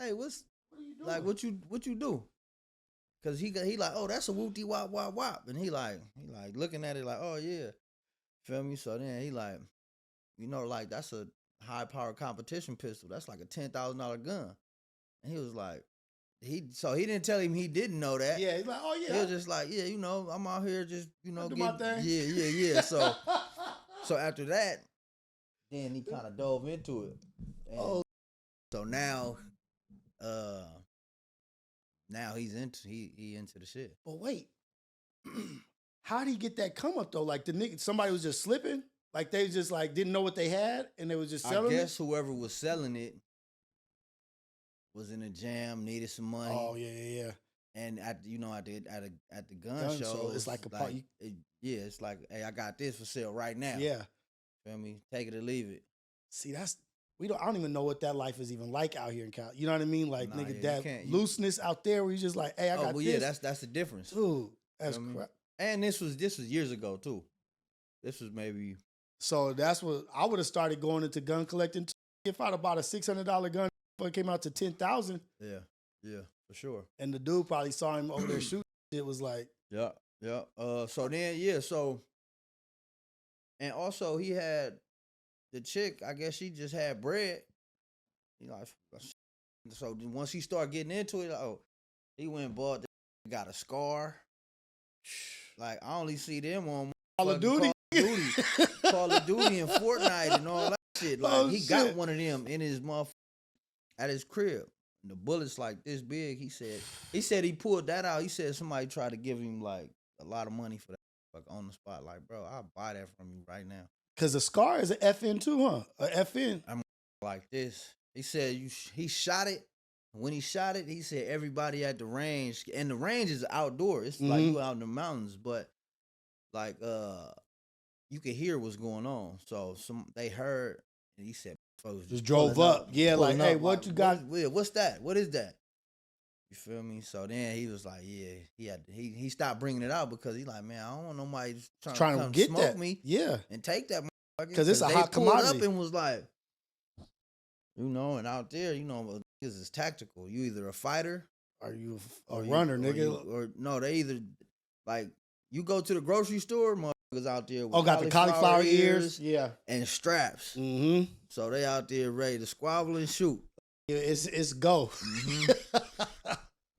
hey, what are you doing? Like, what you do? Cause he like, oh, that's a whoopty wop wop wop, and he like looking at it like, oh yeah, feel me? So then he like, like that's a high power competition pistol. That's like a $10,000 gun, and he was like, he didn't tell him he didn't know that. Yeah, he's like, oh yeah. He was just like, yeah, I'm out here just do my thing. Yeah. So after that, then he kind of dove into it. And so now he's into the shit. But wait, how did he get that come up though? Like the nigga, somebody was just slipping. Like they just like didn't know what they had, and they was just selling. I guess whoever was selling it was in a jam, needed some money. Oh yeah. And at the gun show, so it's like a part. It's like, hey, I got this for sale right now. Yeah, feel me? Take it or leave it. See, I don't even know what that life is even like out here in Cal. You know what I mean? Like nigga, that looseness out there where you just like, hey, I got this. Yeah, that's the difference. Dude, that's crap. And this was years ago too. This was maybe. So that's what I would have started going into gun collecting. If I'd have bought a $600 gun, it came out to $10,000. Yeah, for sure. And the dude probably saw him over there shooting. It was like, yeah. So then, and also he had the chick. I guess she just had bread. So once he started getting into it, he went and bought. Got a scar. Like I only see them on Call of Duty. Call of Duty and Fortnite and all that shit. Like he got one of them in his at his crib. And the bullet's like this big. He said he pulled that out. He said somebody tried to give him like a lot of money for that, like on the spot. Like, bro, I'll buy that from you right now. Cause the scar is an FN too, huh? A FN. I'm like this. He said he shot it. When he shot it, he said everybody at the range, and the range is outdoor. It's like you out in the mountains, but like you could hear what's going on. So they heard, and he said, "Folks just drove up." Yeah, like, hey, what you got? What's that? What is that? You feel me? So then he was like, yeah, he stopped bringing it out because he's like, man, I don't want nobody trying to get smoke me, and take that because it's a hot commodity. Up and was like, and out there, this is tactical. You either a fighter, or you a runner, nigga, or no, they either like you go to the grocery store, motherfuckers out there with got the cauliflower ears, and straps. Mm-hmm. So they out there ready to squabble and shoot. Yeah, it's go. Mm-hmm.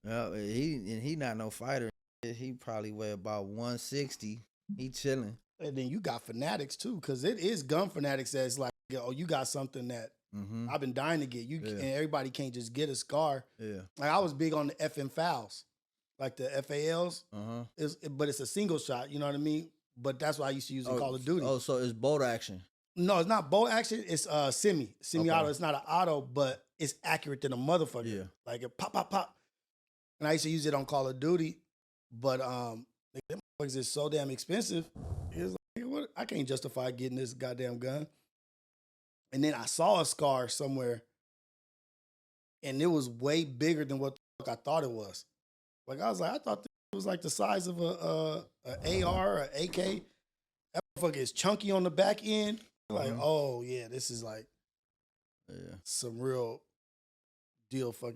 Yeah, he not no fighter. He probably weigh about 160. He chilling. And then you got fanatics too, because it is gun fanatics that's like, you got something that I've been dying to get. And everybody can't just get a scar. Yeah. Like I was big on the FN FALs, like the FALs. But it's a single shot, you know what I mean? But that's why I used to use in Call of Duty. Oh, so it's bolt action. No, it's not bolt action. It's semi-auto. It's not an auto, but it's accurate than a motherfucker. Yeah. Like it pop, pop, pop. And I used to use it on Call of Duty, but them motherfuckers is so damn expensive. It was like, what? I can't justify getting this goddamn gun. And then I saw a scar somewhere, and it was way bigger than what the fuck I thought it was. Like I was like, I thought it was like the size of a AR or AK. That motherfucker is chunky on the back end. Like, oh yeah, this is like some real deal. Fuck.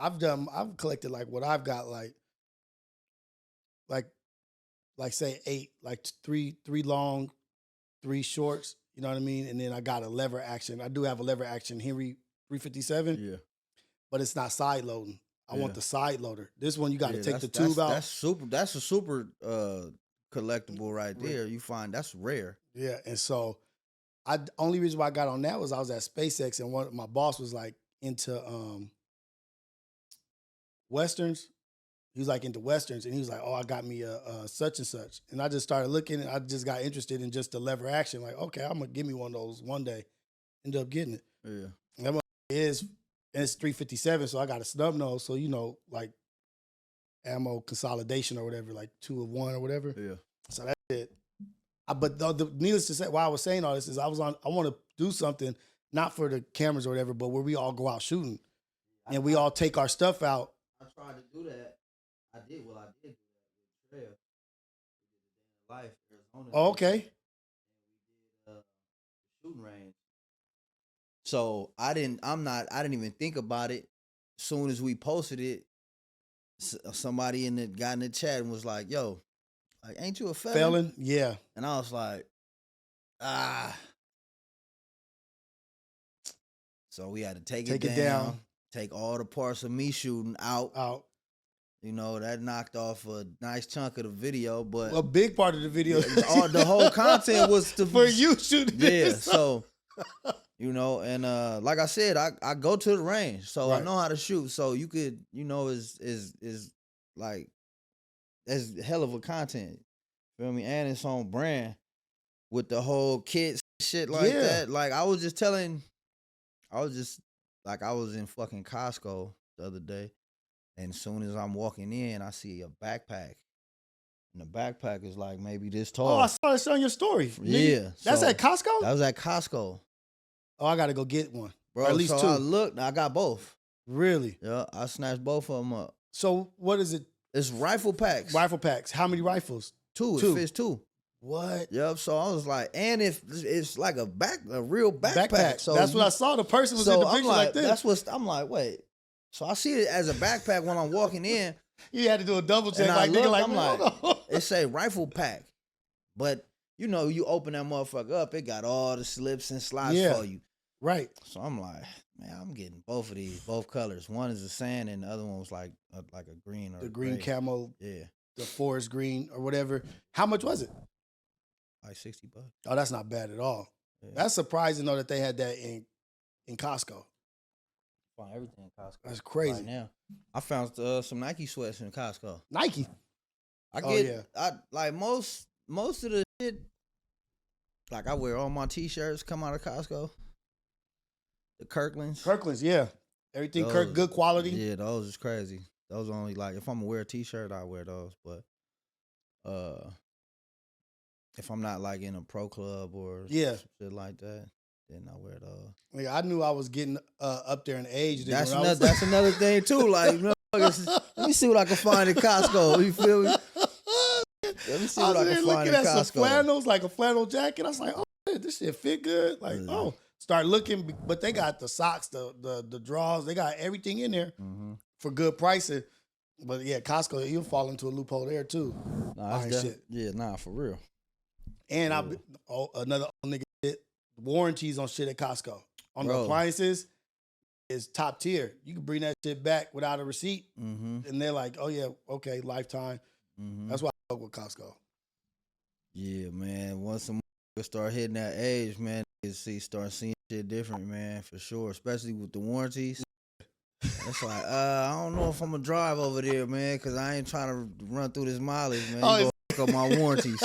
I've collected like what I've got like say 8, like three long, 3 shorts. You know what I mean? And then I got a lever action. I do have a lever action Henry 357. Yeah. But it's not side loading. I want the side loader. This one you got to take the tube out. That's a super collectible right there. You find that's rare. Yeah, and so only reason why I got on that was I was at SpaceX and my boss was like into Westerns. He was like into Westerns, and he was like, oh, I got me a such and such. And I just started looking, and I just got interested in just the lever action. Like, okay, I'm going to give me one of those one day. Ended up getting it. Yeah. And that is, and it's 357, so I got a snub nose. So, like ammo consolidation or whatever, like 2 of 1 or whatever. Yeah. So that's it. But needless to say, why I was saying all this is I want to do something, not for the cameras or whatever, but where we all go out shooting. And we all take our stuff out. I tried to do that. I did do that with Trail. We did the Life, Arizona. Oh, okay. And we did the shooting range. So I didn't even think about it soon as we posted it, somebody got in the chat and was like, "Yo, like, ain't you a felon?" Felon, yeah. And I was like, "Ah." So we had to take it down, take all the parts of me shooting out. You know, that knocked off a nice chunk of the video, but a big part of the video, the whole content was for you shooting. Yeah, so you know, and like I said, I go to the range, so I know how to shoot. So you could, you know, is like that's hell of a content. Feel me? And it's on brand with the whole kids shit like that. Like I was just like I was in fucking Costco the other day. And as soon as I'm walking in, I see a backpack. And the backpack is like maybe this tall. Oh, I saw this on your story. Yeah. That's at Costco? That was at Costco. Oh, I got to go get one. Bro, or at least so 2. I looked, I got both. Really? Yeah, I snatched both of them up. So what is it? It's rifle packs. Rifle packs. How many rifles? 2. It fits 2. What? Yep. So I was like, and if it's like a real backpack. So that's what I saw. The person was in the picture like this. That's what I'm like. Wait. So I see it as a backpack when I'm walking in. You had to do a double check. And I'm like, it say rifle pack, but you know, you open that motherfucker up, it got all the slips and slots for you. Right. So I'm like, man, I'm getting both of these, both colors. One is the sand, and the other one was like a green or the green gray. camo. Yeah. The forest green or whatever. How much was it? Like $60. Oh, that's not bad at all. Yeah. That's surprising though that they had that in Costco. Find everything in Costco. That's crazy. Right now, I found some Nike sweats in Costco. Nike. I like most of the shit. Like I wear all my t-shirts come out of Costco. The Kirklands, yeah. Everything those, good quality. Yeah, those is crazy. Those only like if I'm gonna wear a t-shirt, I wear those. But if I'm not like in a pro club or shit like that, then I wear those. Like, I knew I was getting up there in age. That's another thing too. Like, let me see what I can find at Costco. You feel me? Let me see what I can find at Costco. Some flannels, like a flannel jacket. I was like, oh, this shit fit good. Like, start looking. But they got the socks, the drawers. They got everything in there for good pricing. But yeah, Costco, you'll fall into a loophole there too. Nah, shit. Yeah, nah, for real. And another old nigga shit, warranties on shit at Costco. On the appliances is top tier. You can bring that shit back without a receipt. And they're like, oh yeah, okay, lifetime. That's why I fuck with Costco. Yeah, man. Once some start hitting that age, man, start seeing shit different, man, for sure. Especially with the warranties. It's like, I don't know if I'm gonna drive over there, man, because I ain't trying to run through this mileage, man. You go up my warranties.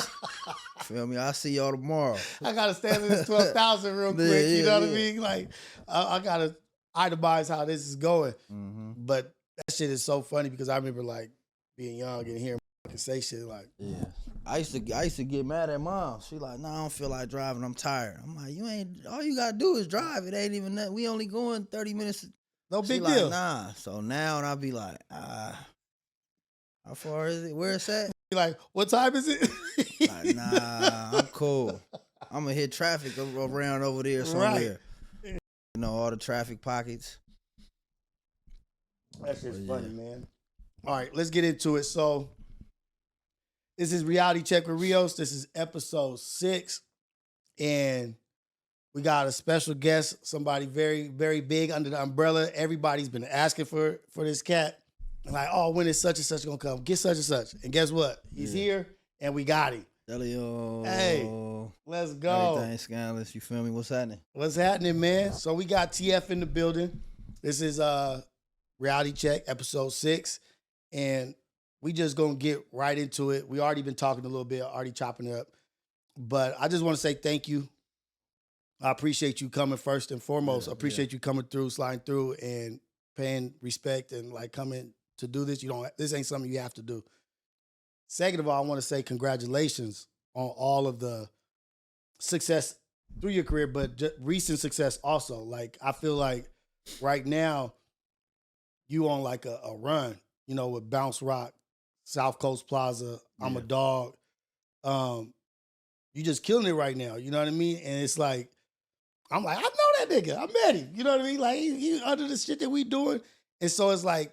Feel me? I'll see y'all tomorrow. I gotta stand in this 12,000 real quick. You know what I mean? Like, I gotta itemize how this is going. But that shit is so funny because I remember like being young and hearing say shit like, I used to get mad at mom. She like, nah, I don't feel like driving. I'm tired. I'm like, all you gotta do is drive. It ain't even that. We only going 30 minutes. No big deal. Nah. So now and I'll be like, how far is it? Where it's at? Like, what time is it? Like, nah, I'm cool. I'm gonna hit traffic around over there somewhere. Right. You know, all the traffic pockets. That shit's funny, man. All right, let's get into it. So, this is Reality Check with Rios. This is episode 6. And we got a special guest, somebody very, very big under the umbrella. Everybody's been asking for this cat. Like, oh, when is such and such gonna come? Get such and such. And guess what? He's here and we got him. Delio. Hey, let's go. Everything scandalous. You feel me? What's happening? What's happening, man? So we got TF in the building. This is Reality Check, episode 6. And we just gonna get right into it. We already been talking a little bit, already chopping it up. But I just want to say thank you. I appreciate you coming first and foremost. I appreciate you coming through, sliding through, and paying respect and like coming to do this. This ain't something you have to do. Second of all, I want to say congratulations on all of the success through your career, but recent success also. Like, I feel like right now you on like a run, with Bounce Rock, South Coast Plaza, I'm a Dog. You just killing it right now. You know what I mean? And it's like, I'm like, I know that nigga. I met him. You know what I mean? Like, he under the shit that we doing. And so it's like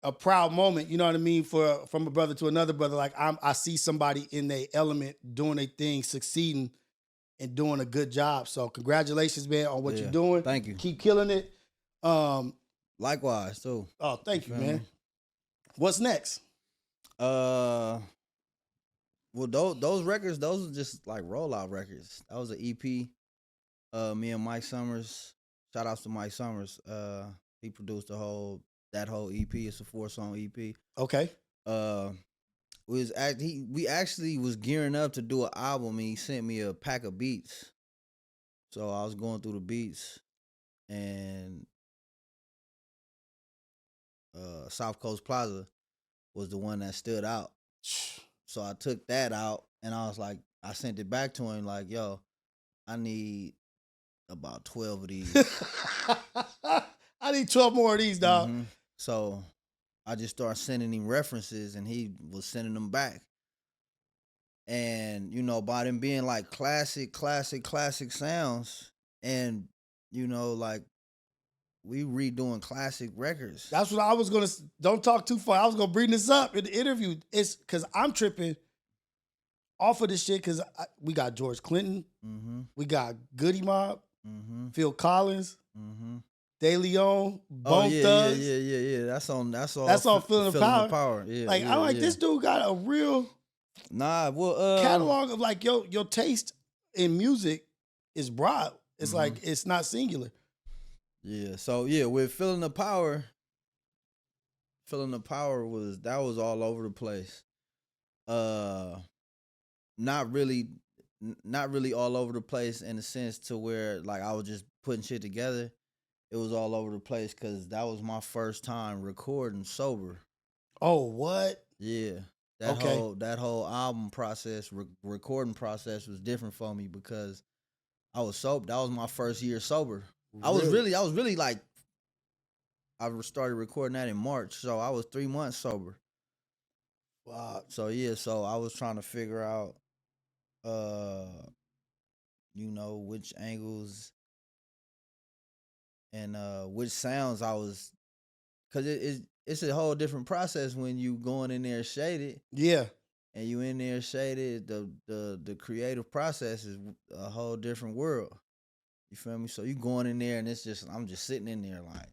a proud moment, you know what I mean, from a brother to another brother. Like I see somebody in their element doing their thing, succeeding and doing a good job. So congratulations, man, on what you're doing. Thank you. Keep killing it. Likewise, too. Oh, thank you, man. What's next? Well, those records, those are just like rollout records. That was an EP. Me and Mike Summers. Shout outs to Mike Summers. He produced that whole EP. It's a 4-song EP. Okay. We actually was gearing up to do an album, and he sent me a pack of beats. So I was going through the beats, and South Coast Plaza was the one that stood out. So I took that out, and I was like, I sent it back to him like, yo, I need about 12 of these. I need 12 more of these, dog. Mm-hmm. So I just started sending him references, and he was sending them back. And, you know, by them being like classic sounds, and, you know, like, we redoing classic records. That's what I was going to, don't talk too far. I was going to bring this up in the interview. It's because I'm tripping off of this shit because we got George Clinton. Mm-hmm. We got Goody Mob, mm-hmm. Phil Collins, mm-hmm. De Leon, Bone yeah, Thugs. Yeah. That's on Feeling the Power. Yeah, like, I'm like, this dude got a real catalog of like, your taste in music is broad. It's mm-hmm. like, it's not singular. Yeah, so yeah, with Feeling the Power was all over the place. Not really all over the place in the sense to where like I was just putting shit together. It was all over the place because that was my first time recording sober. Oh, what? Yeah, that whole album process, recording process was different for me because I was sober. That was my first year sober. Really? I was really like, I started recording that in March, so I was 3 months sober. Wow. So yeah, so I was trying to figure out, you know, which angles and which sounds I was, cause it's a whole different process when you going in there shaded. Yeah. And you in there shaded. The creative process is a whole different world. You feel me? So you going in there and it's just, I'm just sitting in there like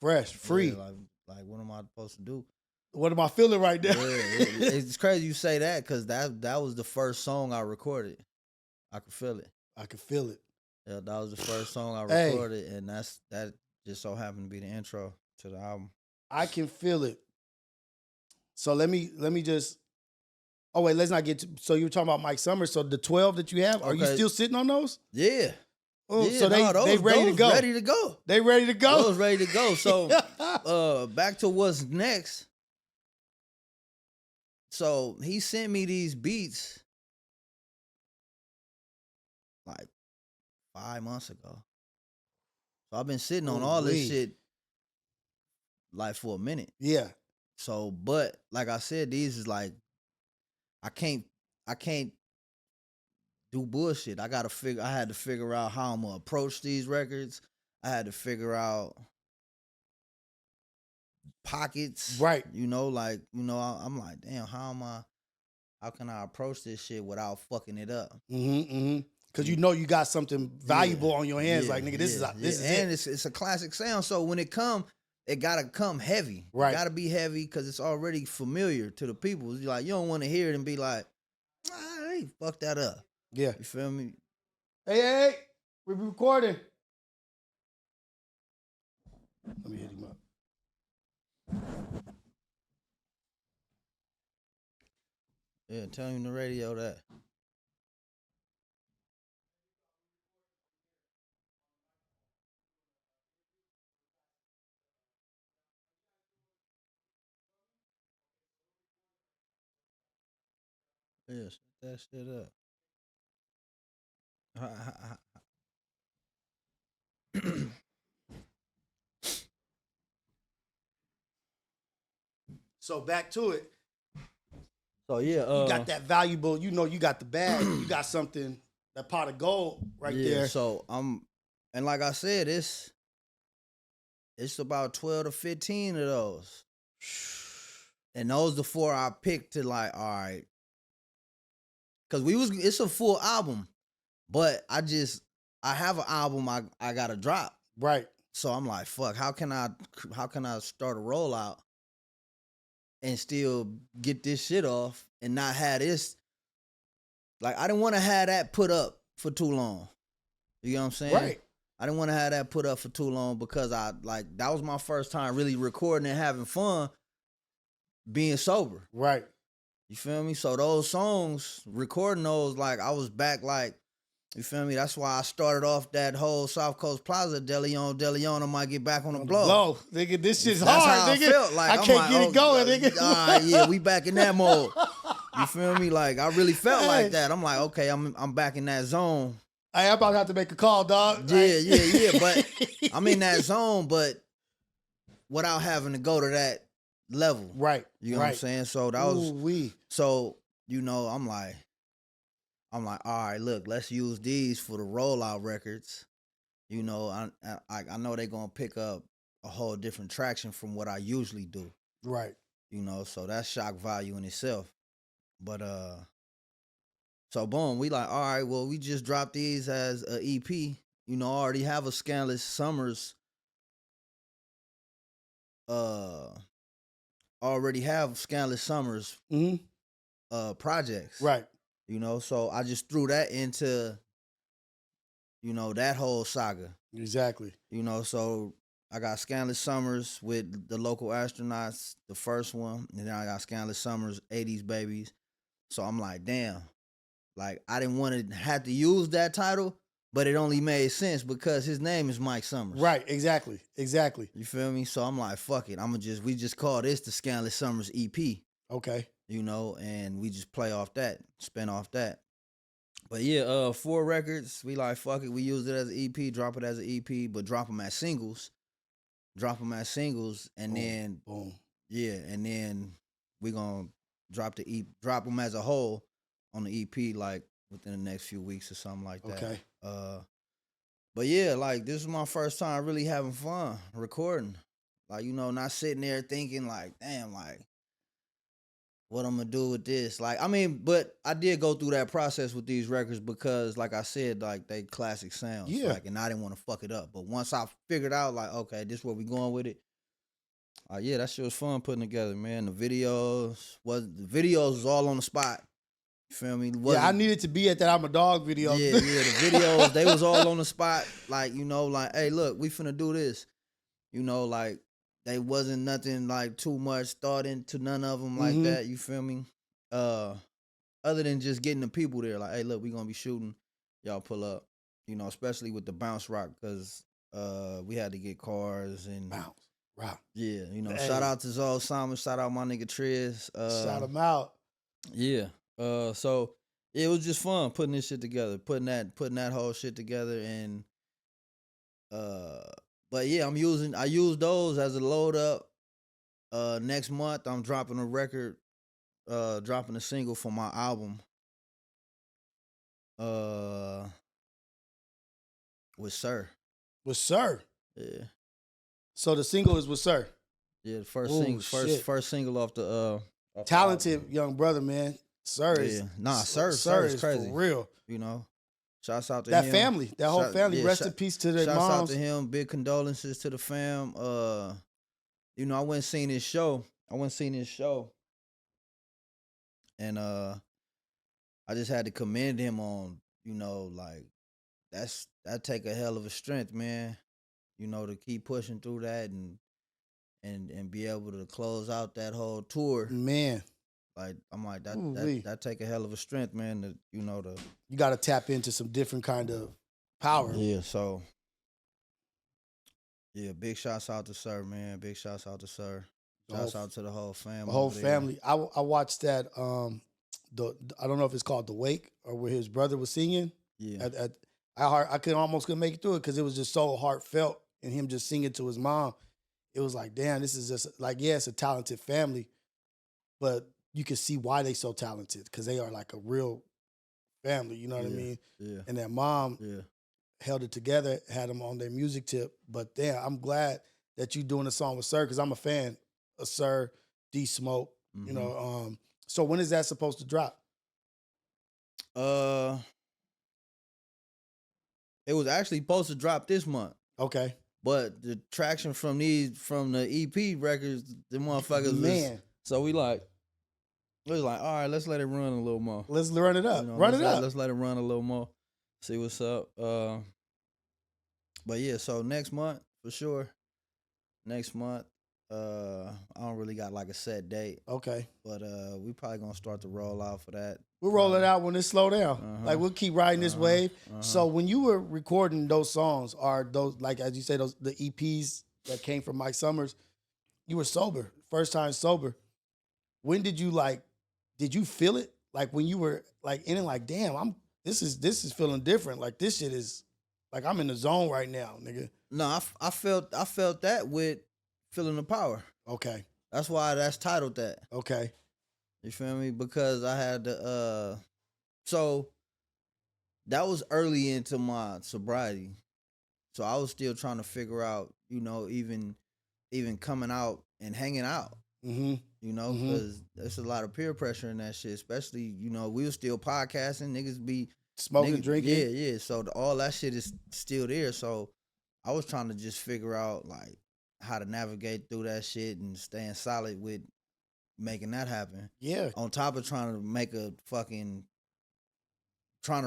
fresh, free. Yeah, like what am I supposed to do? What am I feeling right now? Yeah, it's crazy you say that because that was the first song I recorded. I could feel it. I could feel it. Yeah, that was the first song I recorded, and that just so happened to be the intro to the album. I can feel it. So let me just. Oh wait, let's not get to. So you were talking about Mike Summers. So the 12 that you have, are you still sitting on those? Yeah. Oh, yeah, so they ready to go. Ready to go. They ready to go. Those ready to go. So back to what's next. So he sent me these beats like 5 months ago. So I've been sitting on all this shit like for a minute. Yeah. So, but like I said, these is like I can't do bullshit. I had to figure out how I'm gonna approach these records. I had to figure out pockets. Right. You know, like, you know, I'm like, damn, how can I approach this shit without fucking it up? Because you know you got something valuable on your hands. Like, nigga, this is and it. It's a classic sound. So when it come, it gotta come heavy. Right. It gotta be heavy because it's already familiar to the people. It's like you don't want to hear it and be like, hey, fuck that up. Yeah. You feel me? Hey, we recording. Let me hit him up. Yeah, tell him the radio that. Yeah, shut that shit up. So back to it. So yeah, you got that valuable. You know, you got the bag. You got something, that pot of gold right there. So and like I said, it's about 12 to 15 of those. And those the 4 I picked to like, all right. Cause it's a full album, but I have an album I gotta drop. Right. So I'm like, fuck, how can I start a rollout and still get this shit off and not have this? Like, I didn't want to have that put up for too long. You know what I'm saying? Right. I didn't want to have that put up for too long because that was my first time really recording and having fun being sober. Right. You feel me? So those songs, recording those, like, I was back, like, you feel me? That's why I started off that whole South Coast Plaza, Deli on, I might get back on the blow. Nigga, this shit's That's hard, how nigga. I felt. Like, I can't get it going, nigga. Yeah, we back in that mode. You feel me? Like, I really felt like that. I'm like, okay, I'm back in that zone. I'm about to have to make a call, dog. Yeah. But I'm in that zone, but without having to go to that level. Right. You know what I'm saying? So that was Ooh-wee. So, you know, I'm like, all right, look, let's use these for the rollout records. You know, I know they're gonna pick up a whole different traction from what I usually do. Right. You know, so that's shock value in itself. But so boom, we like, all right, well, we just dropped these as a EP. You know, I already have a Scandalous Summers. Already have Scandalous Summers projects. Right. You know, so I just threw that into, you know, that whole saga. Exactly. You know, so I got Scandalous Summers with the Local Astronauts, the first one, and then I got Scandalous Summers, 80s Babies. So I'm like, damn, like, I didn't want to have to use that title, but it only made sense because his name is Mike Summers. Right, exactly. You feel me? So I'm like, fuck it, we just call this the Scandalous Summers EP. Okay. You know, and we just play off that, spin off that. But yeah, 4 records. We like, fuck it. We use it as an EP, drop it as an EP, but drop them as singles. And then boom. Yeah, and then we gonna drop them as a whole on the EP like within the next few weeks or something like that. Okay. But yeah, like, this is my first time really having fun recording. Like, you know, not sitting there thinking like, damn, like, what I'm gonna do with this. Like, I mean, but I did go through that process with these records because, like I said, like, they classic sounds. Yeah. Like, and I didn't want to fuck it up. But once I figured out, like, okay, this is where we going with it. Yeah, that shit was fun putting together, man. The videos was all on the spot. You feel me? I needed to be at that I'm a Dog video. Yeah, the videos, they was all on the spot. Like, you know, like, hey, look, we finna do this. You know, like, they wasn't nothing like too much thought into none of them like that. You feel me? Other than just getting the people there, like, hey, look, we gonna be shooting. Y'all pull up. You know, especially with the bounce rock, because we had to get cars and bounce rock. Yeah, you know, shout out to Zoe Simon, shout out my nigga Triz. Shout him out. Yeah. So it was just fun putting this shit together, putting that whole shit together, and but yeah, I use those as a load up. Next month I'm dropping a record, dropping a single for my album. With Sir. With Sir. Yeah. So the single is with Sir. Yeah, the first single off the talented young brother, man. Sir is Sir is crazy. For real. You know. Shouts out to that him. family, that whole family. Rest in peace to their moms. Shouts out to him. Big condolences to the fam. You know, I went and seen his show. And I just had to commend him on, you know, like, that take a hell of a strength, man. You know, to keep pushing through that and be able to close out that whole tour. Man. Like, I'm like, that take a hell of a strength, man, to, you know, you got to tap into some different kind of power. Yeah, so, yeah, big shouts out to Sir, man. Big shouts out to Sir. Shouts out to the whole family. The whole family. I watched that, I don't know if it's called The Wake or where his brother was singing. Yeah. I couldn't make it through it because it was just so heartfelt and him just singing to his mom. It was like, damn, this is just like, yeah, it's a talented family, but you can see why they so talented because they are like a real family. You know what I mean? Yeah. And that mom held it together, had them on their music tip. But damn, I'm glad that you doing a song with Sir, because I'm a fan of Sir, D Smoke. You know, so when is that supposed to drop? It was actually supposed to drop this month. Okay. But the traction from the EP records, the motherfuckers was, so we was like, all right, let's let it run a little more. Let's run it up. Let's let it run a little more. See what's up. But yeah, so next month for sure. Next month, I don't really got like a set date. Okay. But we probably gonna start to roll out for that. We'll roll it out when it slow down. Like we'll keep riding this wave. So when you were recording those songs, are those, like as you say, those the EPs that came from Mike Summers, you were sober, first time sober. When did you did you feel it? Like when you were like in it, like, damn, this is feeling different. Like this shit is like I'm in the zone right now, nigga. No, I felt that with Feeling the Power. Okay. That's why that's titled that. Okay. You feel me? Because I had so that was early into my sobriety. So I was still trying to figure out, you know, even coming out and hanging out. You know, because there's a lot of peer pressure in that shit. Especially, you know, we were still podcasting. Niggas be smoking, drinking. Yeah. So all that shit is still there. So I was trying to just figure out like how to navigate through that shit and staying solid with making that happen. Yeah. On top of trying to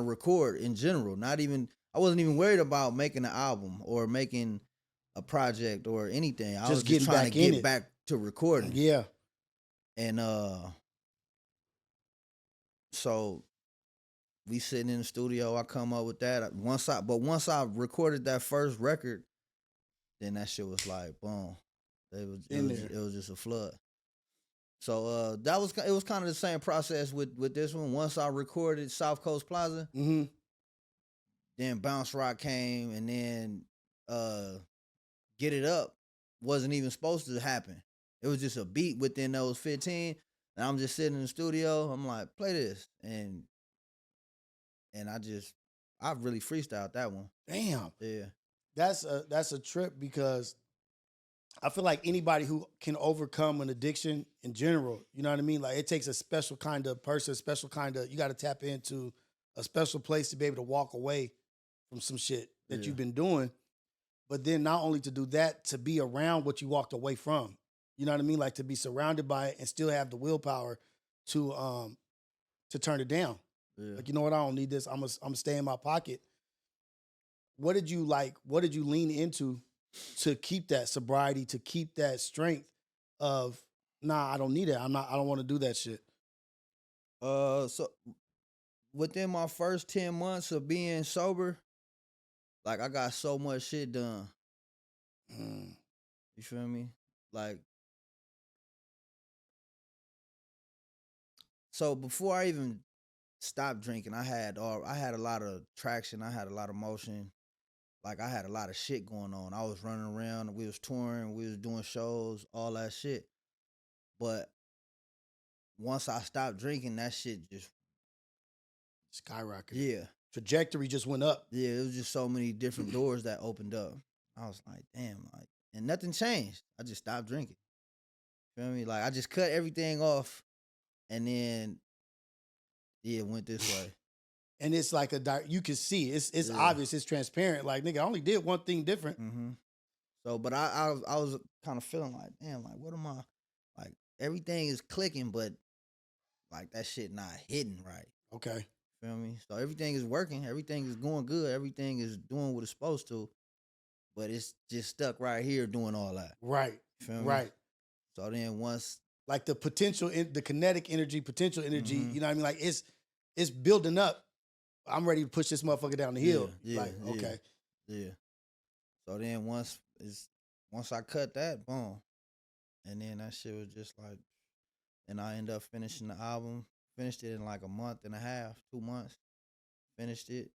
record in general. I wasn't even worried about making an album or making a project or anything. I was just trying to get back to recording. Yeah. And so we sitting in the studio, I come up with that. Once I recorded that first record, then that shit was like boom. It was just a flood. So it was kind of the same process with this one. Once I recorded South Coast Plaza, then Bounce Rock came, and then Get It Up wasn't even supposed to happen. It was just a beat within those 15, and I'm just sitting in the studio. I'm like, play this, and I really freestyled that one. Damn. Yeah. That's a trip because I feel like anybody who can overcome an addiction in general, you know what I mean? Like it takes a special kind of person, you got to tap into a special place to be able to walk away from some shit that you've been doing. But then not only to do that, to be around what you walked away from. You know what I mean? Like to be surrounded by it and still have the willpower to turn it down. Yeah. Like, you know what? I don't need this. I'm gonna stay in my pocket. What did you lean into to keep that sobriety, to keep that strength of, nah, I don't need it. I don't want to do that shit. So within my first 10 months of being sober, like I got so much shit done. You feel me? Like, so before I even stopped drinking, I had a lot of traction. I had a lot of motion. Like I had a lot of shit going on. I was running around. We was touring. We was doing shows. All that shit. But once I stopped drinking, that shit just skyrocketed. Yeah. Trajectory just went up. Yeah, it was just so many different doors that opened up. I was like, damn, like, and nothing changed. I just stopped drinking. You feel me? Like I just cut everything off, and then it went this way. And it's like you can see it's obvious, it's transparent. Like nigga, I only did one thing different. So, but I was kind of feeling like, damn, like what am I? Like everything is clicking, but like that shit not hitting right. Okay. Feel me? So everything is working, everything is going good, everything is doing what it's supposed to, but it's just stuck right here doing all that. Right. Feel me? Right. So then once, like the kinetic energy, potential energy, you know what I mean? Like it's building up. I'm ready to push this motherfucker down the hill. Okay. Yeah. So then once I cut that, boom. And then that shit was just like, and I ended up finishing the album. Finished it in like a month and a half, 2 months. Finished it.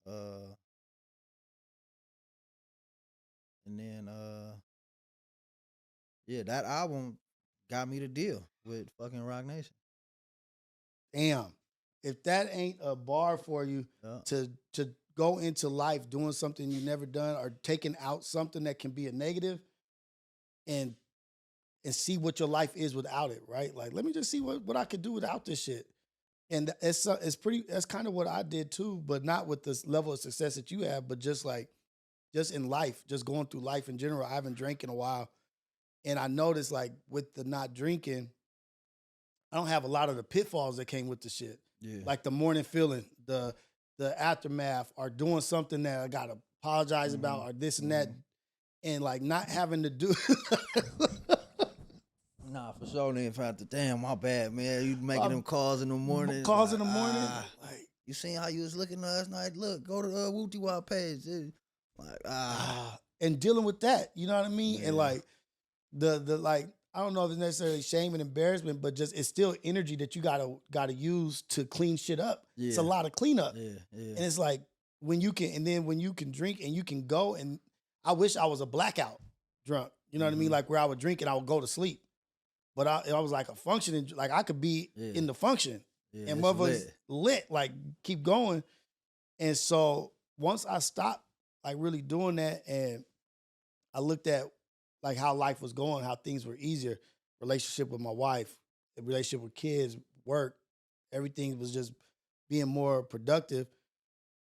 And then that album got me the deal with fucking Rock Nation. Damn. If that ain't a bar for you to go into life doing something you've never done or taking out something that can be a negative and see what your life is without it, right? Like, let me just see what I could do without this shit. And it's pretty. That's kind of what I did too, but not with this level of success that you have, but just in life, just going through life in general. I haven't drank in a while, and I noticed like with the not drinking, I don't have a lot of the pitfalls that came with the shit. Yeah. Like the morning feeling, the aftermath, or doing something that I gotta apologize about, or this and that, and like not having to do. Nah, for sure. Then if I have to, damn, my bad, man. You making them calls in the morning. Calls in the morning. Like, you seen how you was looking last night? Look, go to Wooty Wop page. And dealing with that, you know what I mean? Yeah. And like the like, I don't know if it's necessarily shame and embarrassment, but just it's still energy that you gotta use to clean shit up. Yeah. It's a lot of cleanup. Yeah. And it's like when you can drink and you can go, and I wish I was a blackout drunk. You know what I mean? Like where I would drink and I would go to sleep. But I was like a functioning, like I could be in the function. Yeah, and motherfuckers lit, like keep going. And so once I stopped like really doing that, and I looked at like how life was going, how things were easier, relationship with my wife, relationship with kids, work, everything was just being more productive.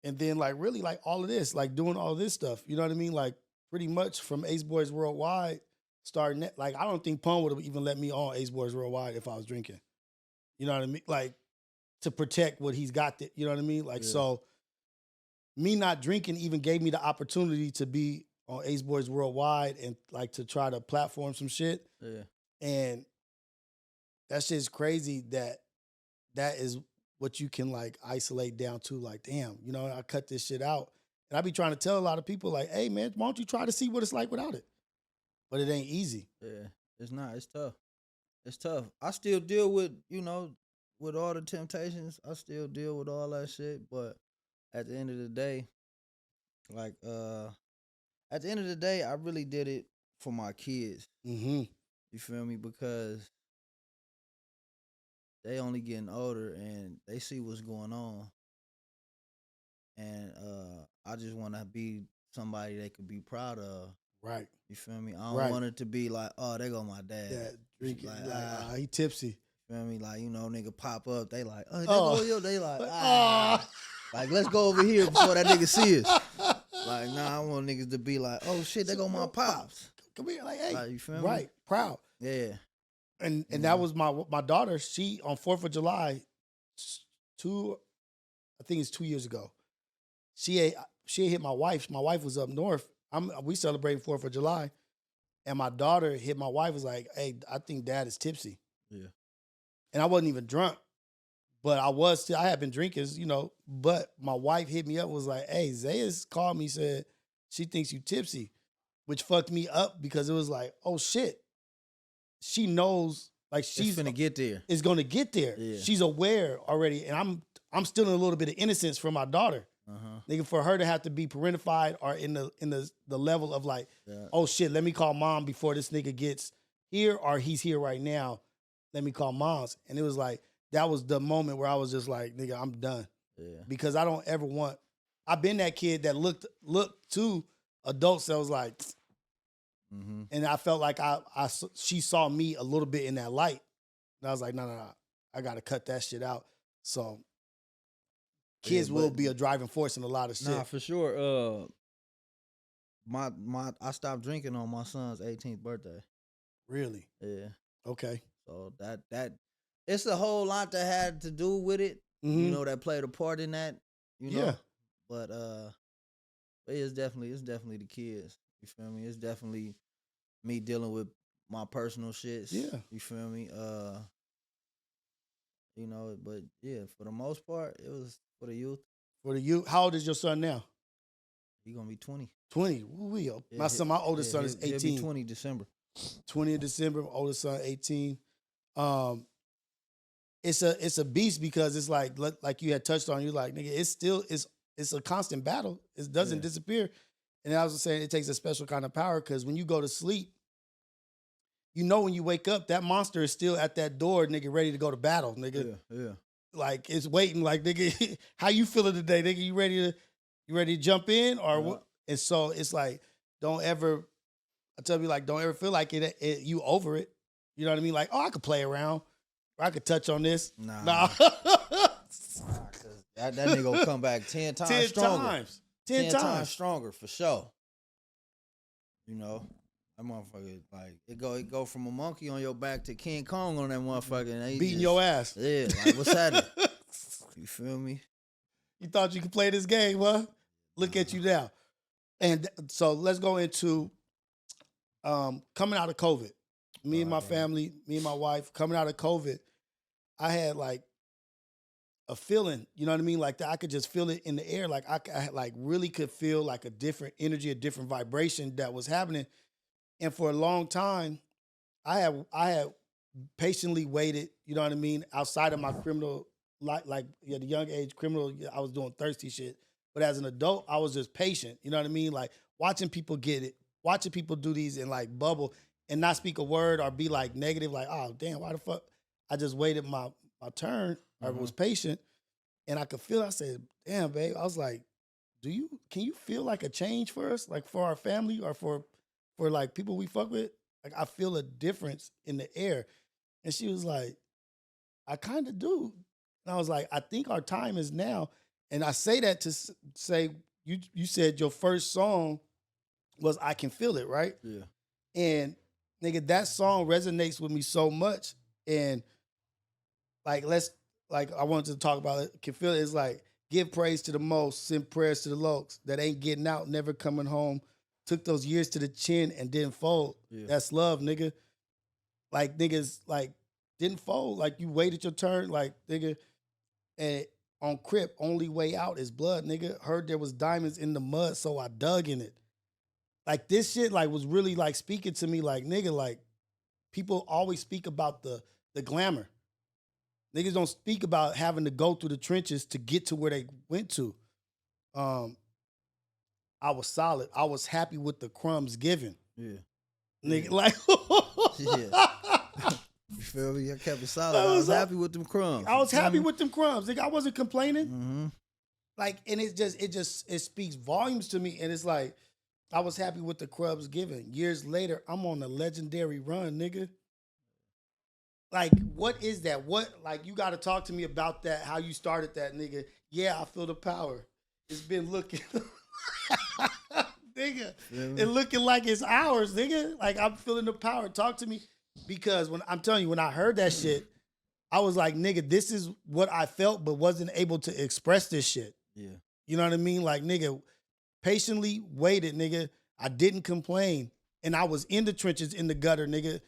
And then like really like all of this, like doing all this stuff, you know what I mean? Like pretty much from Aceboyrios Worldwide, starting that, like I don't think Pun would have even let me on Aceboyrios Worldwide if I was drinking. You know what I mean? Like to protect what he's got, you know what I mean? Like, so me not drinking even gave me the opportunity to be on Aceboyrios Worldwide and like to try to platform some shit. Yeah. And that shit's crazy that is what you can like isolate down to, like, damn, you know, I cut this shit out. And I be trying to tell a lot of people like, hey man, why don't you try to see what it's like without it? But it ain't easy. Yeah, it's not. It's tough. It's tough. I still deal with, with all the temptations. I still deal with all that shit. But at the end of the day, like, at the end of the day, I really did it for my kids. Mm-hmm. You feel me? Because they only getting older and they see what's going on. And I just want to be somebody they could be proud of. Right. You feel me? I don't want it to be like, oh, there go my dad. Yeah, drinking. Like, he tipsy. Feel me? Like, nigga pop up. They like, oh, there go yo. They like, like, let's go over here before that nigga see us. Like, nah, I want niggas to be like, oh shit, there go my pops. Come here, like, hey, like, you feel me? Right, proud. Yeah. And that was my daughter. She on 4th of July, I think it's 2 years ago. She hit my wife. My wife was up north. We celebrating 4th of July, and my daughter hit my wife. Was like, hey, I think dad is tipsy. Yeah. And I wasn't even drunk, but I had been drinking, but my wife hit me up, was like, hey, Zaya's called me, said she thinks you tipsy, which fucked me up because it was like, oh shit. She knows, like she's gonna get there. It's gonna get there. Yeah. She's aware already, and I'm still in a little bit of innocence from my daughter. Nigga, for her to have to be parentified or in the level of like, oh shit, let me call mom before this nigga gets here, or he's here right now. Let me call moms. And it was like, that was the moment where I was just like, nigga, I'm done. Yeah. Because I don't ever want, I've been that kid that looked to adults that was like, and I felt like she saw me a little bit in that light. And I was like, no, I got to cut that shit out. So kids will be a driving force in a lot of shit. Nah, for sure. I stopped drinking on my son's 18th birthday. Really? Yeah. Okay. So that it's a whole lot that had to do with it. That played a part in that. Yeah. But it's definitely the kids. You feel me? It's definitely me dealing with my personal shits. Yeah. You feel me? But yeah, for the most part, it was for the youth. For the youth. How old is your son now? He gonna be 20. 20. Yeah, my oldest son is 18. He'll be 20 December. 20 of December, oldest son 18. It's a beast because it's like you had touched on. You're like, nigga, it's a constant battle. It doesn't disappear. And I was saying it takes a special kind of power because when you go to sleep, when you wake up, that monster is still at that door, nigga, ready to go to battle, nigga. Yeah. Like it's waiting, like, nigga, how you feeling today, nigga? You ready to jump in or what? And so it's like, don't ever I tell you, like, don't ever feel like you over it. You know what I mean? Like, oh, I could play around. Or I could touch on this. Nah. 'Cause that nigga gonna come back 10 times 10 stronger. times. 10 times stronger, for sure. You know? That motherfucker, like, it go from a monkey on your back to King Kong on that motherfucker. And beating your ass. Yeah, like, what's happening? You feel me? You thought you could play this game, huh? Look at you now. And so let's go into coming out of COVID. Me and my family, me and my wife, coming out of COVID, I had like a feeling, you know what I mean? Like that I could just feel it in the air. Like I like really could feel like a different energy, a different vibration that was happening. And for a long time, I had patiently waited, you know what I mean, outside of my criminal, like at a young age, criminal, I was doing thirsty shit. But as an adult, I was just patient, you know what I mean? Like watching people get it, watching people do these and like bubble and not speak a word or be like negative, like, oh, damn, why the fuck? I just waited my turn or was patient and I could feel it. I said, damn, babe. I was like, can you feel like a change for us? Like for our family or for like people we fuck with? Like I feel a difference in the air. And she was like, I kind of do. And I was like, I think our time is now. And I say that to say, you said your first song was I Can Feel It, right? Yeah. And nigga, that song resonates with me so much. And like, I wanted to talk about it. Can Feel It is like, give praise to the most, send prayers to the lokes that ain't getting out, never coming home. Took those years to the chin and didn't fold. Yeah. That's love, nigga. Like niggas like didn't fold. Like you waited your turn, like nigga. And on Crip, only way out is blood, nigga. Heard there was diamonds in the mud, so I dug in it. Like this shit like was really like speaking to me like, nigga, like people always speak about the glamour. Niggas don't speak about having to go through the trenches to get to where they went to. I was solid. I was happy with the crumbs given. Yeah. Nigga, like yeah. You feel me? I kept it solid. I was happy with them crumbs. I was happy with them crumbs. Nigga, I wasn't complaining. Mm-hmm. Like, and it speaks volumes to me. And it's like, I was happy with the crumbs given. Years later, I'm on a legendary run, nigga. Like, what is that? What, like, you got to talk to me about that, how you started that, nigga. Yeah, I feel the power. It's been looking, nigga, it looking like it's ours, nigga. Like, I'm feeling the power. Talk to me. Because when I'm telling you, when I heard that shit, I was like, nigga, this is what I felt, but wasn't able to express this shit. Yeah. You know what I mean? Like, nigga, patiently waited, nigga. I didn't complain. And I was in the trenches, in the gutter, nigga.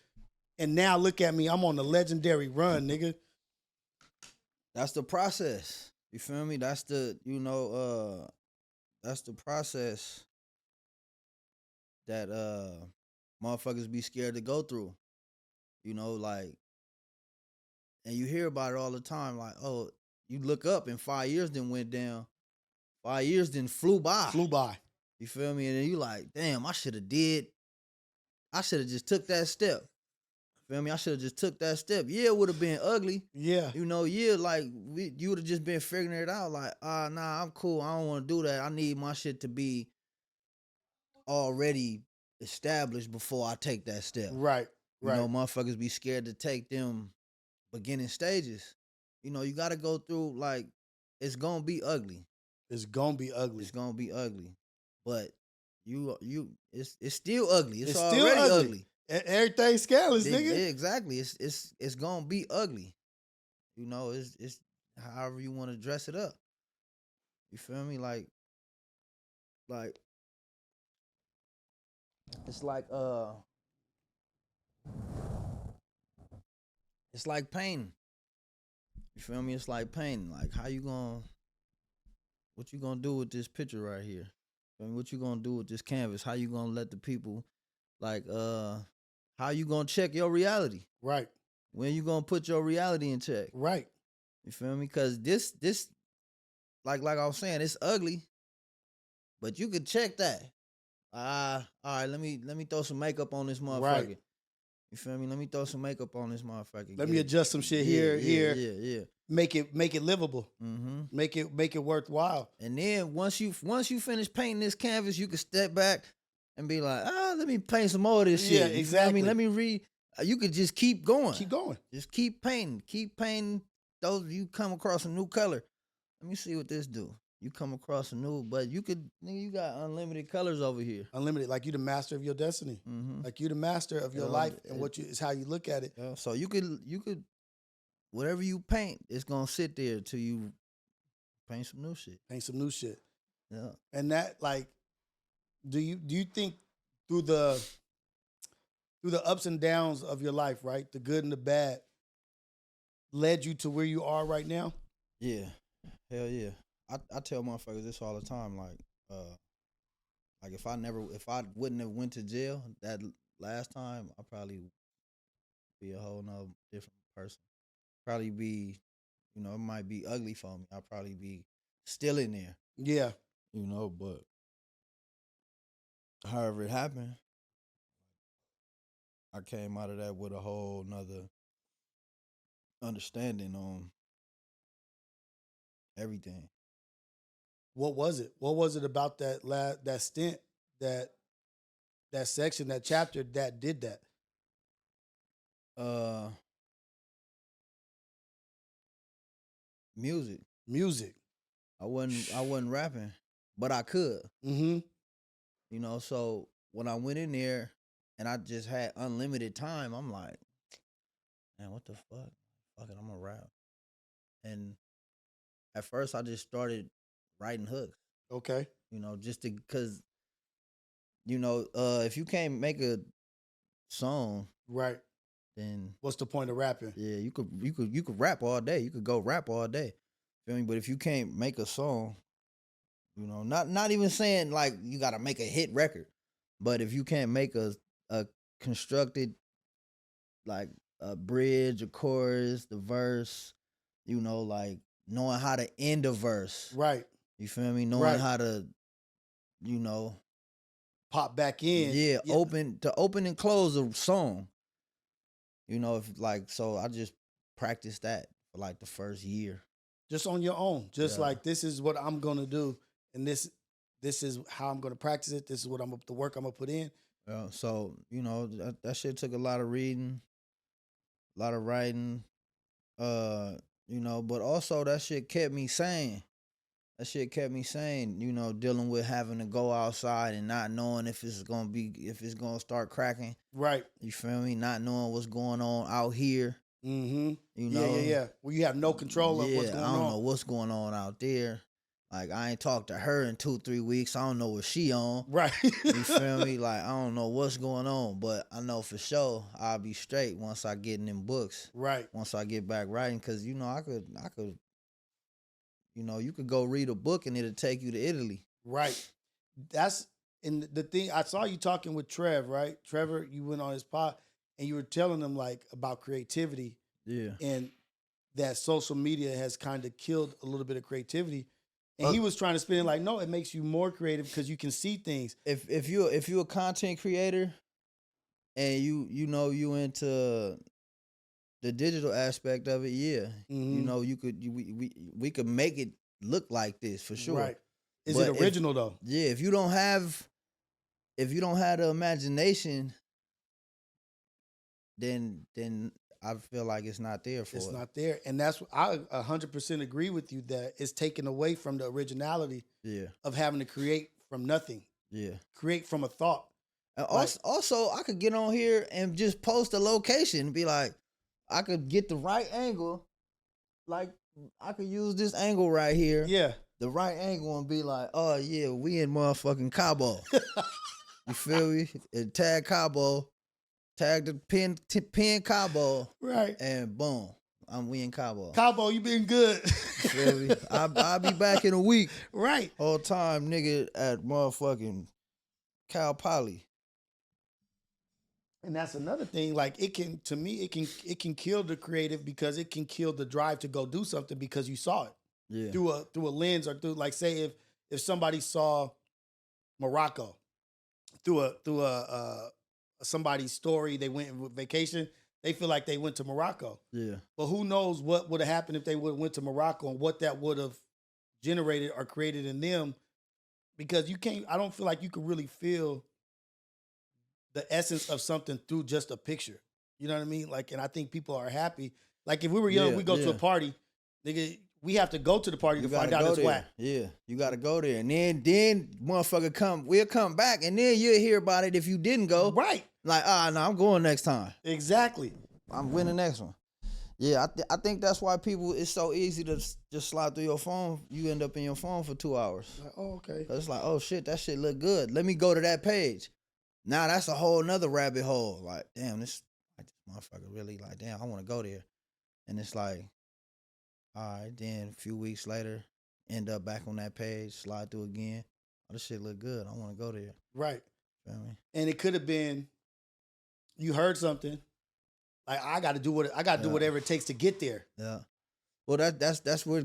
And now look at me, I'm on the legendary run, nigga. That's the process. You feel me? That's the, that's the process that motherfuckers be scared to go through. You know, like, and you hear about it all the time, like, oh, you look up and 5 years then went down. 5 years then flew by. You feel me? And then you like, damn, I should have just took that step. Feel me? I should have just took that step. Yeah, it would have been ugly. Yeah. You know, like, you would have just been figuring it out. Like, nah, I'm cool. I don't want to do that. I need my shit to be already established before I take that step. Right. You know, motherfuckers be scared to take them beginning stages. You know, you got to go through, like, it's going to be ugly. It's going to be ugly. It's going to be ugly. But it's still ugly. It's still already ugly. Everything's scandalous, nigga. Yeah, exactly. It's gonna be ugly. You know, it's however you want to dress it up. You feel me? Like it's like painting. You feel me? It's like painting. Like what you gonna do with this picture right here? I mean, what you gonna do with this canvas? How you gonna let the people how you gonna check your reality? Right. When you gonna put your reality in check? Right. You feel me? Cause this like I was saying, it's ugly. But you could check that. All right, let me throw some makeup on this motherfucker. Right. You feel me? Let me throw some makeup on this motherfucker. Let me adjust some shit here. Yeah. Make it livable. Mm-hmm. Make it worthwhile. And then once you finish painting this canvas, you can step back, and be like, let me paint some more of this Yeah, shit. You exactly. feel me? Let me read. You could just keep going. Keep going. Just keep painting. Keep painting. Those you come across a new color. Let me see what this do. You come across a new, but you could, nigga, you got unlimited colors over here. Unlimited, like you the master of your destiny. Mm-hmm. Like you the master of your life, and what you is how you look at it. So you could, whatever you paint, it's gonna sit there till you paint some new shit. Paint some new shit. Yeah. And that, like, do you think through the ups and downs of your life, right, the good and the bad, led you to where you are right now? Yeah, hell yeah. I tell motherfuckers this all the time, like if I wouldn't have went to jail that last time, I'd probably be a whole nother different person. Probably be, it might be ugly for me. I'll probably be still in there. Yeah. But however it happened, I came out of that with a whole nother understanding on everything. What was it? What was it about that stint, that section, that chapter that did that? Music. I wasn't rapping, but I could. Mm-hmm. So when I went in there and I just had unlimited time, I'm like, man, what the fuck? Fuck it, I'm gonna rap. And at first I just started writing hooks. Okay. Just because, if you can't make a song, right, then what's the point of rapping? Yeah, you could rap all day. You could go rap all day. Feel me? But if you can't make a song, not even saying like you gotta make a hit record, but if you can't make a constructed, like, a bridge, a chorus, the verse, like knowing how to end a verse. Right. You feel me? Knowing how to, pop back in. Yeah, open and close a song. So I just practiced that for like the first year. Just on your own. Just like, this is what I'm gonna do, and this is how I'm gonna practice it. This is what the work I'm gonna put in. So that shit took a lot of reading, a lot of writing, but also that shit kept me sane. Dealing with having to go outside and not knowing if it's gonna start cracking. Right. You feel me? Not knowing what's going on out here. Mm-hmm. Yeah. Well, you have no control of what's going on. I don't know what's going on out there. Like, I ain't talked to her in 2-3 weeks. I don't know what she on. Right. You feel me? Like, I don't know what's going on, but I know for sure I'll be straight once I get in them books. Right. Once I get back writing, because I could. You could go read a book and it'll take you to Italy. Right. That's, and the thing, I saw you talking with Trev, right? Trevor, you went on his pod and you were telling him like about creativity. Yeah. And that social media has kind of killed a little bit of creativity. And he was trying to spin it like, no, it makes you more creative because you can see things. If you're a content creator and you into the digital aspect of it, yeah. Mm-hmm. we could make it look like this for sure. Right. Is it original though? Yeah, if you don't have the imagination, then I feel like it's not there for it. It's not there. And that's, I 100% agree with you that it's taken away from the originality of having to create from nothing. Yeah. Create from a thought. And also, I could get on here and just post a location and be like, I could get the right angle. Like, I could use this angle right here. Yeah. The right angle and be like, oh, yeah, we in motherfucking Cabo. You feel me? And tag Cabo. Tag the pin Cabo. Right. And boom. We in Cabo. Cabo, you been good. You feel me? I'll be back in a week. Right. Whole time, nigga, at motherfucking Cal Poly. And that's another thing. Like, it can kill the creative because it can kill the drive to go do something because you saw it. Yeah. Through a lens, or through, like, say if somebody saw Morocco through a somebody's story, they went on vacation, they feel like they went to Morocco. Yeah. But who knows what would have happened if they would have went to Morocco and what that would have generated or created in them, because I don't feel like you could really feel the essence of something through just a picture. You know what I mean? Like, and I think people are happy. Like, if we were young, Yeah, we go to a yeah. party, nigga. We have to go to the party You to gotta find out go it's there. whack. Yeah, you gotta go there, and then motherfucker we'll come back, and then you'll hear about it if you didn't go. Right. Like, no, I'm going next time. Exactly. I'm winning the next one. Yeah, I think that's why people, it's so easy to just slide through your phone. You end up in your phone for 2 hours. Like, oh, okay. Cause it's like, oh shit, that shit look good. Let me go to that page. Now that's a whole nother rabbit hole. Like, damn, this motherfucker really, like, damn, I want to go there. And it's like, all right, then a few weeks later, end up back on that page, slide through again. Oh, this shit look good. I want to go there. Right. Feel me? And it could have been, you heard something. Like, I got to do whatever it takes to get there. Yeah. Well, that's where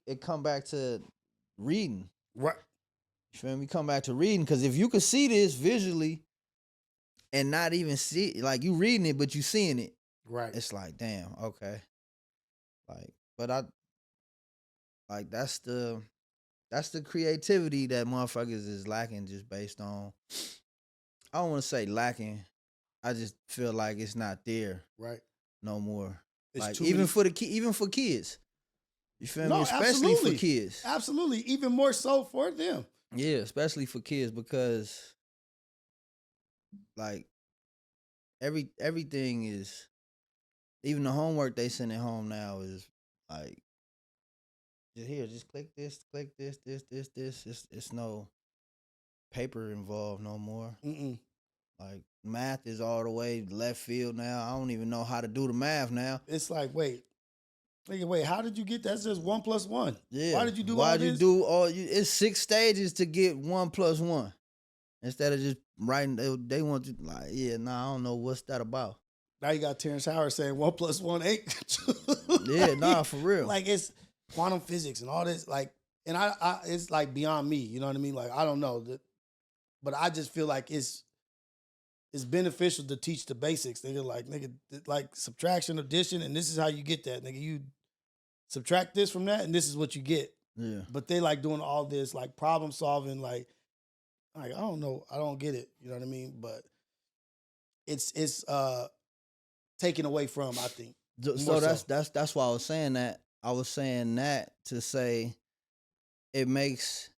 it come back to reading. Right. You feel me? Come back to reading, because if you could see this visually and not even see, like, you reading it but you seeing it, right? It's like, damn, okay. Like, but that's the creativity that motherfuckers is lacking, just based on, I don't want to say lacking. I just feel like it's not there, right? No more. It's like, even for kids. You feel me? Especially absolutely. for kids. Absolutely. Even more so for them. Yeah, especially for kids, because like everything is, even the homework they send at home now is like, just click this, this. It's no paper involved no more. Mm-mm. Like, math is all the way left field now. I don't even know how to do the math now. It's like, wait, how did you get that? That's just 1 + 1. Yeah. Why did you do all Why'd this? you do all? It's 6 stages to get 1 + 1. Instead of just writing, they want you, like, I don't know what's that about. Now you got Terrence Howard saying 1 + 1 8. Yeah, nah, for real. Like, it's quantum physics and all this. Like, and I it's like beyond me. You know what I mean? Like, I don't know, but I just feel like it's beneficial to teach the basics. Nigga, like subtraction, addition, and this is how you get that. Nigga, you subtract this from that, and this is what you get. Yeah. But they like doing all this like problem solving, like I don't know, I don't get it. You know what I mean? But it's taken away from, I think. So that's why I was saying that. I was saying that to say it's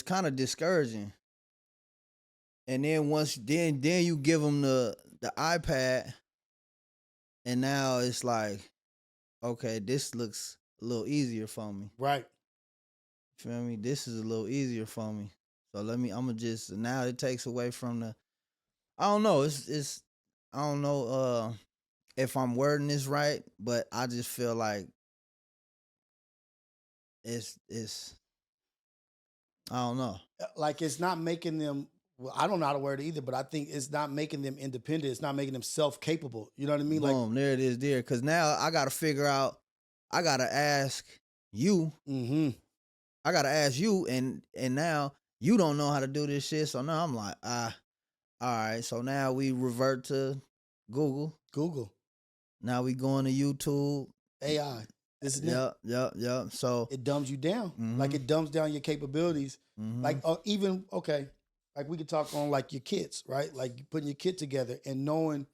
kind of discouraging. And then then you give them the iPad, and now it's like, okay, this looks a little easier for me. Right. Feel me? This is a little easier for me. So I'ma just, now it takes away from the, I don't know, it's I don't know if I'm wording this right, but I just feel like it's I don't know. Like, it's not making them, well, I don't know how to word it either, but I think it's not making them independent. It's not making them self-capable. You know what I mean? Boom, Like, there it is there. Because now I got to figure out, I got to ask you. mm-hmm. I got to ask you, and now you don't know how to do this shit. So now I'm like, all right. So now we revert to Google. Now we going to YouTube. AI. This is Yep. So it dumbs you down. Mm-hmm. Like, it dumbs down your capabilities. Mm-hmm. Like, even, okay, like we could talk on like your kits, right? Like putting your kit together and knowing,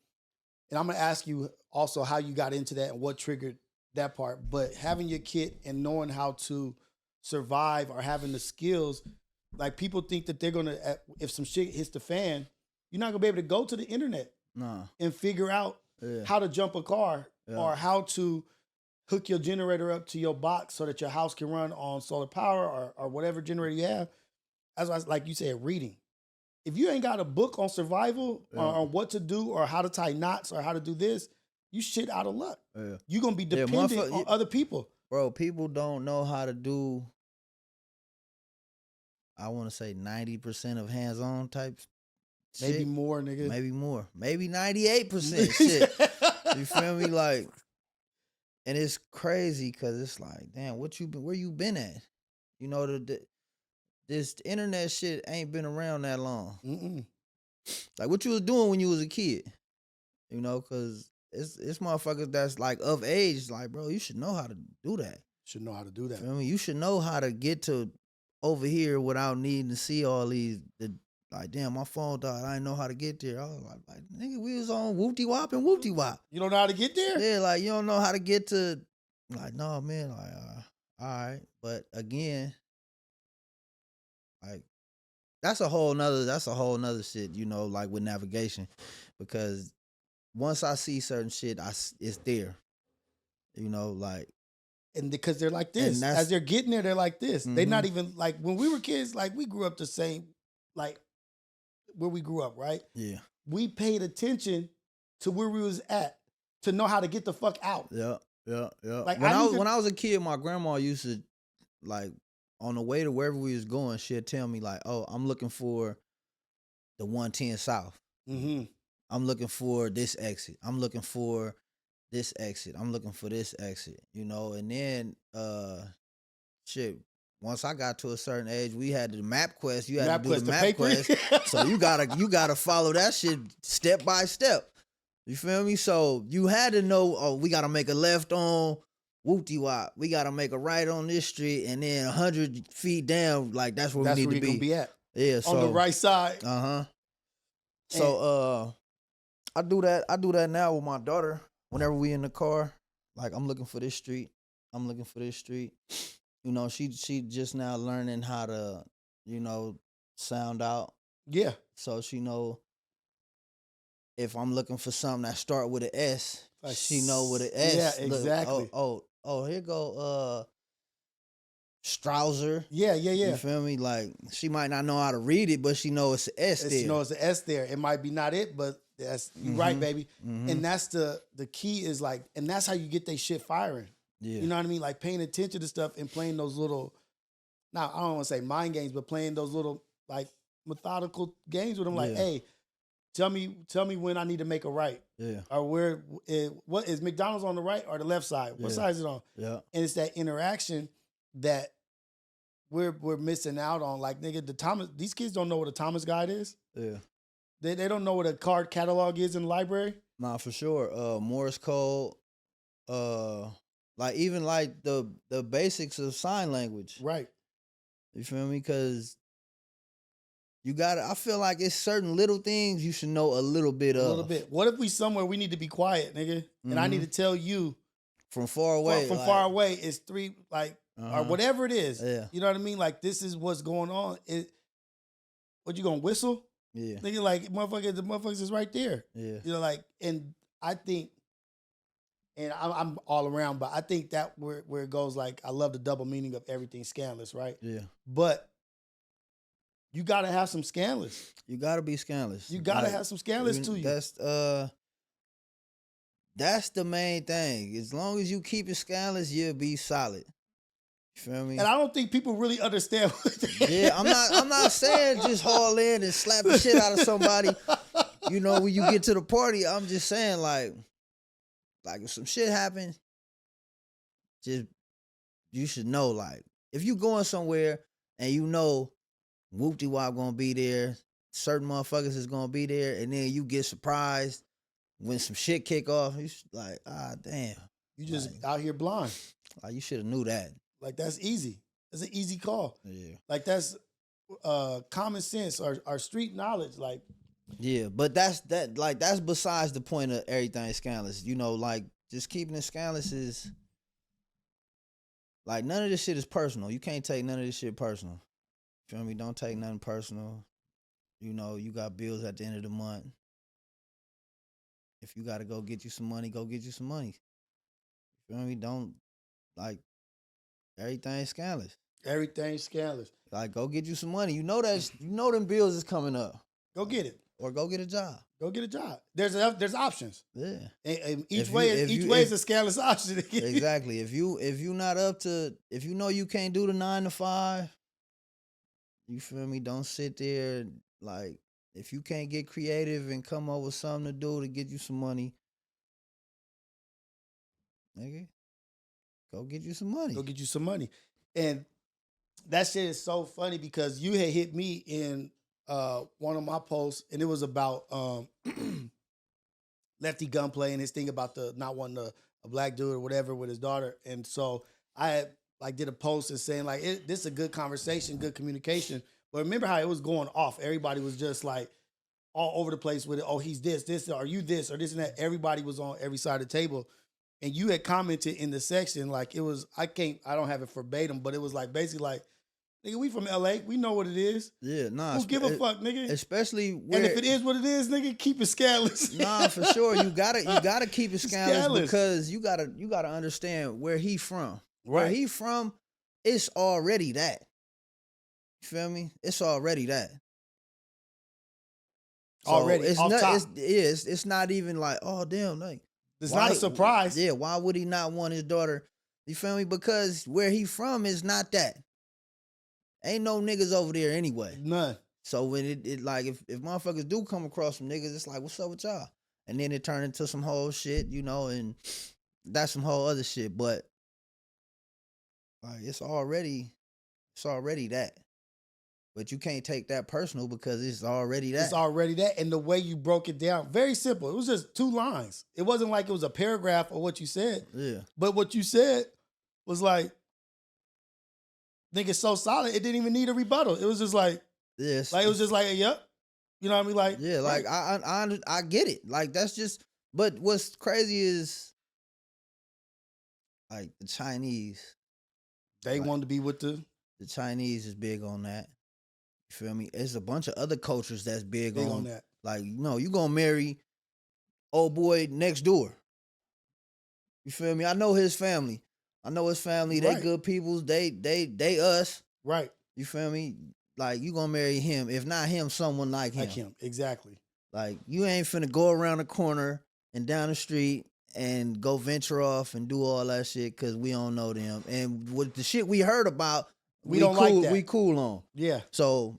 and I'm going to ask you also how you got into that and what triggered that part, but having your kit and knowing how to survive or having the skills, like, people think that they're going to, if some shit hits the fan, you're not going to be able to go to the internet and figure out how to jump a car or how to hook your generator up to your box so that your house can run on solar power or whatever generator you have. As I, like you said, reading. If you ain't got a book on survival or on what to do or how to tie knots or how to do this, you shit out of luck. Yeah. You're going to be dependent on other people. Bro, people don't know how to do, I want to say 90% of hands-on type shit. Maybe more, nigga. Maybe more. Maybe 98% shit. You feel me? Like, and it's crazy because it's like, damn, where you been at? You know, this internet shit ain't been around that long. Mm-mm. Like, what you was doing when you was a kid? You know, because it's motherfuckers that's like of age. Like, bro, you should know how to do that. Should know how to do that. You know what I mean? You should know how to get to over here without needing to see all the Like, damn, my phone died. I didn't know how to get there. I was like nigga, we was on whoopty wop and whoopty wop. You don't know how to get there? Yeah, like you don't know how to get to. Like, no, man. Like, all right, but again, like that's a whole nother shit. You know, like with navigation, because once I see certain shit, it's there. You know, like. And because they're like this, as they're getting there, they're like this. They're not Mm-hmm. even like when we were kids. Like we grew up the same, like where we grew up, right? Yeah. We paid attention to where we was at to know how to get the fuck out. Yeah. Like when I was a kid, my grandma used to like on the way to wherever we was going, she'd tell me like, "Oh, I'm looking for the 110 South. Mm-hmm. I'm looking for this exit. I'm looking for this exit. I'm looking for this exit." You know, and then shit. Once I got to a certain age, we had the map quest. You had to do the map quest, so you gotta follow that shit step by step. You feel me? So you had to know. Oh, we gotta make a left on Wooty Wop. We gotta make a right on this street, and then 100 feet down, like that's where we need to be. Gonna be at. Yeah, so on the right side. So I do that now with my daughter. Whenever we in the car, like I'm looking for this street. I'm looking for this street. You know, she just now learning how to, you know, sound out. Yeah. So she know if I'm looking for something that start with an S, she know with an S. Yeah, exactly. Look, here go Strouser. Yeah. You feel me? Like she might not know how to read it, but she know it's an S there. She knows it's an S there. It might be not it, but that's you right, baby. Mm-hmm. And that's the key is like, and that's how you get they shit firing. Yeah. You know what I mean? Like paying attention to stuff and playing those little, now I don't want to say mind games, but playing those little like methodical games with them. Like, hey, tell me when I need to make a right. Yeah. Or what is McDonald's on the right or the left side? What side is it on? Yeah. And it's that interaction that we're missing out on. Like, nigga, these kids don't know what a Thomas guide is. Yeah. They don't know what a card catalog is in the library. Nah, for sure. Morse code, like even like the basics of sign language. Right. You feel me? Because I feel like it's certain little things you should know a little bit of. A little bit. What if we somewhere we need to be quiet, nigga? And I need to tell you from far away. From far away, it's three, like, or whatever it is. Yeah. You know what I mean? Like, this is what's going on. What, you gonna whistle? Yeah. Nigga, like, the motherfuckers is right there. Yeah. You know, like, and I think, and I'm all around, but I think that where it goes, like, I love the double meaning of everything scandalous, right? Yeah. But you gotta have some scandalous. You gotta be scandalous. You gotta have some scandalous to you. That's the main thing. As long as you keep it scandalous, you'll be solid. You feel me? And I don't think people really understand. Yeah, I'm not saying just haul in and slap the shit out of somebody. You know, when you get to the party, I'm just saying like if some shit happens, just you should know, like, if you going somewhere and you know Whoop-de-wop gonna be there, certain motherfuckers is gonna be there, and then you get surprised when some shit kick off, you like, damn. You just out here blind. Like, you should have knew that. Like, that's easy. That's an easy call. Yeah. Like, that's common sense or street knowledge. Like, yeah, but that's besides the point of everything scandalous. You know, like, just keeping it scandalous is like, none of this shit is personal. You can't take none of this shit personal. Feel me? Don't take nothing personal. You know, you got bills at the end of the month. If you got to go get you some money, go get you some money. You feel me? Don't, like, everything's scandalous. Everything's scandalous. Like, go get you some money. You know them bills is coming up. Go get it. Or go get a job. Go get a job. There's options. Yeah. And each way is a scandalous option. Exactly. If you not up to, if you know you can't do the 9 to 5, you feel me? Don't sit there. Like, if you can't get creative and come up with something to do to get you some money, nigga, go get you some money. Go get you some money. And that shit is so funny because you had hit me in one of my posts, and it was about Lefty Gunplay and his thing about the not wanting a black dude or whatever with his daughter. And so I had, like, did a post and saying, like, this is a good conversation, good communication, But remember how it was going off. Everybody was just like all over the place with it. Oh, he's this, are you this, or this and that. Everybody was on every side of the table. And you had commented in the section, like it was, I don't have it verbatim, but it was like basically like, nigga, we from LA. We know what it is. Yeah, nah. Who give a fuck, nigga? Especially and if it is what it is, nigga, keep it scandalous. Nah, for sure. You gotta keep it scandalous because you gotta understand where he from. Right. Where he from, it's already that. You feel me? It's already that. So already, it's off not. top. It's not even like, oh damn, like it's not a surprise. Yeah, why would he not want his daughter? You feel me? Because where he from is not that. Ain't no niggas over there anyway. None. So when it like if motherfuckers do come across some niggas, it's like, what's up with y'all? And then it turned into some whole shit, you know, and that's some whole other shit. But like it's already that. But you can't take that personal because it's already that. It's already that. And the way you broke it down, very simple. It was just 2 lines. It wasn't like it was a paragraph of what you said. Yeah. But what you said was like, nigga, so solid, it didn't even need a rebuttal. It was just like, yes. Like it was just like, yep. You know what I mean? Like, yeah, like right. I get it. Like that's just. But what's crazy is like the Chinese. They wanted to be with the Chinese is big on that. You feel me? There's a bunch of other cultures that's big on that. Like, you know, you gonna marry old boy next door. You feel me? I know his family. They Right. good peoples. They us. Right. You feel me? Like, you gonna marry him. If not him, someone like him. Like him, exactly. Like, you ain't finna go around the corner and down the street and go venture off and do all that shit because we don't know them. And with the shit we heard about, we don't like that. We cool on. Yeah. So,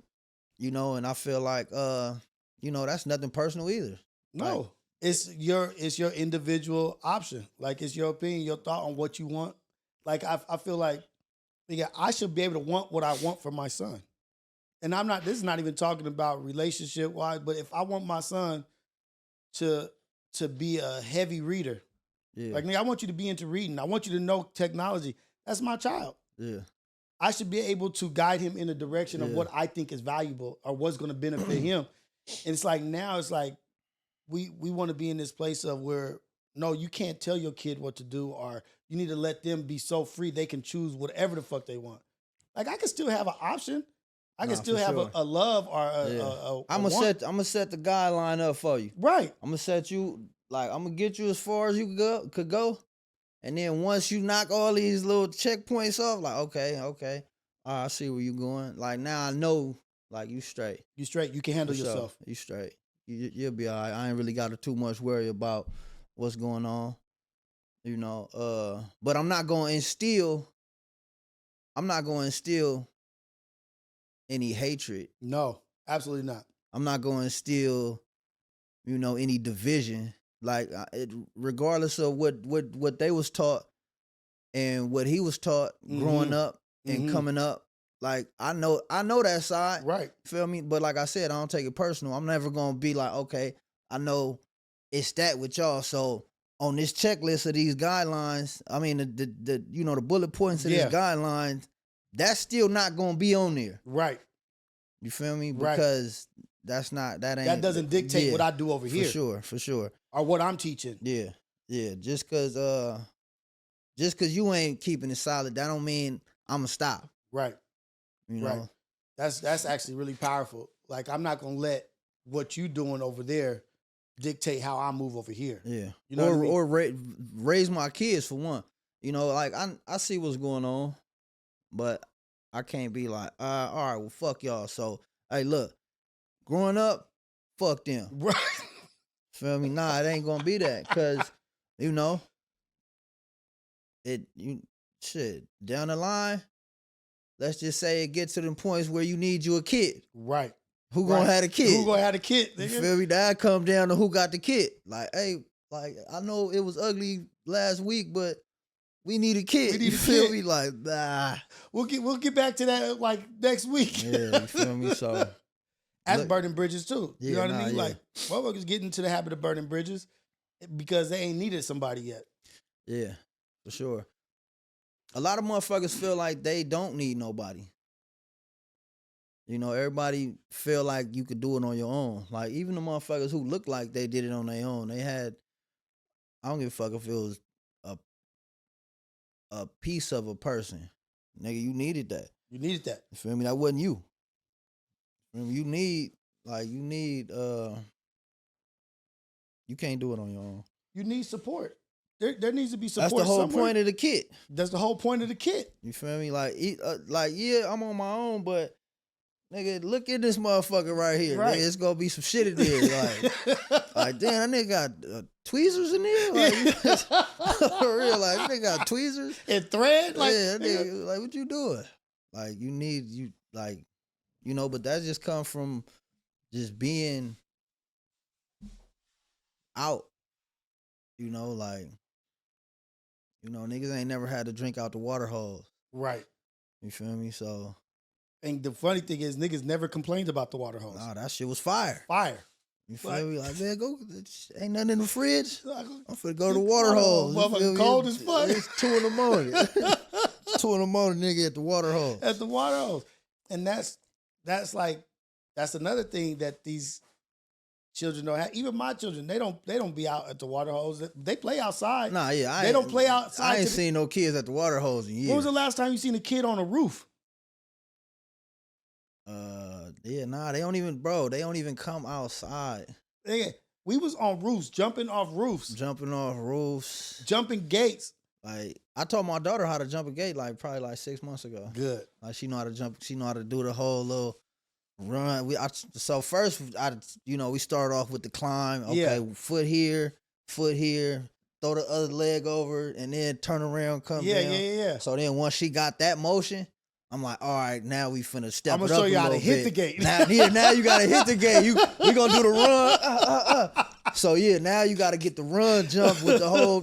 you know, and I feel like, you know, that's nothing personal either. No. Like, it's your individual option. Like, it's your opinion, your thought on what you want. Like, I feel like, yeah, I should be able to want what I want for my son. And this is not even talking about relationship-wise, but if I want my son to be a heavy reader, like, nigga, I want you to be into reading. I want you to know technology. That's my child. Yeah. I should be able to guide him in the direction of what I think is valuable or what's going to benefit him. And it's like, now it's like, we want to be in this place of where, no, you can't tell your kid what to do, or you need to let them be so free they can choose whatever the fuck they want. Like, I can still have an option. I can still have a love or a I'm gonna set the guideline up for you. Right. I'm gonna set you, like, I'm gonna get you as far as you could go. And then once you knock all these little checkpoints off, like, okay. I see where you going. Like, now I know, like, you straight. You straight. You can handle yourself. You straight. You'll be all right. I ain't really got to too much worry about what's going on. You know, but I'm not going to instill any hatred. No, absolutely not. I'm not going to instill, you know, any division. Like, regardless of what they was taught and what he was taught growing up and coming up, like, I know that side. Right. Feel me? But like I said, I don't take it personal. I'm never going to be like, okay, I know it's that with y'all. So on this checklist of these guidelines, I mean, the you know, the bullet points of these guidelines, that's still not going to be on there. Right. You feel me? Right. Because that doesn't dictate what I do over here. For sure. Or what I'm teaching. Yeah. Just cause you ain't keeping it solid, that don't mean I'ma stop. Right. You know? Right. That's actually really powerful. Like, I'm not gonna let what you doing over there dictate how I move over here. Yeah. You know what I mean? Or raise my kids for one. You know, like, I see what's going on, but I can't be like, all right, well, fuck y'all. So, hey, look, growing up, fuck them. Right. Feel me? Nah, it ain't gonna be that. Cause, you know, down the line, let's just say it gets to them points where you need you a kid. Right. Who gonna have a kid? Who gonna have a kid? You feel me? That come down to who got the kid. Like, hey, like, I know it was ugly last week, but we need a kid. You feel me? Like, nah. We'll get back to that like next week. Yeah, you feel me? So that's burning bridges too. Yeah, you know what I mean? Yeah. Like, motherfuckers getting into the habit of burning bridges because they ain't needed somebody yet. Yeah, for sure. A lot of motherfuckers feel like they don't need nobody. You know, everybody feel like you could do it on your own. Like, even the motherfuckers who look like they did it on their own, they had, I don't give a fuck if it was a piece of a person. Nigga, you needed that. You needed that. You feel me? That wasn't you. You need, you can't do it on your own. You need support. There needs to be support. That's the whole somewhere. point of the kit. That's the whole point of the kit. You feel me? Yeah, I'm on my own, but nigga, look at this motherfucker right here. Right. Nigga, it's gonna be some shit in there. Like damn, that nigga got tweezers in there. Like, for real, like nigga got tweezers and thread. Like, yeah, nigga, like what you doing? Like but that just come from just being out. You know, niggas ain't never had to drink out the water hose. Right. You feel me? So. And the funny thing is, niggas never complained about the water hose. Nah, that shit was fire. Fire. You feel me? Like, man, go. Ain't nothing in the fridge. I'm finna go to the water hose. Motherfucker cold as fuck. It's 2 in the morning. 2 in the morning, nigga, at the water hose. At the water hose. And that's another thing that these children don't have. Even my children, they don't be out at the water hose. They play outside. Nah, yeah. They don't play outside. I ain't seen no kids at the water hose in years. When was the last time you seen a kid on a roof? They don't even come outside. We was on roofs, jumping off roofs. Jumping gates. Like, I taught my daughter how to jump a gate probably 6 months ago. Good. Like, she know how to jump, she know how to do the whole little run. So first, we started off with the climb. Okay, yeah. foot here, throw the other leg over, and then turn around, come down. Yeah. So then once she got that motion, I'm like, all right, now we finna step it up a little bit. I'm gonna show you how to hit the gate. Now you gotta hit the gate. We gonna do the run. So yeah, now you gotta get the run jump with the whole.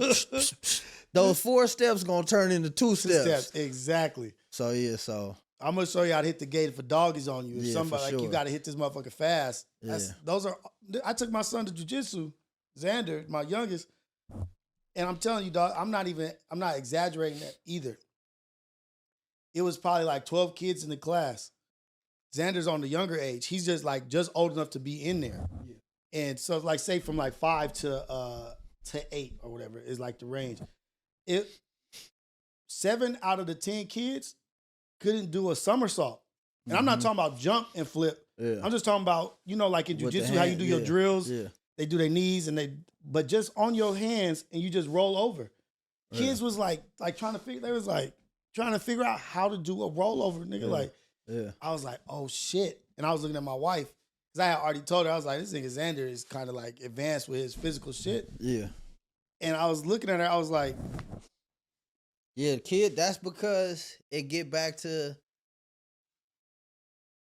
Those 4 steps gonna turn into 2 steps. Exactly. So yeah, I'm gonna show you how to hit the gate if a dog is on you. If yeah, somebody for sure. you gotta hit this motherfucker fast. Yeah. I took my son to jiu-jitsu, Xander, my youngest, and I'm telling you, dog, I'm not exaggerating that either. It was probably like 12 kids in the class. Xander's on the younger age. He's just old enough to be in there. Yeah. And so like say from like 5 to 8 or whatever is like the range. 7 out of the 10 kids couldn't do a somersault. And I'm not talking about jump and flip. Yeah. I'm just talking about, like in jiu-jitsu, how you do your drills. Yeah. They do their knees but just on your hands and you just roll over. Yeah. Kids was like trying to figure out how to do a rollover, nigga. Yeah. I was like, oh shit. And I was looking at my wife, because I had already told her, I was like, this nigga Xander is kind of like advanced with his physical shit. Yeah. And I was looking at her, I was like, yeah, kid, that's because it get back to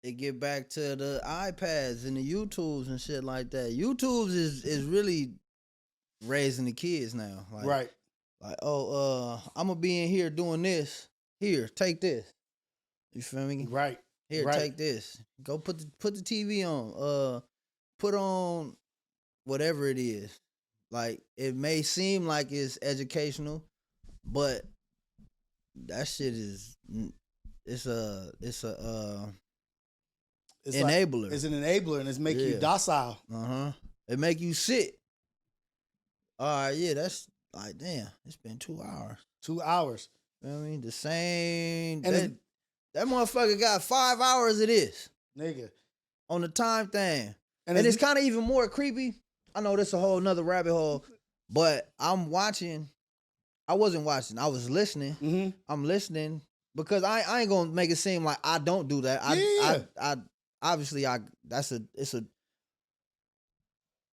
the iPads and the YouTubes and shit like that. YouTubes is really raising the kids now. Like, right. Like, I'm gonna be in here doing this. Here, take this. You feel me? Right. Here, right. Take this. Go put the TV on. Put on whatever it is. Like, it may seem like it's educational, but that shit is it's a enabler. It's an enabler, and it's making you docile. It make you sit. All right, yeah, that's like, damn, it's been 2 hours. 2 hours. You know what I mean? The same. And that motherfucker got 5 hours of this. Nigga. On the time thing. And it's kind of even more creepy. I know this a whole nother rabbit hole, but I wasn't watching. I was listening. Mm-hmm. I'm listening because I ain't gonna make it seem like I don't do that. I obviously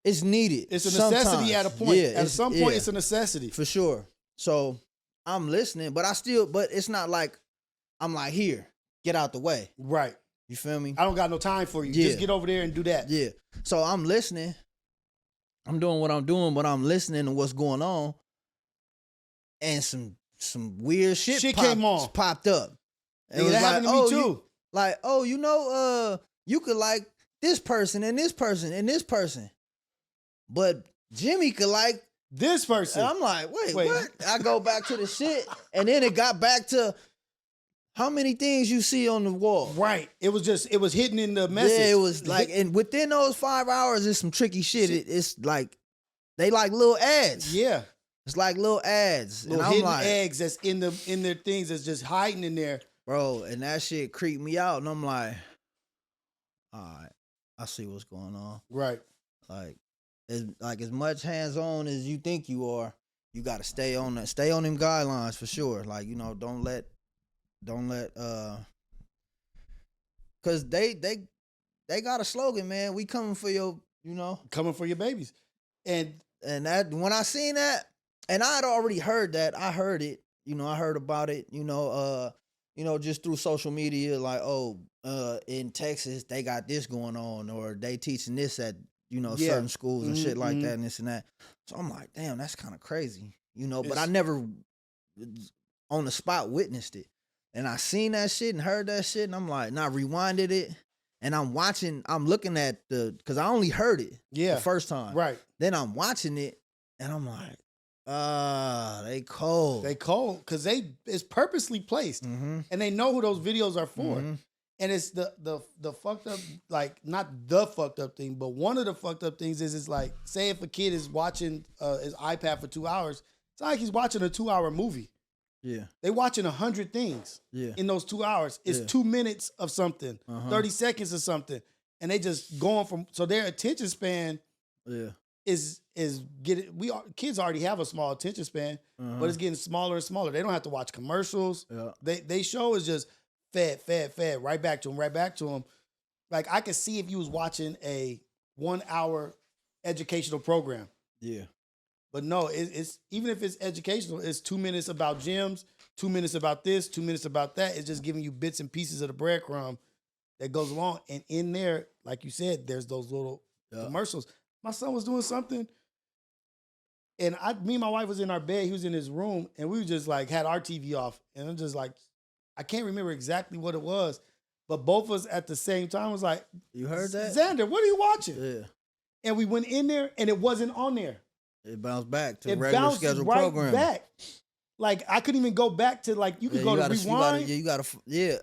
it's needed. It's a necessity at a point. Yeah, at some point, it's a necessity. For sure. So I'm listening, but it's not like I'm like, here, get out the way. Right. You feel me? I don't got no time for you. Yeah. Just get over there and do that. Yeah. So I'm listening. I'm doing what I'm doing, but I'm listening to what's going on. And some weird shit popped up. And it was happened to me too. You could like this person and this person and this person. But Jimmy could like this person. And I'm like, wait, what? I go back to the shit, and then it got back to How many things you see on the wall? Right. It was hidden in the message. Yeah, it was like, and within those 5 hours, it's some tricky shit. It's like, they like little ads. Yeah. It's like little ads. Little and I'm hidden like, eggs that's in their things that's just hiding in there. bro, and that shit creeped me out. And I'm like, all right, I see what's going on. Right. Like as much hands-on as you think you are, you got to stay on them guidelines for sure. Like, you know, don't let cause they got a slogan, man. We coming for your, you know, coming for your babies. And that, when I seen that, and I had already heard that, I heard it, you know, I heard about it, you know, just through social media, like, in Texas they got this going on, or they teaching this at, you know, certain schools and shit like that and this and that. So I'm like, damn, that's kind of crazy, you know, but I never on the spot witnessed it. And I seen that shit and heard that shit, and I'm like, and I rewinded it, and I'm looking at because I only heard it the first time. Right. Then I'm watching it, and I'm like, they cold. They cold, because it's purposely placed, and they know who those videos are for. And it's the fucked up, like, not the fucked up thing, but one of the fucked up things is, it's like, say if a kid is watching his iPad for 2 hours, it's not like he's watching a 2-hour movie. Yeah. They watching 100 things in those 2 hours. It's 2 minutes of something, 30 seconds of something. And they just going from, so their attention span is getting, kids already have a small attention span, but it's getting smaller and smaller. They don't have to watch commercials. They show is just fed, right back to them. Like, I could see if you was watching a 1 hour educational program. Yeah. But no, it's even if it's educational, it's 2 minutes about gyms, 2 minutes about this, 2 minutes about that. It's just giving you bits and pieces of the breadcrumb that goes along. And in there, like you said, there's those little commercials. My son was doing something, and me and my wife was in our bed. He was in his room, and we just like had our TV off. And I'm just like, I can't remember exactly what it was, but both of us at the same time was like, you heard that? Xander, what are you watching? Yeah. And we went in there, and it wasn't on there. It bounced back to regular scheduled program. Back. Like, I couldn't even go back to, like, you could go to rewind. You gotta,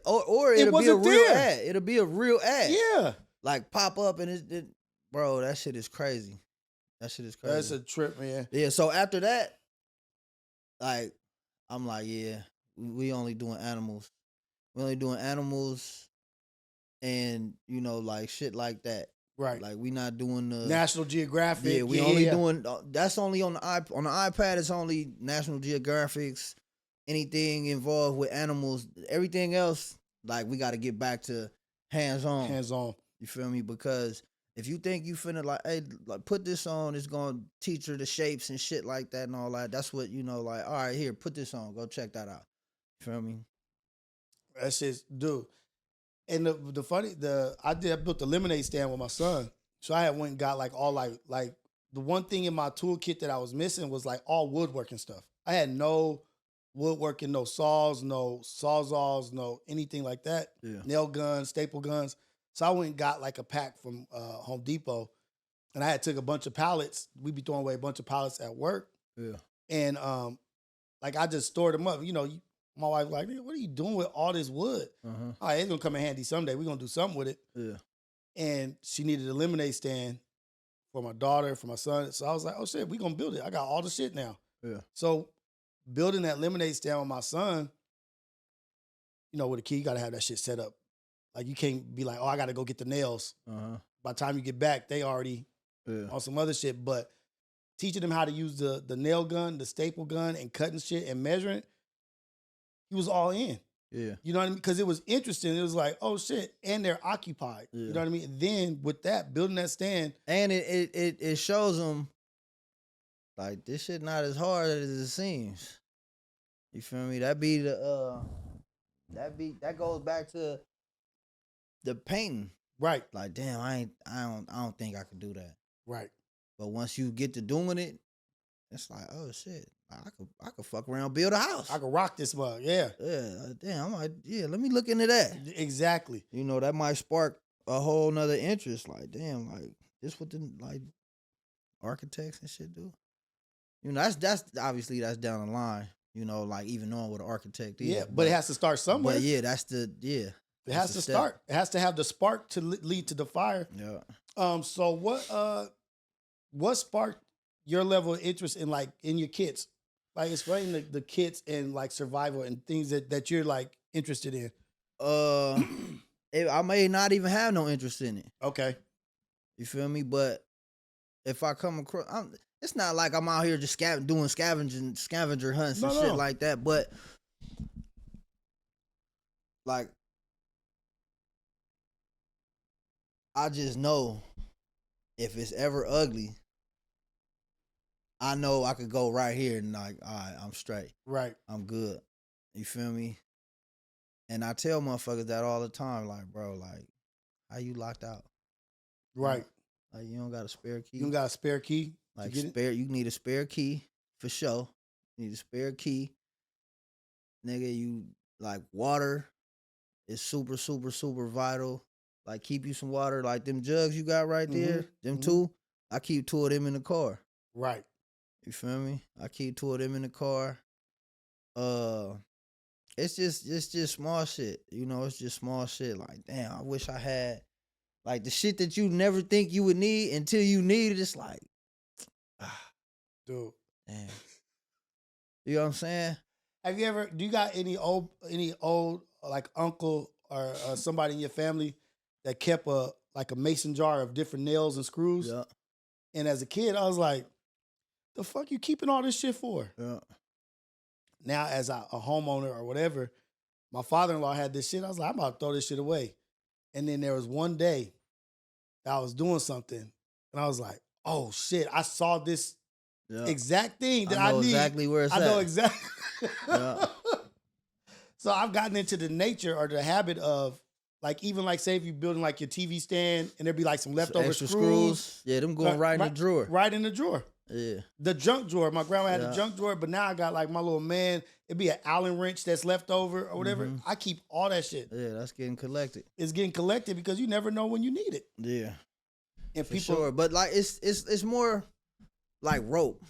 or it'll be a real ad. It'll be a real ad. Yeah. Like, pop up and bro, that shit is crazy. That shit is crazy. That's a trip, man. Yeah, so after that, like, I'm like, yeah, we only doing animals. We only doing animals and, you know, like, shit like that. Right. Like, we not doing the National Geographic. Yeah, we only doing, that's only on the iPad. It's only National Geographics, anything involved with animals. Everything else, like, we got to get back to hands-on. Hands-on. You feel me? Because if you think you finna, like, hey, like, put this on, it's going to teach her the shapes and shit like that and all that. That's what, you know, like, all right, here, put this on. Go check that out. You feel me? That's just, dude. And I built the lemonade stand with my son. So I had went and got like the one thing in my toolkit that I was missing was like all woodworking stuff. I had no woodworking, no saws, no sawzalls, no anything like that. Yeah. Nail guns, staple guns. So I went and got like a pack from Home Depot, and I had took a bunch of pallets. We'd be throwing away a bunch of pallets at work. Yeah. And like I just stored them up. You know, my wife like, what are you doing with all this wood? All right, it's gonna come in handy someday. We're gonna do something with it. Yeah. And she needed a lemonade stand for my daughter, for my son. So I was like, oh shit, we gonna build it. I got all the shit now. Yeah. So building that lemonade stand with my son, you know, with a kid, you gotta have that shit set up. Like, you can't be like, oh, I gotta go get the nails. By the time you get back, they already on some other shit. But teaching them how to use the nail gun, the staple gun, and cutting shit and measuring, he was all in. Yeah. You know what I mean? Because it was interesting. It was like, oh shit, and they're occupied. Yeah. You know what I mean? And then with that, building that stand. And it shows them, like, this shit not as hard as it seems. You feel me? That goes back to the painting. Right. Like, damn, I don't think I could do that. Right. But once you get to doing it, it's like, oh shit, I could fuck around, build a house. I could rock this mug, yeah. Yeah, damn, I'm like, yeah, let me look into that. Exactly. You know, that might spark a whole nother interest. Like, damn, like, this what the, like, architects and shit do. You know, that's obviously that's down the line. You know, like even knowing what an architect is. Yeah, but it has to start somewhere. But yeah, that's the It has to start. It has to have the spark to lead to the fire. Yeah. So what sparked your level of interest in like in your kids? Like explain the kids and like survival and things that you're like interested in. I may not even have no interest in it. Okay. You feel me? But if I come across, it's not like I'm out here just doing scavenger hunts and shit like that. But like, I just know if it's ever ugly, I know I could go right here and like, all right, I'm straight. Right. I'm good. You feel me? And I tell motherfuckers that all the time, like, bro, like, how you locked out? Right. Like, you don't got a spare key. You don't got a spare key. Like you need a spare key for sure. You need a spare key. Nigga, you like water is super, super, super vital. Like keep you some water. Like them jugs you got right there, them two, I keep 2 of them in the car. Right. You feel me? I keep 2 of them in the car. It's just small shit. You know, it's just small shit. Like, damn, I wish I had like the shit that you never think you would need until you need it. It's like, dude. Damn. You know what I'm saying? Have you ever? Do you got any old like uncle or somebody in your family that kept a mason jar of different nails and screws? Yeah. And as a kid, I was like, "The fuck you keeping all this shit for?" Yeah. Now, as a homeowner or whatever, my father-in-law had this shit. I was like, I'm about to throw this shit away. And then there was one day that I was doing something, and I was like, "Oh shit! I saw this." Yeah. Exact thing that I know exactly where it's at. I know exactly. Yeah. So I've gotten into the nature or the habit of like even like say if you're building like your TV stand and there'd be like some leftover screws. Yeah, them going right in the drawer. Right in the drawer. Yeah. The junk drawer. My grandma had a junk drawer, but now I got like my little man. It'd be an Allen wrench that's left over or whatever. I keep all that shit. Yeah, that's getting collected. It's getting collected because you never know when you need it. Yeah. And for people, sure. But like it's more like rope.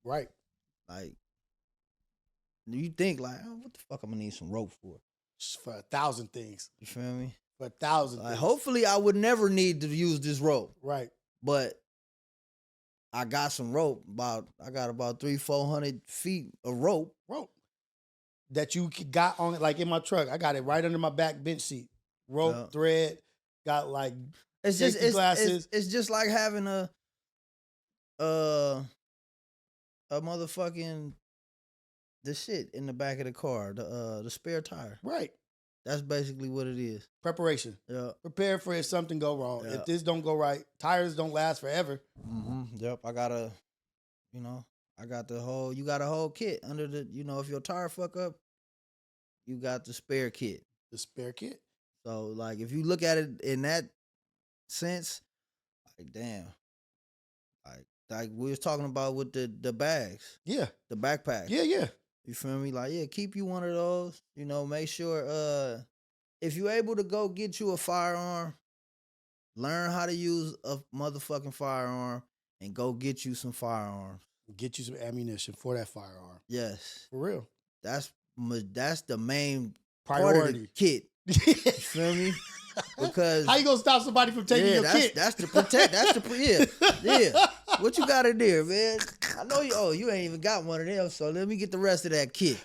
Right. Like, you think like, oh, what the fuck I'm gonna need some rope for? Just for 1,000 things. You feel me? For 1,000 things. Hopefully I would never need to use this rope. Right. But I got some rope. I got about 300-400 feet of rope. That you got on it, like in my truck. I got it right under my back bench seat. Rope, thread, got like glasses. It's just like having a motherfucking the shit in the back of the car, the spare tire. Right. That's basically what it is. Preparation. Yeah. Prepare for if something go wrong. Yeah. If this don't go right, tires don't last forever. Yep. I got the whole. You got a whole kit under the. You know, if your tire fuck up, you got the spare kit. The spare kit. So like, if you look at it in that sense, like damn, like we was talking about with the bags. Yeah. The backpack. Yeah. You feel me? Like, yeah, keep you one of those. You know, make sure if you able to go get you a firearm, learn how to use a motherfucking firearm and go get you some firearms. Get you some ammunition for that firearm. Yes. For real. That's the main priority. Part of the kit. You feel me? Because how you gonna stop somebody from taking your kit? That's to protect. That's the yeah. What you got in there, man? I know you. Oh, you ain't even got one of them. So let me get the rest of that kit.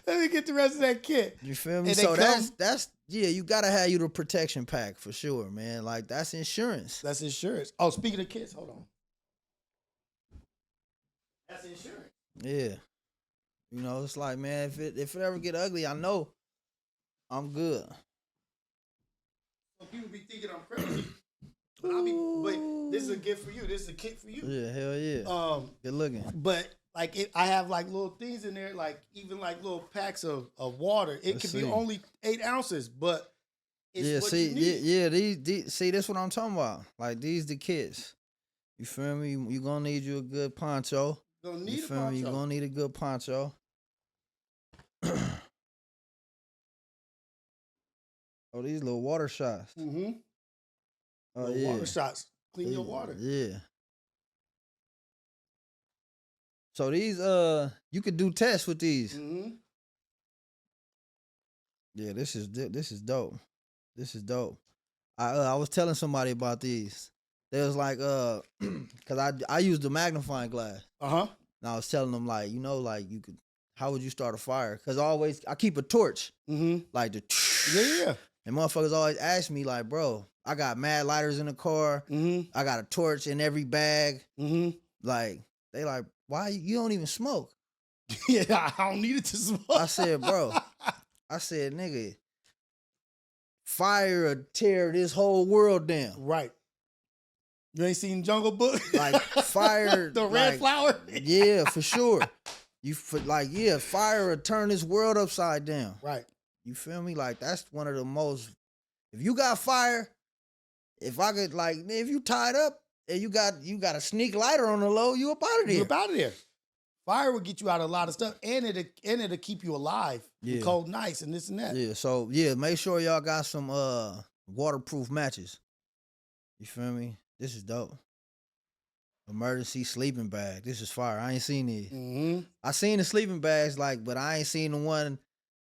You feel me? And so that's yeah. You gotta have you the protection pack for sure, man. Like that's insurance. That's insurance. Oh, speaking of kits, hold on. That's insurance. Yeah. You know, it's like, man, if it ever get ugly, I know I'm good. So people be thinking I'm crazy. But this is a gift for you. This is a kit for you. Yeah, hell yeah. Good looking. But like I have like little things in there, like even like little packs of water. It could be only 8 ounces, but it's what you need. These see, that's what I'm talking about. Like these the kits. You feel me? You gonna need you a good poncho. You gonna need you feel me? You gonna need a good poncho. Oh, these little water shots. Mm-hmm. Oh, yeah. Water shots. Clean your water. Yeah. So these, you could do tests with these. Mm-hmm. Yeah, this is dope. This is dope. I was telling somebody about these. They was like, cause I used the magnifying glass. Uh-huh. And I was telling them like, like you could, how would you start a fire? Cause I keep a torch. Mm-hmm. Like the Yeah. And motherfuckers always ask me like, bro, I got mad lighters in the car. Mm-hmm. I got a torch in every bag. Mm-hmm. Like they like, why you don't even smoke? Yeah, I don't need it to smoke. I said, bro. I said, nigga, fire will tear this whole world down. Right. You ain't seen Jungle Book? Like fire, the red flower. Yeah, for sure. Fire will turn this world upside down. Right. You feel me? Like that's one of the most. If you got fire, if I could if you tied up and you got a sneak lighter on the low, you up out of there. You up out of there. Fire will get you out of a lot of stuff, and it'll keep you alive. Yeah. Cold nights and this and that. Yeah. So make sure y'all got some waterproof matches. You feel me? This is dope. Emergency sleeping bag. This is fire. I ain't seen these. Mm-hmm. I seen the sleeping bags, but I ain't seen the one.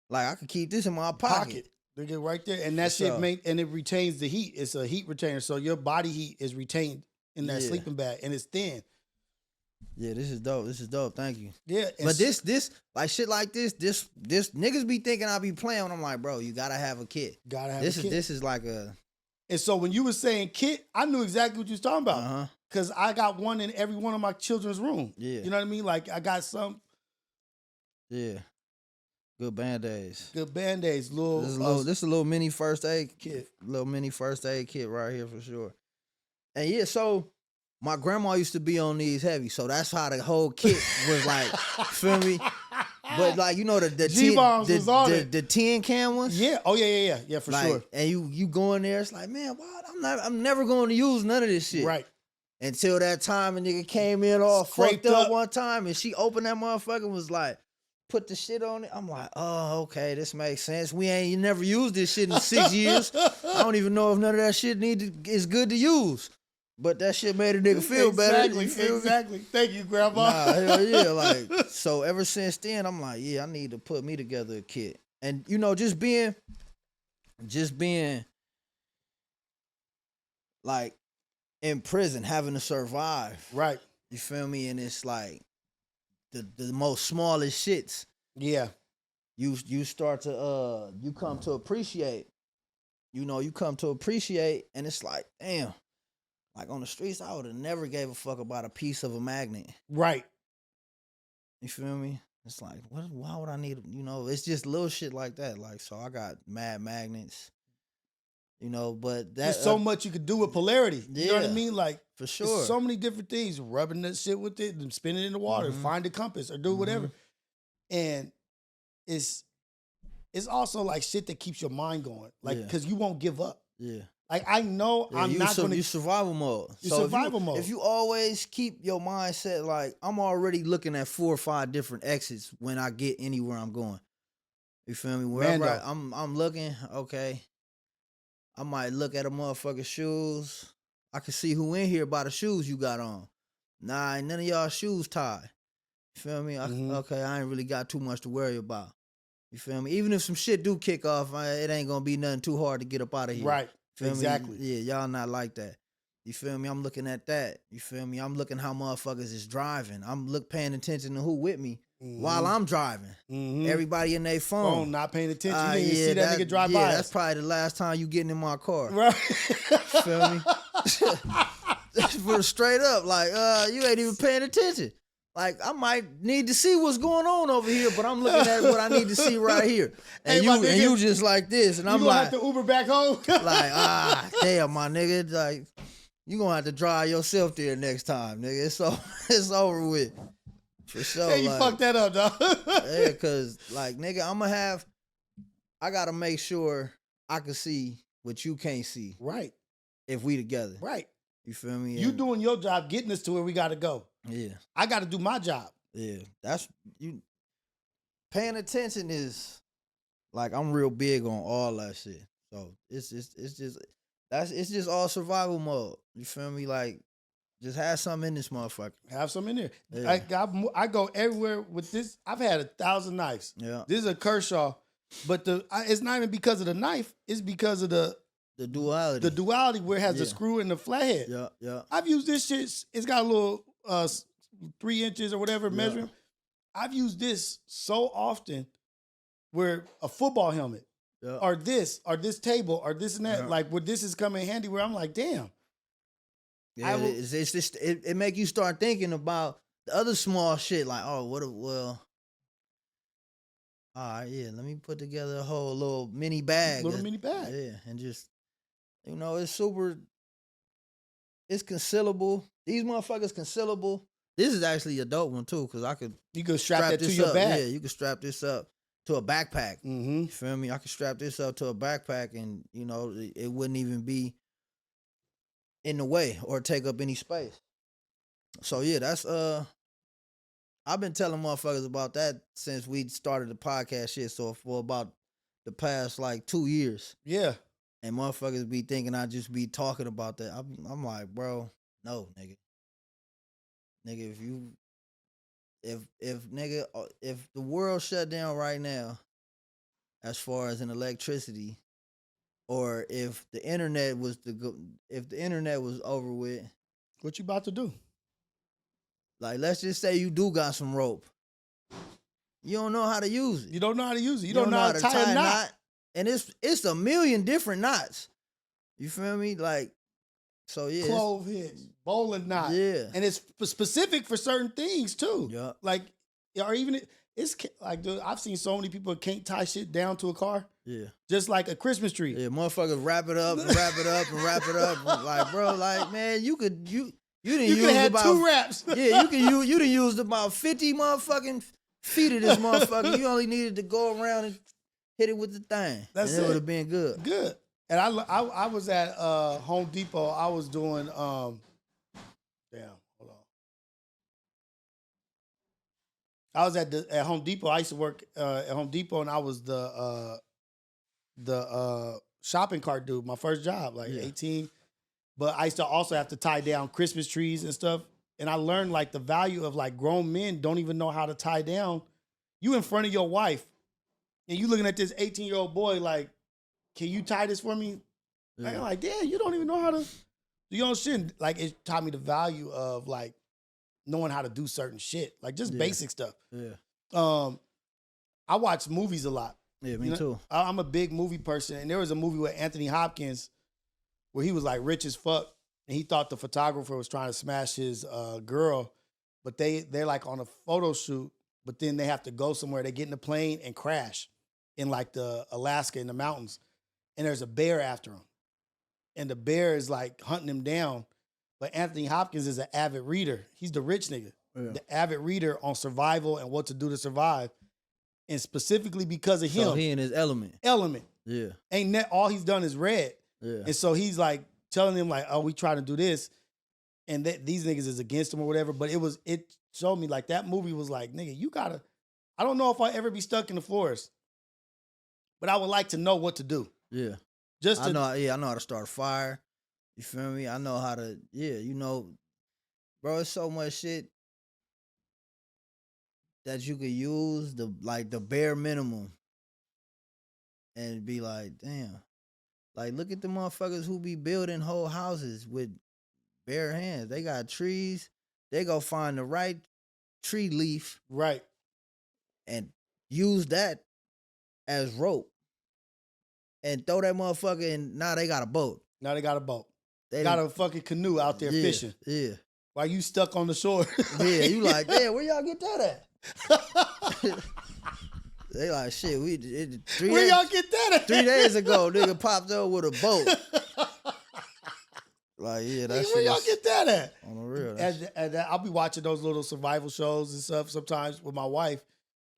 Like I could keep this in my pocket. They get right there, and that shit and it retains the heat. It's a heat retainer, so your body heat is retained in that sleeping bag, and it's thin. Yeah, this is dope. This is dope. Thank you. Yeah, but this like shit like this niggas be thinking I be playing. I'm like, bro, you gotta have a kit. Gotta have a kit. This is like a. And so when you were saying kit, I knew exactly what you was talking about. Because I got one in every one of my children's room. Yeah, you know what I mean. Like I got some. Yeah. Good Band-Aids. Good Band-Aids. This is a little mini first aid kit. Little mini first aid kit right here for sure. And yeah, so my grandma used to be on these heavy, so that's how the whole kit was like. Feel me? But like the G-bombs was on it. The tin can ones. Yeah. Oh yeah, for sure. And you go in there, it's like, man, what? I'm never going to use none of this shit. Right. Until that time a nigga came in all fucked up one time, and she opened that motherfucker and was like, put the shit on it. I'm like, oh, okay, this makes sense. You never used this shit in 6 years. I don't even know if none of that shit is good to use. But that shit made a nigga feel better. Exactly. Thank you, Grandma. Nah, hell yeah. So ever since then, I'm like, yeah, I need to put me together a kit. And just being like in prison, having to survive. Right. You feel me? And it's like the most smallest shits. Yeah. You start to you come to appreciate. You come to appreciate, and it's like, damn. Like on the streets, I would have never gave a fuck about a piece of a magnet. Right. You feel me? It's like, why would I need, it's just little shit like that. Like, so I got mad magnets, but there's so much you could do with polarity. You know what I mean? Like, for sure. So many different things, rubbing that shit with it and spinning it in the water, find a compass or do whatever. And it's also like shit that keeps your mind going. Like, because you won't give up. Yeah. Like, I know I'm not going to... You survival mode. Mode. If you always keep your mindset like, I'm already looking at 4 or 5 different exits when I get anywhere I'm going. You feel me? Wherever I'm looking, okay, I might look at a motherfucker's shoes. I can see who in here by the shoes you got on. Nah, ain't none of y'all shoes tied. You feel me? Okay, I ain't really got too much to worry about. You feel me? Even if some shit do kick off, it ain't going to be nothing too hard to get up out of here. Right. Feel exactly. Me? Yeah, y'all not like that. You feel me? I'm looking at that. You feel me? I'm looking how motherfuckers is driving. I'm paying attention to who with me while I'm driving. Everybody in their phone. Not paying attention. You didn't see that nigga drive by. That's probably the last time you getting in my car. Right. Feel me? For straight up, like, you ain't even paying attention. Like, I might need to see what's going on over here, but I'm looking at what I need to see right here. And you just like this, and I'm like, you gonna have to Uber back home? Like, damn, my nigga, like, you gonna have to drive yourself there next time, nigga. It's over with. For sure. Hey, you fucked that up, dog. Yeah, cause like, nigga, I gotta make sure I can see what you can't see. Right. If we together. Right. You feel me? You doing your job, getting us to where we gotta go. Yeah. I gotta do my job. Yeah. That's you paying attention is like, I'm real big on all that shit. So it's just all survival mode. You feel me? Like, just have something in this motherfucker. Have something in there. Yeah. I go everywhere with this. I've had 1,000 knives. Yeah. This is a Kershaw. But it's not even because of the knife. It's because of the duality. The duality where it has the screw and the flathead. Yeah, yeah. I've used this shit. It's got a little 3 inches or whatever measuring. I've used this so often where a football helmet or this table or this and that, like where this is coming handy where I'm like, damn. Yeah, it's just it make you start thinking about the other small shit like, oh, all right, yeah, let me put together a whole little mini bag. Yeah, and just, it's concealable. These motherfuckers concealable. This is actually a dope one too, because you could strap that to your bag. Yeah, you can strap this up to a backpack. Mm-hmm. You feel me? I can strap this up to a backpack and, it wouldn't even be in the way or take up any space. So yeah, that's I've been telling motherfuckers about that since we started the podcast shit. So for about the past like 2 years. Yeah. And motherfuckers be thinking I just be talking about that. I'm like, bro, no, nigga. Nigga, if the world shut down right now, as far as in electricity, or if the internet was over with, what you about to do? Like, let's just say you do got some rope. You don't know how to use it. You don't know how to use it. You don't know how to tie a knot. And it's a million different knots. You feel me? Like, so yeah. Clove hitch, bowling knot. Yeah. And it's specific for certain things too. Yeah. Like, or even it's like, dude, I've seen so many people can't tie shit down to a car. Yeah. Just like a Christmas tree. Yeah, motherfuckers wrap it up and wrap it up and wrap it up. Like, bro, like, man, you didn't use about 2 wraps. Yeah, you done used about 50 motherfucking feet of this motherfucker. You only needed to go around and hit it with the thing. That's it. It would have been good. Good. And I was at Home Depot. I was doing hold on. I was at Home Depot. I used to work at Home Depot, and I was the shopping cart dude. My first job, 18. But I used to also have to tie down Christmas trees and stuff. And I learned like the value of like grown men don't even know how to tie down. You in front of your wife, and you looking at this 18-year-old boy like, can you tie this for me? Yeah. I'm like, damn, you don't even know how to do your own shit. Like, it taught me the value of like knowing how to do certain shit, like just basic stuff. Yeah. I watch movies a lot. Yeah, me too. I'm a big movie person, and there was a movie with Anthony Hopkins where he was like rich as fuck, and he thought the photographer was trying to smash his girl, but they're like on a photo shoot, but then they have to go somewhere. They get in the plane and crash in like the Alaska in the mountains, and there's a bear after him, and the bear is like hunting him down. But Anthony Hopkins is an avid reader. He's the rich nigga, the avid reader on survival and what to do to survive. And specifically because of him. So he in his element. Yeah. Ain't that all he's done is read. Yeah. And so he's like telling him like, oh, we trying to do this. And these niggas is against him or whatever. But it showed me like that movie was like, nigga, you gotta, I don't know if I'll ever be stuck in the forest. But I would like to know what to do. Yeah. I know how to start a fire. You feel me? I know how to, bro, it's so much shit that you could use, the bare minimum, and be like, damn. Like, look at the motherfuckers who be building whole houses with bare hands. They got trees. They go find the right tree leaf. Right. And use that as rope. And throw that motherfucker in. Now they got a boat. They got a fucking canoe out there fishing. Yeah. While you stuck on the shore. Yeah, you like, damn, where y'all get that at? They like, shit, where y'all get that at? 3 days ago, nigga popped up with a boat. Like, yeah, that's where y'all get that at? On the real. And I'll be watching those little survival shows and stuff sometimes with my wife.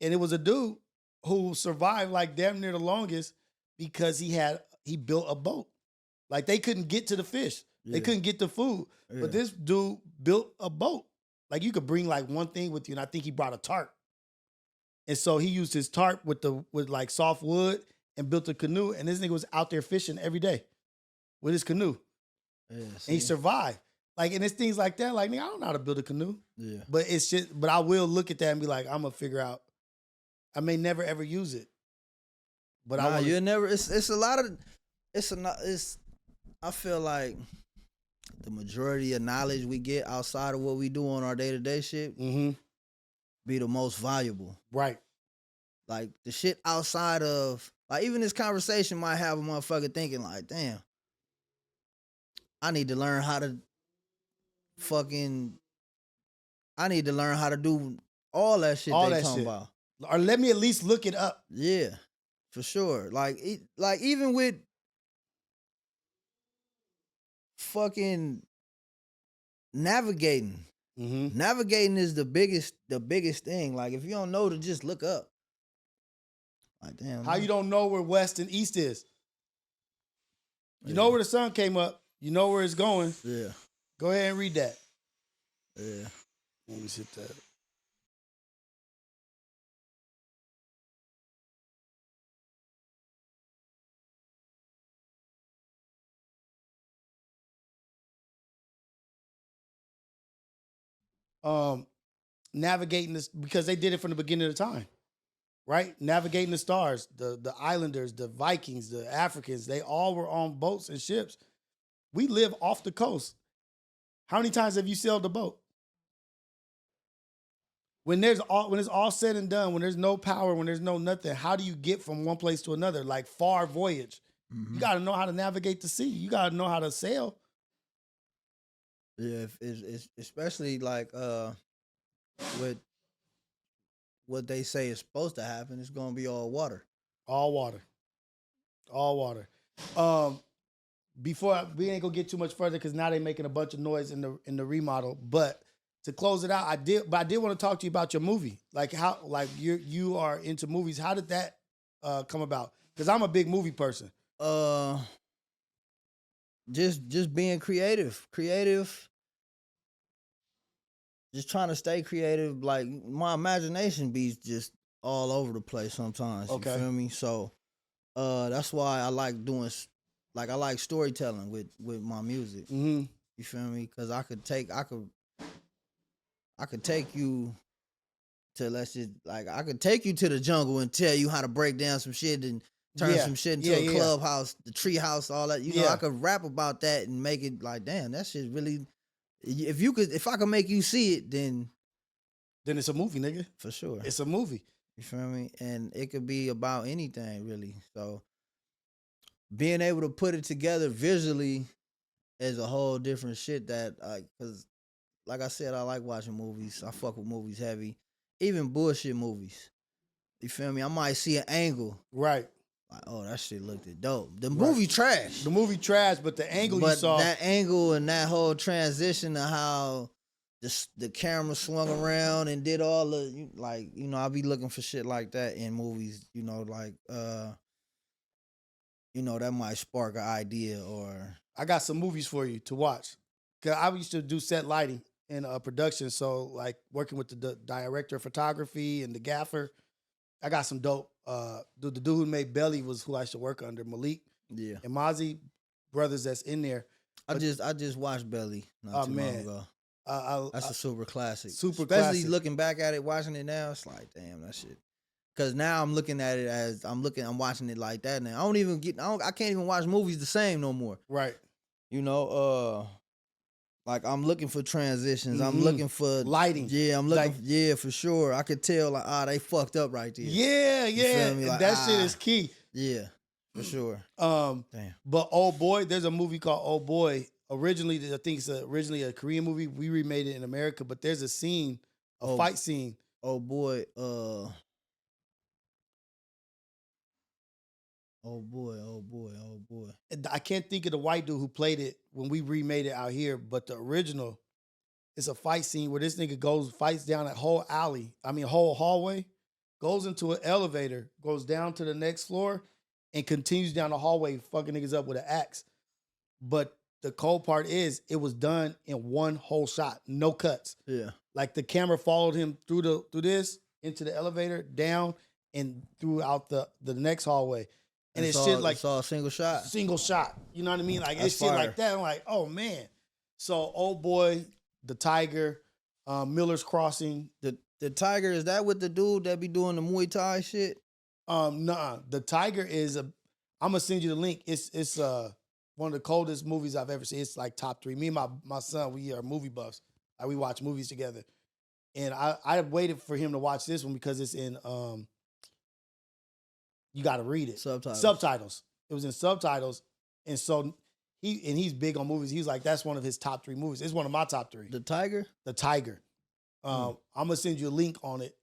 And it was a dude who survived like damn near the longest because he built a boat. Like, they couldn't get to the fish. Yeah. They couldn't get the food. Yeah. But this dude built a boat. Like, you could bring like one thing with you, and I think he brought a tarp. And so he used his tarp with like soft wood and built a canoe. And this nigga was out there fishing every day with his canoe. Yeah, and he survived. Like, and it's things like that. Like, nigga, I don't know how to build a canoe. Yeah. But I will look at that and be like, I'm gonna figure out. I may never ever use it. But nah, you'll never. It's a lot of. It's. I feel like the majority of knowledge we get outside of what we do on our day-to-day shit be the most valuable. Right. Like the shit outside of like even this conversation might have a motherfucker thinking like, damn, I need to learn how to do all that shit All they that talking shit. about. Or let me at least look it up. Yeah, for sure. Like even with fucking navigating. Navigating is the biggest thing. Like if you don't know to just look up. Like damn. How you don't know where west and east is? You know where the sun came up. You know where it's going. Yeah. Go ahead and read that. Yeah. Let me sit that. Navigating this because they did it from the beginning of the time, right? Navigating the stars, the islanders, the Vikings, the Africans, they all were on boats and ships. We live off the coast. How many times have you sailed a boat? When it's all said and done, when there's no power, when there's no nothing, how do you get from one place to another? Like far voyage. You got to know how to navigate the sea. You got to know how to sail. Yeah, it's especially like with what they say is supposed to happen, it's gonna be all water. All water. All water. We ain't gonna get too much further because now they're making a bunch of noise in the remodel. But to close it out, I did want to talk to you about your movie. Like how you are into movies. How did that come about? Because I'm a big movie person. Just being creative. Just trying to stay creative. Like my imagination be just all over the place sometimes. Okay. You feel me? So that's why I like doing I like storytelling with my music. Mm-hmm. You feel me? Because I could take you to I could take you to the jungle and tell you how to break down some shit and turn some shit into a clubhouse, the tree house, all that. You know, I could rap about that and make it like, damn, that shit really. If I could make you see it, then it's a movie, nigga. For sure, it's a movie. You feel me? And it could be about anything really. So being able to put it together visually is a whole different shit. That because like I said, I like watching movies. I fuck with movies heavy, even bullshit movies. You feel me? I might see an angle, right? Like, oh, that shit looked dope. The movie trash. The movie trash, but the angle you saw. That angle and that whole transition of how the camera swung around and did all the I'll be looking for shit like that in movies. That might spark an idea or. I got some movies for you to watch. Cause I used to do set lighting in production, so like working with the director of photography and the gaffer. I got some dope. The dude who made Belly was who I should work under, Malik. Yeah. And Mozzie brothers that's in there. I just watched Belly not too long ago. That's a super classic. Especially classic. Looking back at it, watching it now, it's like, damn, that shit. Cause now I'm looking at it as I'm watching it like that now. I can't even watch movies the same no more. Right. Like I'm looking for transitions. I'm looking for lighting. Yeah, I'm looking. For sure. I could tell they fucked up right there. Yeah. That shit is key. Yeah, for sure. Damn. But Old Boy, there's a movie called Old Boy. Originally, I think it's originally a Korean movie. We remade it in America, but there's a scene, fight scene. Old Boy. Oh boy. I can't think of the white dude who played it when we remade it out here, but the original, it's a fight scene where this nigga fights down that whole whole hallway, goes into an elevator, goes down to the next floor, and continues down the hallway, fucking niggas up with an axe. But the cold part is it was done in one whole shot, no cuts. Yeah. Like the camera followed him through this, into the elevator, down, and throughout the next hallway. And it's shit like all single shot. Single shot. You know what I mean? Like That's it's shit fire. like that. I'm like, oh man. So Old Boy, The Tiger, Miller's Crossing. The Tiger, is that with the dude that be doing the Muay Thai shit? Nah. The Tiger is I'm gonna send you the link. It's one of the coldest movies I've ever seen. It's like top 3. Me and my son, we are movie buffs. Like we watch movies together. And I waited for him to watch this one because it's in you got to read it. Subtitles. It was in subtitles, and so he's big on movies. He's like, that's one of his top 3 movies. It's one of my top 3. The Tiger. The Tiger. I'm gonna send you a link on it.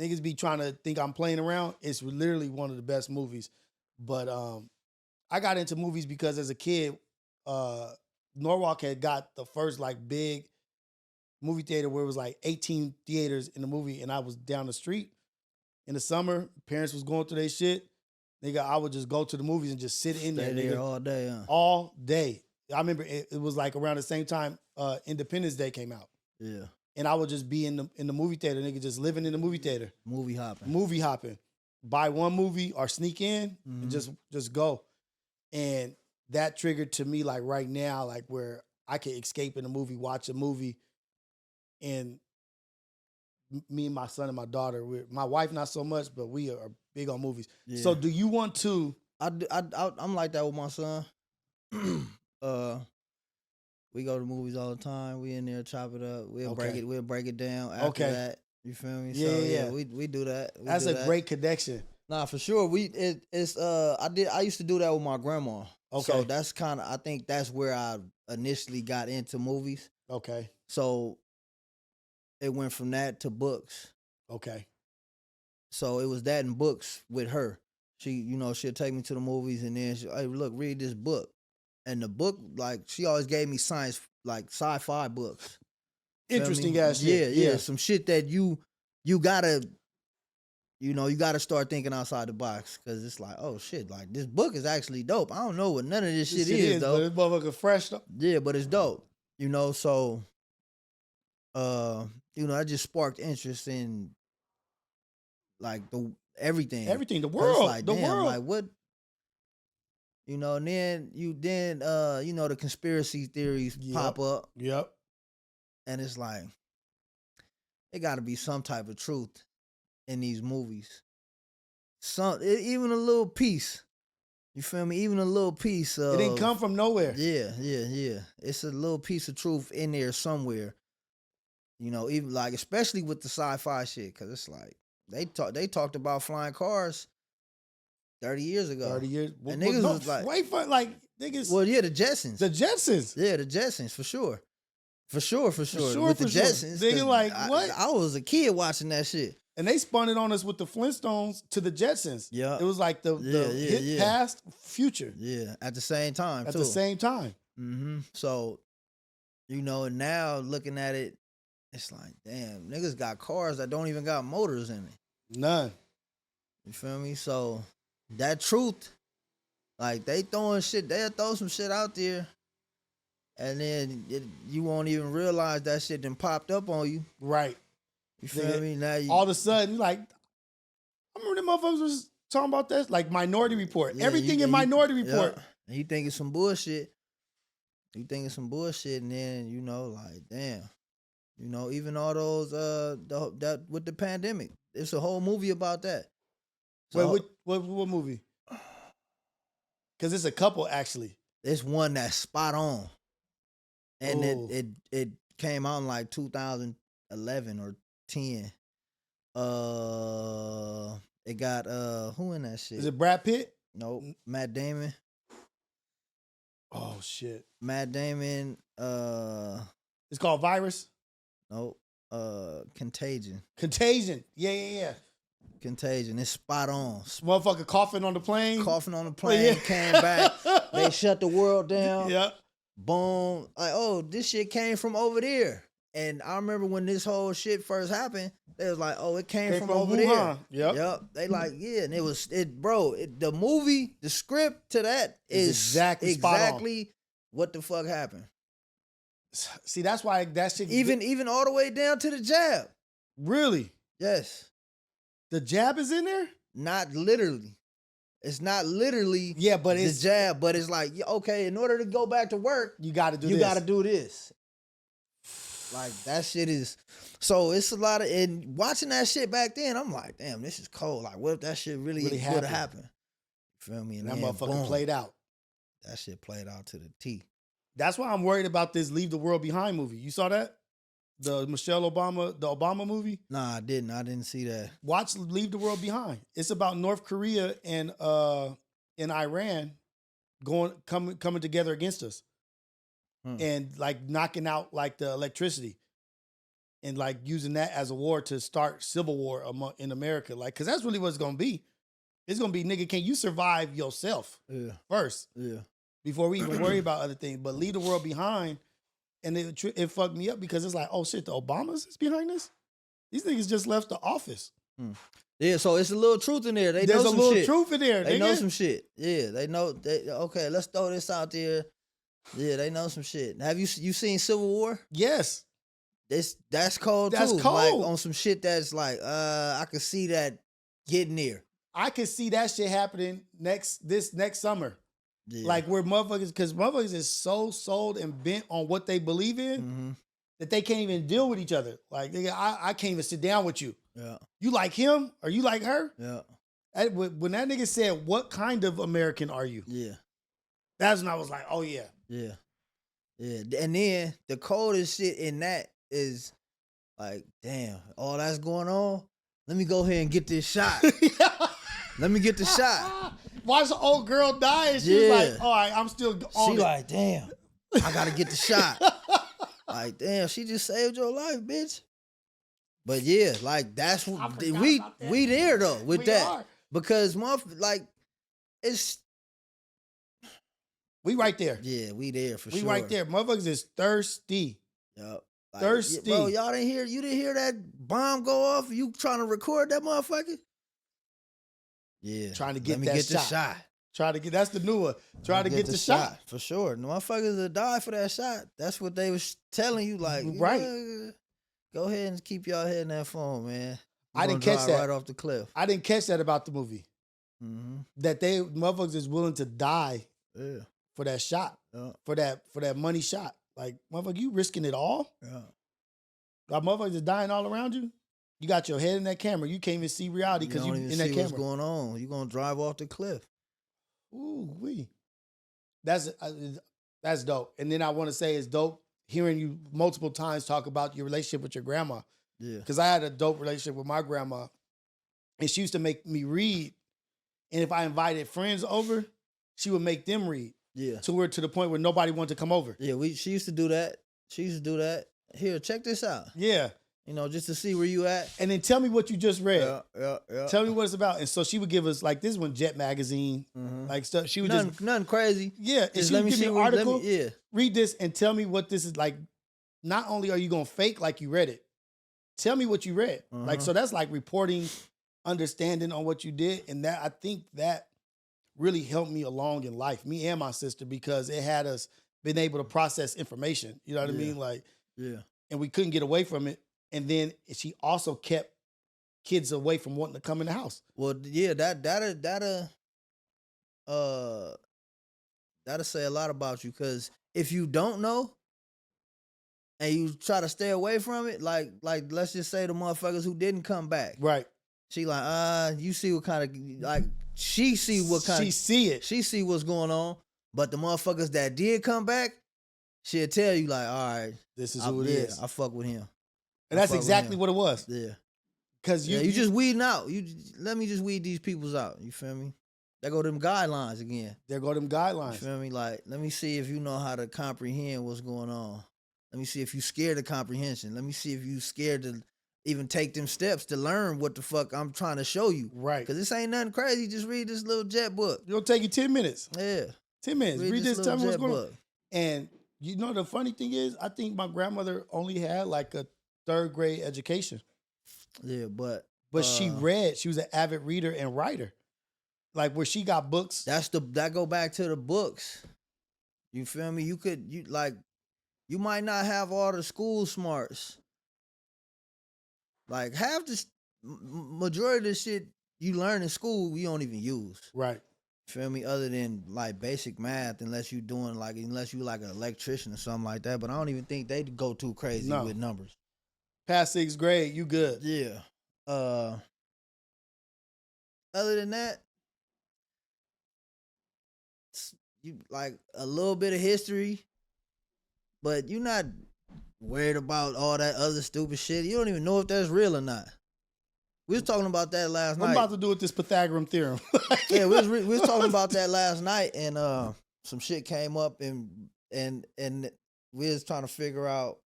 Niggas be trying to think I'm playing around. It's literally one of the best movies. But I got into movies because as a kid, Norwalk had got the first like big movie theater where it was like 18 theaters in the movie, and I was down the street in the summer. Parents was going through their shit. Nigga, I would just go to the movies and just sit in there. Stay there all day, huh? All day. I remember it was like around the same time Independence Day came out. Yeah. And I would just be in the movie theater, nigga, just living in the movie theater. Movie hopping. Buy one movie or sneak in and just go. And that triggered to me like right now, like where I could escape in a movie, watch a movie, and me and my son and my daughter, my wife not so much, but we are big on movies. Yeah. So do you want to? I'm like that with my son. We go to movies all the time. We in there, chop it up. We'll break it down after that. You feel me? Yeah, so, we do that. That's a great connection. Nah, for sure. I used to do that with my grandma. Okay. So that's I think that's where I initially got into movies. Okay. So it went from that to books. Okay. So it was that and books with her. She'll take me to the movies and then hey, look, read this book. And the book, like, she always gave me science, like sci-fi books. Interesting ass shit. Yeah. Some shit that you gotta, you gotta start thinking outside the box. Cause it's like, oh shit, like this book is actually dope. I don't know what none of this shit is though. But this motherfucker fresh though. Yeah, but it's dope. So that just sparked interest in like everything. Everything, the world. Like, the world. Like what? And then the conspiracy theories pop up. Yep. And it's like, it got to be some type of truth in these movies. Even a little piece. You feel me? Even a little piece of... It didn't come from nowhere. Yeah. It's a little piece of truth in there somewhere. Even like, especially with the sci-fi shit, because it's like, they talked about flying cars 30 years ago. 30 years. And niggas was like... Wait for like, niggas... Well, yeah, the Jetsons. The Jetsons. Yeah, the Jetsons, for sure. For sure. With the Jetsons. Nigga, like, what? I was a kid watching that shit. And they spun it on us with the Flintstones to the Jetsons. Yeah. It was like the hit past, future. Yeah, at the same time, At the same time. Mm-hmm. So, and now looking at it, it's like, damn, niggas got cars that don't even got motors in it. None. You feel me? So... that truth, like they'll throw some shit out there, and then you won't even realize that shit done popped up on you. Right. You feel me? Now all of a sudden, like, I remember the motherfuckers was talking about that, like Minority Report. Yeah, everything in Minority Report. Yeah. And you think it's some bullshit. And then, like, damn. Even all those, that with the pandemic. It's a whole movie about that. So, wait, what movie? Because it's a couple, actually. It's one that's spot on. And it came out in like 2011 or 10. It got who in that shit? Is it Brad Pitt? Nope. Matt Damon. Oh shit. Matt Damon. It's called Virus? Nope. Contagion. Yeah. Contagion. It's spot on. Motherfucker coughing on the plane. Came back. They shut the world down. Yep. Boom. Like, oh, this shit came from over there. And I remember when this whole shit first happened, they was like, oh, it came from over Wuhan. there. Yep. They like, yeah. And the movie, the script to that is exactly what the fuck happened. See, that's why that shit... Even all the way down to the jab. Really? Yes. The jab is in there? Not literally. It's not literally but it's the jab, but it's like, okay, in order to go back to work, you got to do this. Like that shit is. So it's a lot of, and watching that shit back then, I'm like, damn, this is cold. Like, what if that shit really would have happened? You feel me? And that then, motherfucker boom, played out. That shit played out to the T. That's why I'm worried about this Leave the World Behind movie. You saw that? The Michelle Obama, the Obama movie? Nah, I didn't. I didn't see that. Watch Leave the World Behind. It's about North Korea and Iran coming together against us. And like knocking out like the electricity. And like using that as a war to start civil war in America. Like, cause that's really what it's gonna be. It's gonna be, nigga, can you survive yourself first? Yeah. Before we even worry about other things. But Leave the World Behind, and it fucked me up because it's like, oh shit, the Obamas is behind this? These niggas just left the office. Yeah, so it's a little truth in there. There's a little truth in there. They know some shit. Yeah, they know. Okay, let's throw this out there. Yeah, they know some shit. Have you seen Civil War? Yes. That's cold that's too. Cold. Like on some shit that's like, I could see that getting there. I could see that shit happening next summer. Yeah. Like where because motherfuckers is so sold and bent on what they believe in that they can't even deal with each other. Like, nigga, I can't even sit down with you. Yeah. You like him or you like her? Yeah. When that nigga said, what kind of American are you? Yeah. That's when I was like, oh yeah. Yeah. Yeah. And then the coldest shit in that is like, damn, all that's going on. Let me go ahead and get this shot. Let me get the shot. Watch the old girl die and she was like, all right, I'm still on She it. like, damn, I gotta get the shot. Like, damn, she just saved your life, bitch. But yeah, like that's what we there though with that. Are. Because like it's we right there. Yeah, we there for sure. We right there. Motherfuckers is thirsty. Yup. Like, thirsty. Bro, y'all didn't hear, you didn't hear that bomb go off? You trying to record that motherfucker? Yeah. Trying to get the shot. Try to get, that's the new one. Try to get the shot. For sure. The motherfuckers that die for that shot. That's what they was telling you. Like, right. Yeah, go ahead and keep y'all head in that phone, man. I didn't catch that. Right off the cliff. I didn't catch that about the movie. That they motherfuckers is willing to die for that shot. For that money shot. Like, motherfucker, you risking it all? Yeah. Got motherfuckers is dying all around you? You got your head in that camera. You can't even see reality because you in that camera. What's going on? You gonna drive off the cliff. Ooh, wee. That's dope. And then I want to say it's dope hearing you multiple times talk about your relationship with your grandma. Yeah. Because I had a dope relationship with my grandma. And she used to make me read. And if I invited friends over, she would make them read. Yeah. To the point where nobody wanted to come over. Yeah, she used to do that. Here, check this out. Yeah. You know, just to see where you at. And then tell me what you just read. Yeah. Tell me what it's about. And so she would give us, like, this one, Jet Magazine, like stuff. She would nothing crazy. Yeah. And she would give me an article. Read this and tell me what this is like. Not only are you going to fake like you read it, tell me what you read. Like, so that's like reporting, understanding on what you did. And that, I think that really helped me along in life, me and my sister, because it had us been able to process information. You know what I mean? Like, and we couldn't get away from it. And then she also kept kids away from wanting to come in the house. Well, yeah, that'll say a lot about you, because if you don't know and you try to stay away from it, like let's just say the motherfuckers who didn't come back. Right. She like, you see what kind of, like, she see what kind of. She see it. She see what's going on. But the motherfuckers that did come back, she'll tell you like, all right. This is who it is. I fuck with him. And that's exactly what it was. Yeah. Because you just weeding out. Let me just weed these peoples out. You feel me? There go them guidelines again. There go them guidelines. You feel me? Like, let me see if you know how to comprehend what's going on. Let me see if you scared of comprehension. Let me see if you scared to even take them steps to learn what the fuck I'm trying to show you. Right. Because this ain't nothing crazy. Just read this little Jet book. It'll take you 10 minutes. Yeah. 10 minutes. Read this, tell me what's going on. And you know the funny thing is, I think my grandmother only had like a 3rd grade education. Yeah, but she read. She was an avid reader and writer. Like where she got books. That go back to the books. You feel me? You might not have all the school smarts. Like half the majority of the shit you learn in school, you don't even use. Right. Feel me? Other than like basic math, unless you like an electrician or something like that. But I don't even think they'd go too crazy with numbers. Past 6th grade, you good. Yeah. Other than that, you like a little bit of history, but you're not worried about all that other stupid shit. You don't even know if that's real or not. We was talking about that last night. What I'm about to do with this Pythagorean theorem? Yeah, we was talking about that last night, and some shit came up, and we was trying to figure out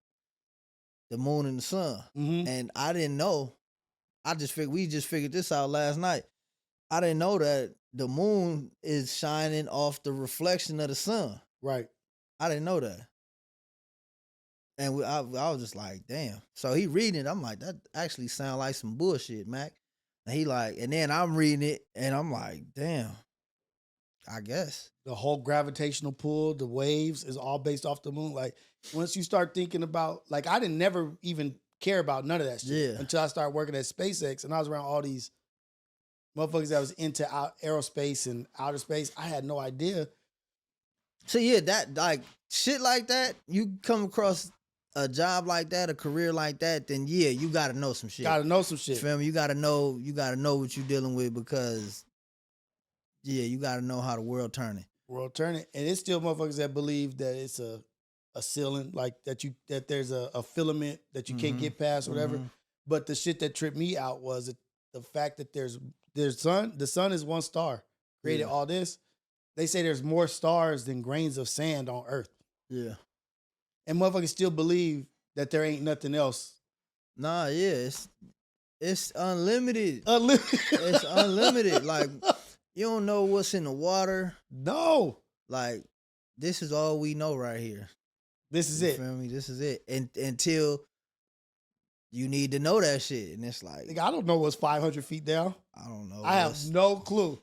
the moon and the sun, and I didn't know. We just figured this out last night. I didn't know that the moon is shining off the reflection of the sun. Right. I didn't know that. And I was just like, damn. So he reading it. I'm like, that actually sound like some bullshit, Mac. And he like, and then I'm reading it, and I'm like, damn. I guess the whole gravitational pull, the waves, is all based off the moon. Like once you start thinking about, like I didn't never even care about none of that shit until I started working at SpaceX, and I was around all these motherfuckers that was into aerospace and outer space. I had no idea. So yeah, that like shit like that, you come across a job like that, a career like that, then yeah, you gotta know some shit. Gotta know some shit. Feel me? You gotta know what you're dealing with, because yeah, you gotta know how the world turning. World turning. And it's still motherfuckers that believe that it's a ceiling, like that there's a filament that you can't get past, whatever. But the shit that tripped me out was the fact that there's the sun is one star. Created all this. They say there's more stars than grains of sand on Earth. Yeah. And motherfuckers still believe that there ain't nothing else. Nah, yeah, it's unlimited. It's unlimited. Like, you don't know what's in the water. No. Like, this is all we know right here. This is it. Feel me? This is it. And until you need to know that shit. And it's like, I don't know what's 500 feet down. I don't know. I have no clue.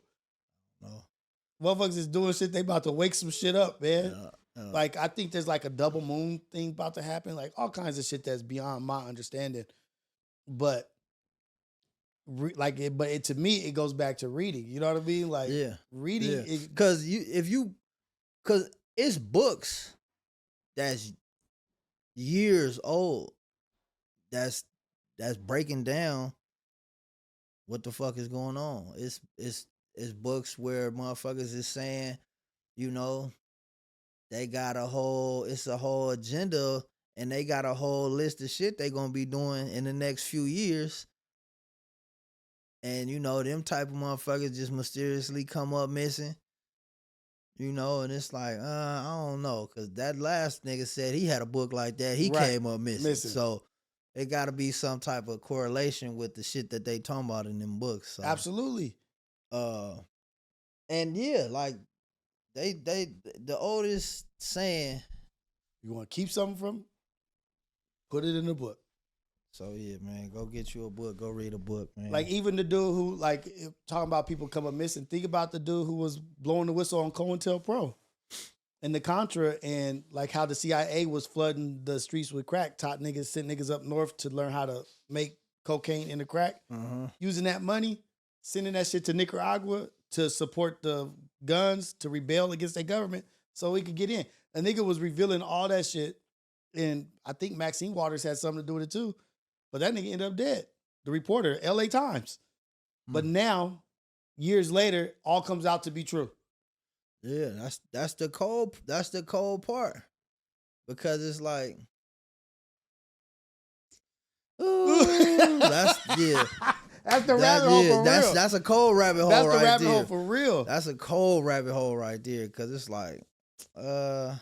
No. Motherfuckers is doing shit. They about to wake some shit up, man. Like, I think there's like a double moon thing about to happen. Like, all kinds of shit that's beyond my understanding. But to me, it goes back to reading. You know what I mean? Like, reading. Because because it's books that's years old that's breaking down what the fuck is going on. It's books where motherfuckers is saying, you know, they got a whole agenda, and they got a whole list of shit they gonna be doing in the next few years. And, you know, them type of motherfuckers just mysteriously come up missing. You know, and it's like, I don't know. Because that last nigga said he had a book like that. He came up missing. So it got to be some type of correlation with the shit that they talking about in them books. So, absolutely. And yeah, like, the oldest saying, you want to keep something from it? Put it in a book. So yeah, man, go get you a book. Go read a book, man. Like, even the dude who, like, talking about people coming missing. Think about the dude who was blowing the whistle on COINTELPRO and the Contra, and like how the CIA was flooding the streets with crack. Sent niggas up north to learn how to make cocaine in the crack. Using that money, sending that shit to Nicaragua to support the guns, to rebel against their government so we could get in. A nigga was revealing all that shit, and I think Maxine Waters had something to do with it too. But that nigga ended up dead. The reporter, LA Times. But now, years later, all comes out to be true. Yeah, that's the cold part. Because it's like, ooh, that's the rabbit hole for real. That's a cold rabbit hole right there. That's the rabbit hole for real. That's a cold rabbit hole right there. Because it's like, let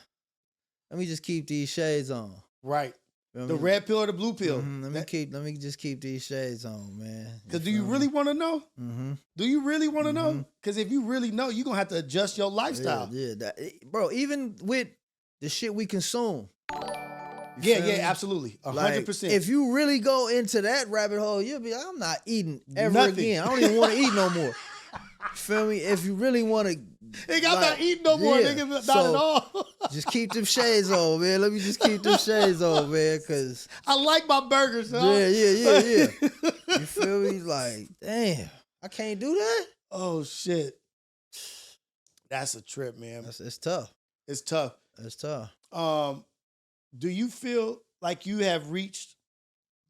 me just keep these shades on. Right. The red pill or the blue pill? Let me just keep these shades on, man. Because do you really want to know? Do you really want to know? Because if you really know, you're going to have to adjust your lifestyle. Yeah, bro, even with the shit we consume. Yeah, absolutely. 100%. Like, if you really go into that rabbit hole, you'll be like, I'm not eating ever again. I don't even want to eat no more. Feel me? If you really want to. I'm not eating no more, nigga. Not at all. Just keep them shades on, man. Let me just keep them shades on, man, because I like my burgers, huh? Yeah. You feel me? Like, damn, I can't do that? Oh, shit. That's a trip, man. It's tough. It's tough. It's tough. Do you feel like you have reached,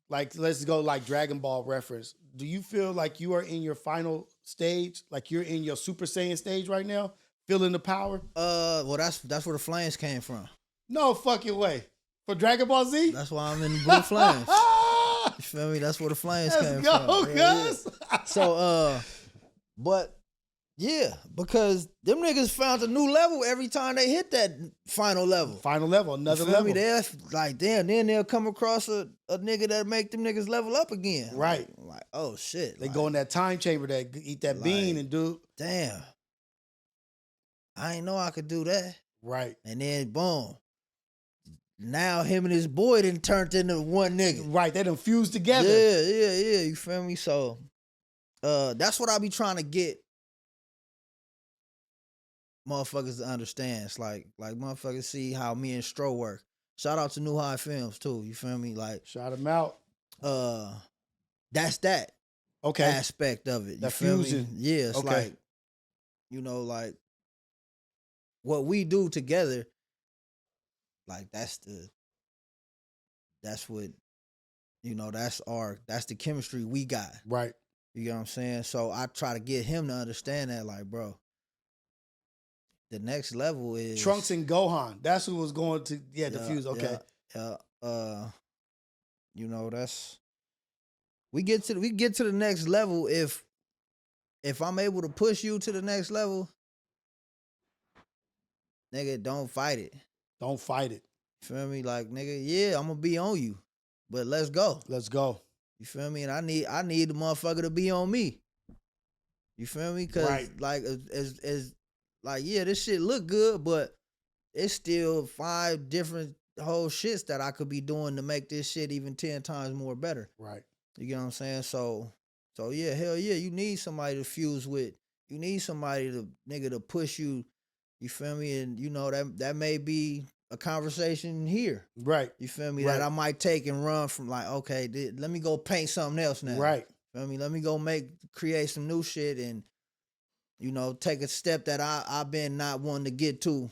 like, let's go like Dragon Ball reference. Do you feel like you are in your final stage? Like you're in your Super Saiyan stage right now? Feeling the power? Well, that's where the flames came from. No fucking way. For Dragon Ball Z? That's why I'm in the blue flames. You feel me? That's where the flames came Let's from. go, cuz. So, but yeah, because them niggas found a new level every time they hit that final level. Final level, another You feel level. me? They're like, damn, then they'll come across a nigga that make them niggas level up again. Right. Like oh shit. They like, go in that time chamber, that eat that bean and do. Damn. I ain't know I could do that. Right. And then boom. Now him and his boy done turned into one nigga. Right. They done fused together. Yeah. You feel me? So that's what I be trying to get motherfuckers to understand. It's like motherfuckers see how me and Stro work. Shout out to New High Films too. You feel me? Like shout them out. That's that aspect of it. You feel fusion. Me? Yeah, it's like, you know, like what we do together. Like that's what, you know, that's the chemistry we got. Right. You know what I'm saying? So I try to get him to understand that, like, bro, the next level is Trunks and Gohan. That's who was going to the fuse. Okay. Yeah. You know, that's we get to the next level if I'm able to push you to the next level, nigga, don't fight it. Don't fight it. You feel me? Like, nigga, yeah, I'm gonna be on you, but let's go. Let's go. You feel me? And I need the motherfucker to be on me. You feel me? Cause like as like, yeah, this shit look good, but it's still 5 different whole shits that I could be doing to make this shit even 10 times more better. Right. You get what I'm saying? So yeah, hell yeah, you need somebody to fuse with. You need somebody to push you. You feel me? And you know that may be a conversation here. Right. You feel me? Right. That I might take and run from, like, okay, let me go paint something else now. Right. Feel me? Let me go create some new shit and, you know, take a step that I've been not wanting to get to,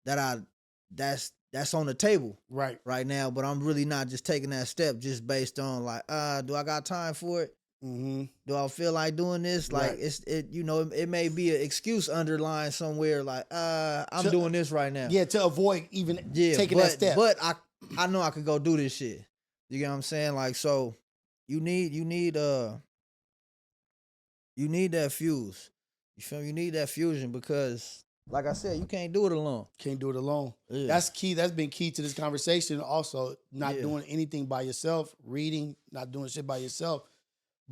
that's on the table right now, but I'm really not just taking that step just based on like, do I got time for it? Mm-hmm. Do I feel like doing this? Like it may be an excuse underlying somewhere, like I'm doing this right now. Yeah, to avoid even taking that step. But I know I could go do this shit. You get what I'm saying? Like, so you need that fuse. You feel me? You need that fusion because, like I said, you can't do it alone. Can't do it alone. Yeah. That's key. That's been key to this conversation. Also, not doing anything by yourself, reading, not doing shit by yourself.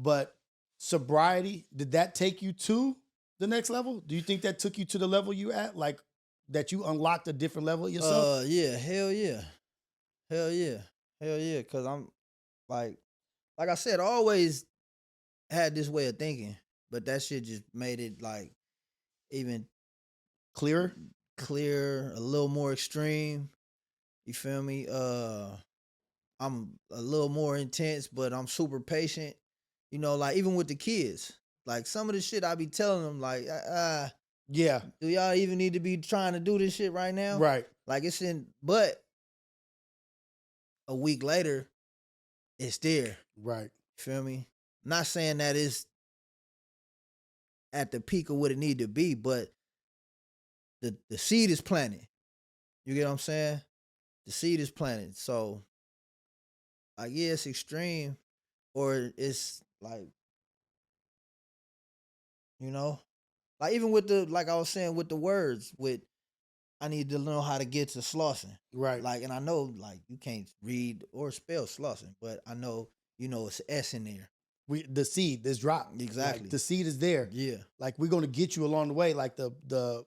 But sobriety, did that take you to the next level? Do you think that took you to the level you at? Like, that you unlocked a different level of yourself? Yeah, hell yeah. Cause I'm like I said, I always had this way of thinking, but that shit just made it like even clear, a little more extreme. You feel me? I'm a little more intense, but I'm super patient. You know, like even with the kids, like some of the shit I be telling them, like, yeah, do y'all even need to be trying to do this shit right now? Right. Like but a week later, it's there. Right. Feel me? Not saying that it's at the peak of what it need to be, but the seed is planted. You get what I'm saying? The seed is planted. So, like, yeah, it's extreme, or it's like, you know, like even with like I was saying with the words, I need to know how to get to Slauson. Right. Like, and I know, like, you can't read or spell Slauson, but I know, you know, it's S in there. The seed is dropped. Exactly. Like, the seed is there. Yeah. Like, we're going to get you along the way. Like, the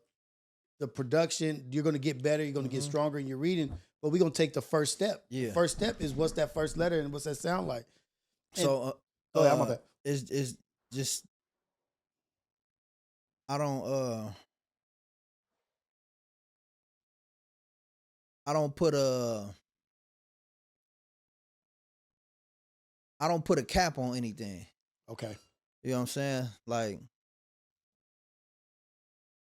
production, you're going to get better. You're going to get stronger in your reading. But we're going to take the first step. Yeah. The first step is what's that first letter and what's that sound like? And, so, I'm my bad. It's just, I don't put a cap on anything. Okay. You know what I'm saying? Like,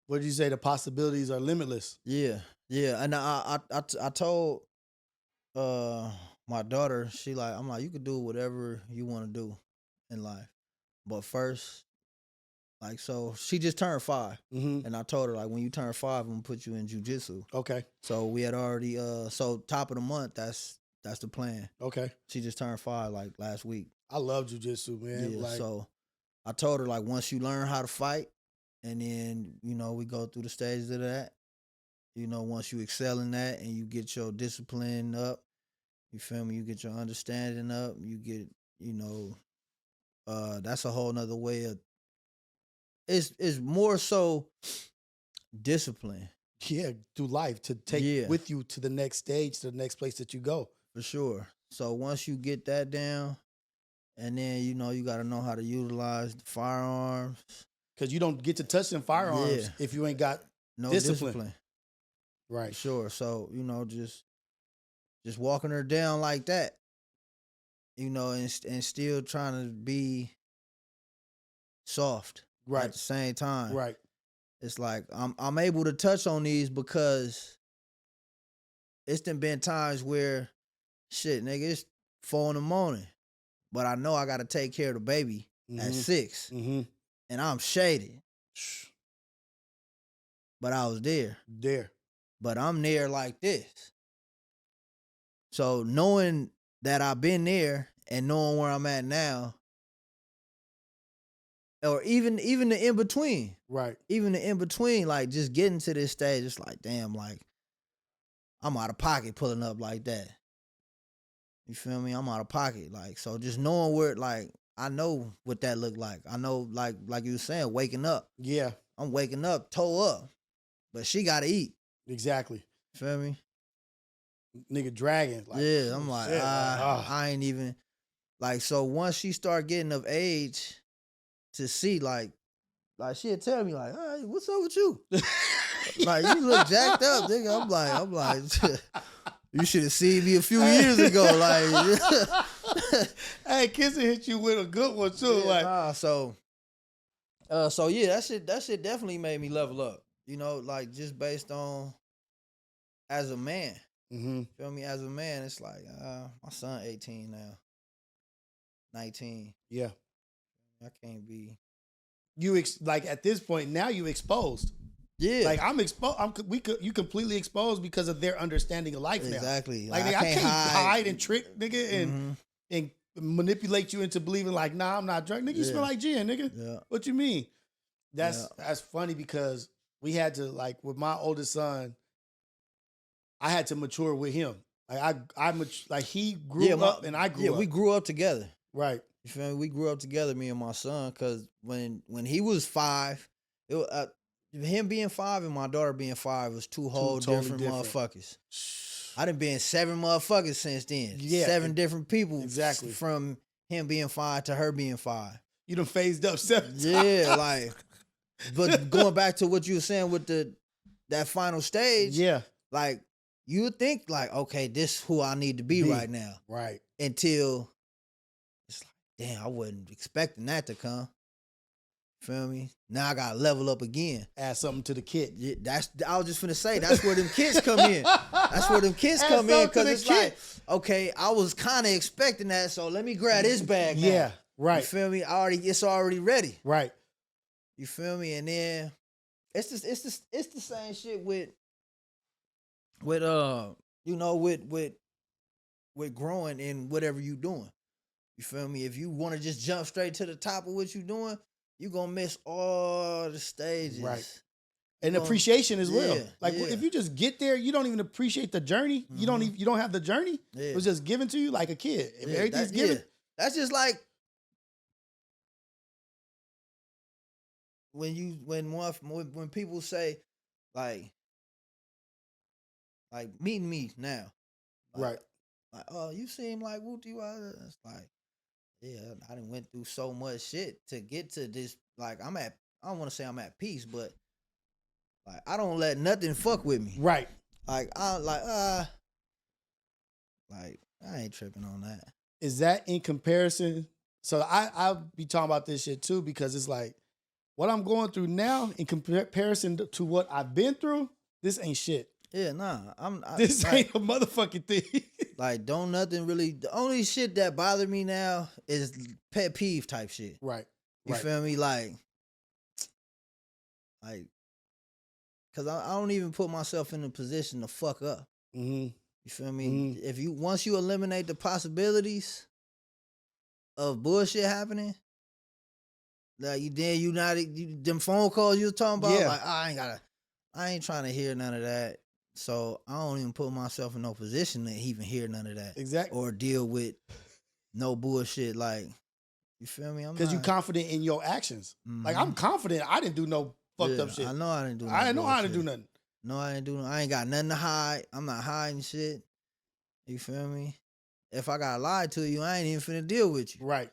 What did you say? The possibilities are limitless. Yeah, yeah. And I told my daughter, I'm like, you could do whatever you want to do in life, but first, like, so she just turned 5, Mm-hmm. and I told her, like, when you turn 5, I'm gonna put you in jujitsu. Okay. So we had already so top of the month, that's the plan. Okay. She just turned 5 like last week. I love jujitsu, man. Yeah. Like, So I told her, like, once you learn how to fight, and then we go through the stages of that. Once you excel in that and you get your discipline up, you feel me? You get your understanding up. You get, that's a whole nother way of. It's more so discipline. yeah, through life to take with you to the next stage, to the next place that you go. For sure. So once you get that down, and then you got to know how to utilize the firearms. Because you don't get to touch them firearms if you ain't got no discipline. Right. For sure. So just walking her down like that, and still trying to be soft right at the same time. Right. It's like I'm able to touch on these because it's been times where shit, nigga, it's 4 a.m, but I know I got to take care of the baby at 6, and I'm shaded. But I was there. But I'm there like this. So knowing that I've been there and knowing where I'm at now, or even the in between, right? Even the in between, like just getting to this stage, it's like, damn, like I'm out of pocket pulling up like that. You feel me? I'm out of pocket, like, so just knowing where, like, I know what that looked like. I know, like you were saying, waking up. Yeah, I'm waking up, toe up, but she got to eat. Exactly. Feel me? Nigga dragging. Like, yeah, I'm like, I ain't even like. So once she start getting of age to see, like she'll tell me, like, hey, what's up with you? Like, you look jacked up, nigga. I'm like, you should have seen me a few years ago. Like, hey, Kissy hit you with a good one too. Yeah, like, so yeah, that shit definitely made me level up. Like just based on as a man. Feel me? As a man, it's like, my son 18 now. 19. Yeah. I can't be. Like at this point now you exposed. Yeah. Like I'm exposed. You completely exposed because of their understanding of life now. Exactly. Like I can't hide and trick, nigga, and manipulate you into believing like, nah, I'm not drunk. Nigga, you smell like gin, nigga. Yeah. What you mean? That's funny because we had to, like, with my oldest son, I had to mature with him. Like he grew up and I grew up. Yeah, we grew up together. Right. You feel me? We grew up together, me and my son, because when he was 5, it was, him being 5 and my daughter being 5 was two whole different motherfuckers. I done been 7 motherfuckers since then. Yeah. 7 different people. Exactly. From him being 5 to her being 5. You done phased up 7 times. Yeah, like, but going back to what you were saying with that final stage. Yeah. Like, you would think, like, okay, this is who I need to be right now. Right. Until it's like, damn, I wasn't expecting that to come. Feel me? Now I gotta level up again. Add something to the kit. Yeah, I was just finna say, that's where them kids come in. That's where them kids come in, because it's like, okay, I was kind of expecting that, so let me grab this bag now. Yeah, right. You feel me? It's already ready. Right. You feel me? And then it's the same shit with growing in whatever you doing. You feel me? If you want to just jump straight to the top of what you doing, you gonna miss all the stages. Right. And appreciation as well. Like if you just get there, you don't even appreciate the journey. You don't have the journey. Yeah. It was just given to you like a kid. If everything's given. That's just like when people say like meeting me now. Right. Like, oh, you seem like Wooty. It's like, yeah, I done went through so much shit to get to this. Like, I don't want to say I'm at peace, but like, I don't let nothing fuck with me. Right. Like, I ain't tripping on that. Is that in comparison? So I'll be talking about this shit too, because it's like, what I'm going through now in comparison to what I've been through, this ain't shit. Yeah, nah. This ain't a motherfucking thing. Like, don't nothing really. The only shit that bother me now is pet peeve type shit. Right. You feel me? Like, cause I don't even put myself in a position to fuck up. Mm-hmm. You feel me? If once you eliminate the possibilities of bullshit happening, like them phone calls you was talking about, like I ain't trying to hear none of that. So I don't even put myself in no position to even hear none of that. Exactly. Or deal with no bullshit. Like, you feel me? Because you confident in your actions. Mm-hmm. Like, I'm confident I didn't do no fucked up shit. I know I didn't do nothing. I know I didn't do nothing. No, I didn't do nothing. I ain't got nothing to hide. I'm not hiding shit. You feel me? If I got lied to you, I ain't even finna deal with you. Right.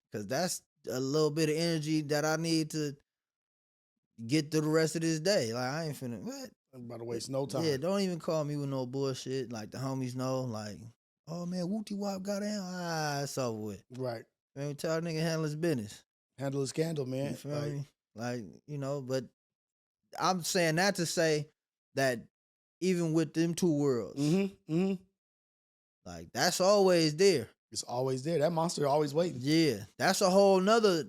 Because that's a little bit of energy that I need to get through the rest of this day. Like, I ain't finna, what? I'm about to waste no time. Yeah, don't even call me with no bullshit. Like, the homies know, like, oh, man, Wooty Wop got down. It's over with. Right. Man, tell a nigga handle his business. Handle his scandal, man. You feel me? Like, you know, but I'm saying that to say that even with them two worlds, like, that's always there. It's always there. That monster always waiting. Yeah, that's a whole nother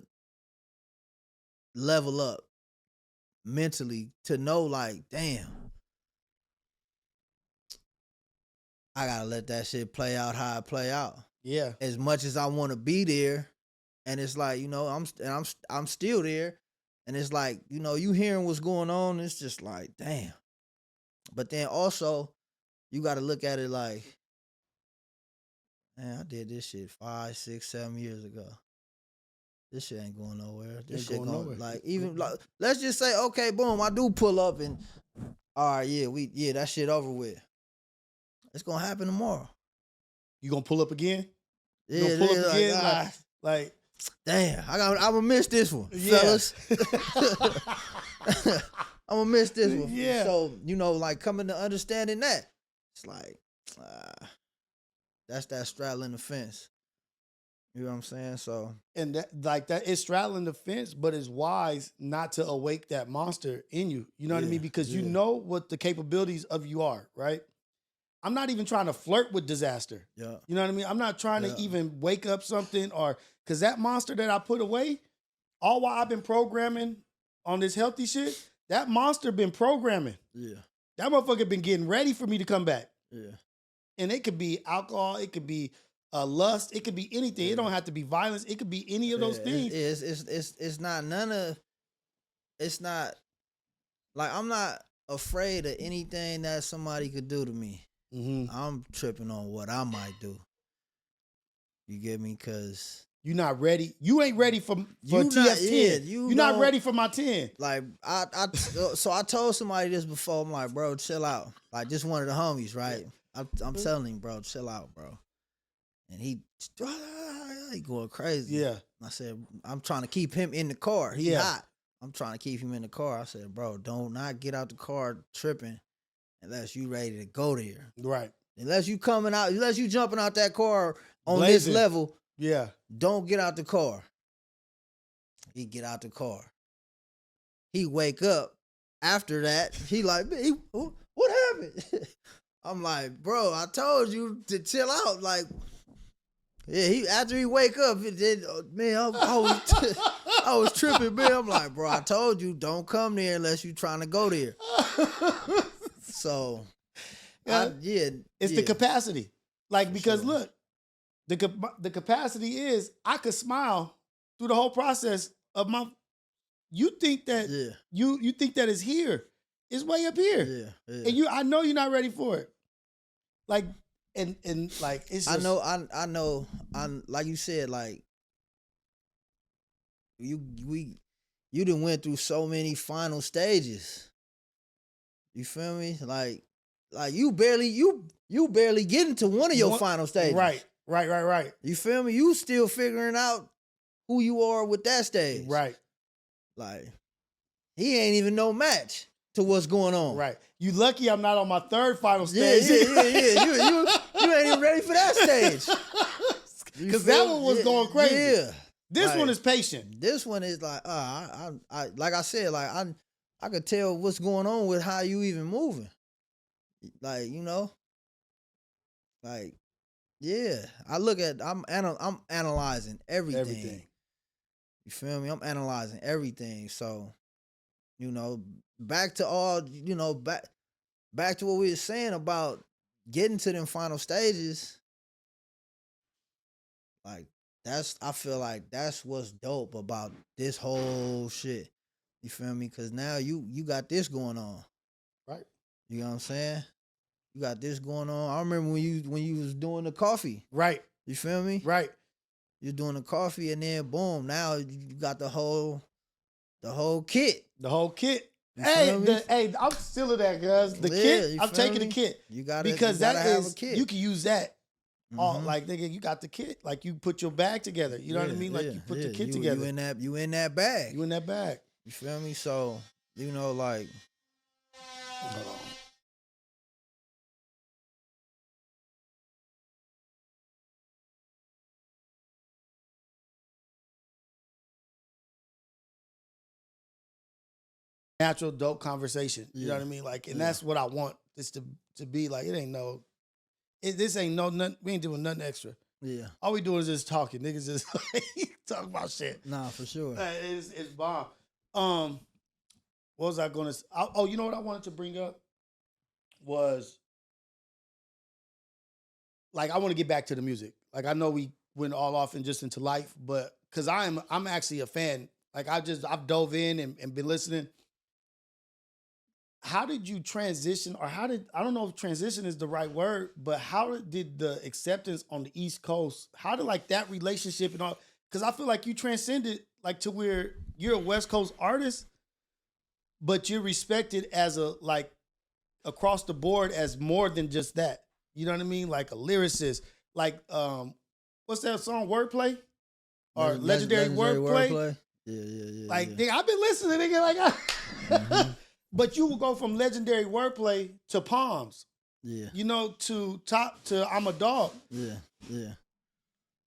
level up mentally to know, like, damn, I gotta let that shit play out how it play out. Yeah. As much as I want to be there, and it's like, you know, I'm still there, and it's like, you know, you hearing what's going on, it's just like, damn. But then also, you got to look at it like, man, I did this shit 5, 6, 7 years ago. This shit ain't going nowhere. This shit going nowhere. Like, even like, let's just say, okay, boom, I do pull up and all right, yeah, that shit over with. It's gonna happen tomorrow. You gonna pull up again? Yeah, you gonna pull up again? Like, damn, I'm gonna miss this one, fellas. I'm gonna miss this one. Yeah. So, you know, like, coming to understanding that, it's like, that's that straddling the fence. You know what I'm saying? So, and that it's straddling the fence, but it's wise not to awake that monster in you. You know what I mean? Because you know what the capabilities of you are, right? I'm not even trying to flirt with disaster. Yeah. You know what I mean? I'm not trying to even wake up something because that monster that I put away, all while I've been programming on this healthy shit, that monster been programming. Yeah. That motherfucker been getting ready for me to come back. Yeah. And it could be alcohol, it could be lust, it could be anything. It don't have to be violence. It could be any of those things. It's not none of. It's not like I'm not afraid of anything that somebody could do to me. Mm-hmm. I'm tripping on what I might do. You get me? Cause you're not ready. You ain't ready for TF10. You're not ready for my 10. Like so I told somebody this before. I'm like, bro, chill out. Like, just one of the homies, right? I'm telling him, bro, chill out, bro. And he going crazy. Yeah. I said, I'm trying to keep him in the car. He hot. I'm trying to keep him in the car. I said, bro, don't not get out the car tripping unless you ready to go there. Right. Unless you jumping out that car on Blazing. this level. Yeah. Don't get out the car. He get out the car. He wake up after that. He like, what happened? I'm like, bro, I told you to chill out. Like, yeah, after he wake up, man, I was tripping, man. I'm like, bro, I told you, don't come there unless you trying to go there. So, it's the capacity. Like, because look, the capacity is I could smile through the whole process of my. You think that you think that it's here. It's way up here. Yeah. And I know you're not ready for it. Like, and like, it's just, I know, like you said, like, you done went through so many final stages. You feel me? Like you barely getting to one of your final stages. Right. You feel me? You still figuring out who you are with that stage. Right. Like, he ain't even no match to what's going on. Right. You lucky I'm not on my third final stage. Yeah. You ain't even ready for that stage. Because that one was going crazy. Yeah. This Like, one is patient. This one is like, I like I said, like I could tell what's going on with how you even moving. Like, like, yeah. I'm analyzing everything. Everything. You feel me? I'm analyzing everything. So, back to all, back to what we were saying about getting to them final stages. Like, I feel like that's what's dope about this whole shit. You feel me? Cause now you got this going on. Right. You know what I'm saying? You got this going on. I remember when you was doing the coffee. Right. You feel me? Right. You're doing the coffee and then boom, now you got the whole kit. The whole kit. You feel me? Hey, I'm still of that, guys. The kit, I'm taking the kit. You gotta because you gotta that have is a kit. you can use that. All Mhm. like nigga, you got the kit. Like you put your bag together. You know what I mean? Like you put the kit together. You in that bag. You in that bag. You feel me? So, like, Hold on. Natural, dope conversation. You know what I mean? Like, and that's what I want this to be. Like, this ain't nothing. We ain't doing nothing extra. yeah. All we doing is just talking. Niggas just talking about shit. Nah, for sure. It's bomb. What was I going to? Oh, you know what I wanted to bring up was like I want to get back to the music. Like I know we went all off and just into life, but because I'm actually a fan. Like I've dove in and been listening. How did you transition, or I don't know if transition is the right word, but how did the acceptance on the East Coast, how did like that relationship and all, because I feel like you transcended like to where you're a West Coast artist, but you're respected as a, like across the board as more than just that. You know what I mean? Like a lyricist, like, what's that song, Wordplay? Or Legendary Wordplay? Yeah. Like, nigga, I've been listening, nigga, like, Mhm. But you will go from Legendary Wordplay to Palms. Yeah. To top to I'm a Dog. Yeah.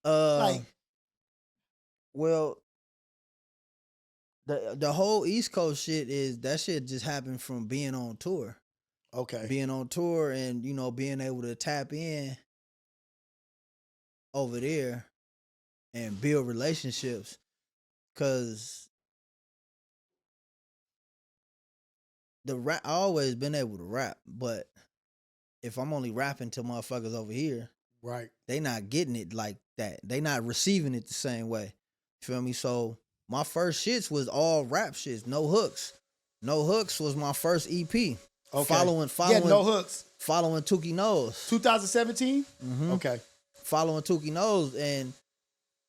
Like, well, the whole East Coast shit just happened from being on tour. okay. Being on tour and, being able to tap in over there and build relationships. Cause I always been able to rap, but if I'm only rapping to motherfuckers over here, Right. they not getting it like that. They not receiving it the same way. You feel me? So my first shits was all rap shits, no hooks. No Hooks was my first EP. Okay. Following Yeah, No Hooks. Following Tukey Nose. 2017? Mm-hmm. Okay. Following Tukey Nose, and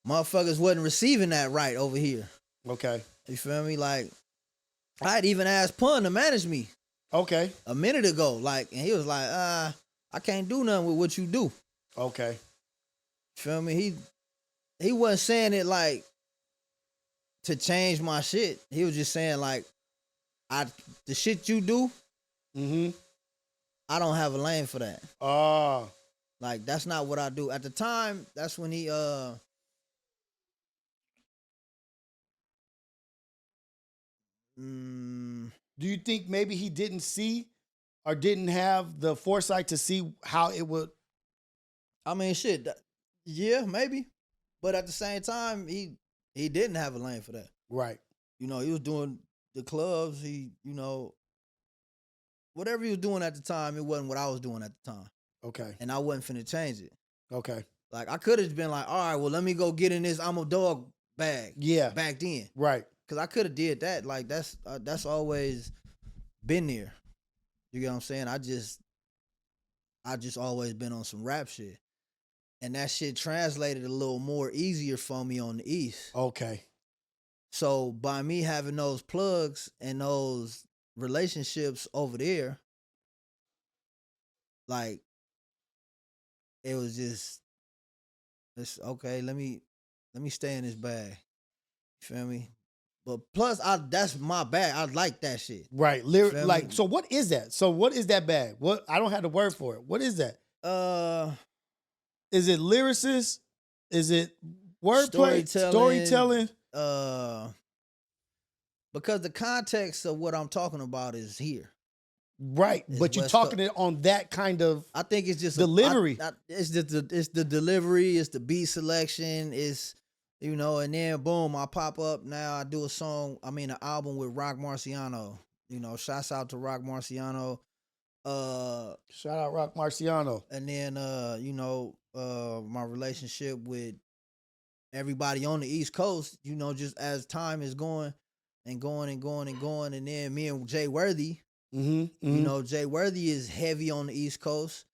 motherfuckers wasn't receiving that right over here. Okay. You feel me? Like, I had even asked Pun to manage me Okay. a minute ago. Like, and he was like, I can't do nothing with what you do. Okay. Feel me? He wasn't saying it like to change my shit. He was just saying like, the shit you do, Mm-hmm. I don't have a lane for that. Like, that's not what I do. At the time, that's when he Do you think maybe he didn't see or didn't have the foresight to see how it would? I mean, shit. Yeah, maybe. But at the same time, he didn't have a lane for that. Right. He was doing the clubs. Whatever he was doing at the time, it wasn't what I was doing at the time. Okay. And I wasn't finna change it. Okay. Like, I could have been like, all right, well, let me go get in this I'm a Dog bag. Yeah. Back then. Right. Because I could have did that. Like, that's always been there. You get what I'm saying? I just always been on some rap shit. And that shit translated a little more easier for me on the East. Okay. So by me having those plugs and those relationships over there, like, it was just, it's okay, let me stay in this bag. You feel me? But plus, that's my bag. I like that shit. Right. Feel Like, me? so what is that? So what is that bag? What? I don't have the word for it. What is that? Is it lyricist? Is it Wordplay, storytelling. Because the context of what I'm talking about is here. Right, but you're talking it on that kind of. I think it's just delivery. It's the delivery. It's the beat selection. It's and then boom, I pop up. Now I do an album with Rock Marciano. Shouts out to Rock Marciano. Shout out Rock Marciano. And then my relationship with everybody on the East Coast. Just as time is going and going and going and going, and then me and Jay Worthy. Jay Worthy is heavy on the East Coast.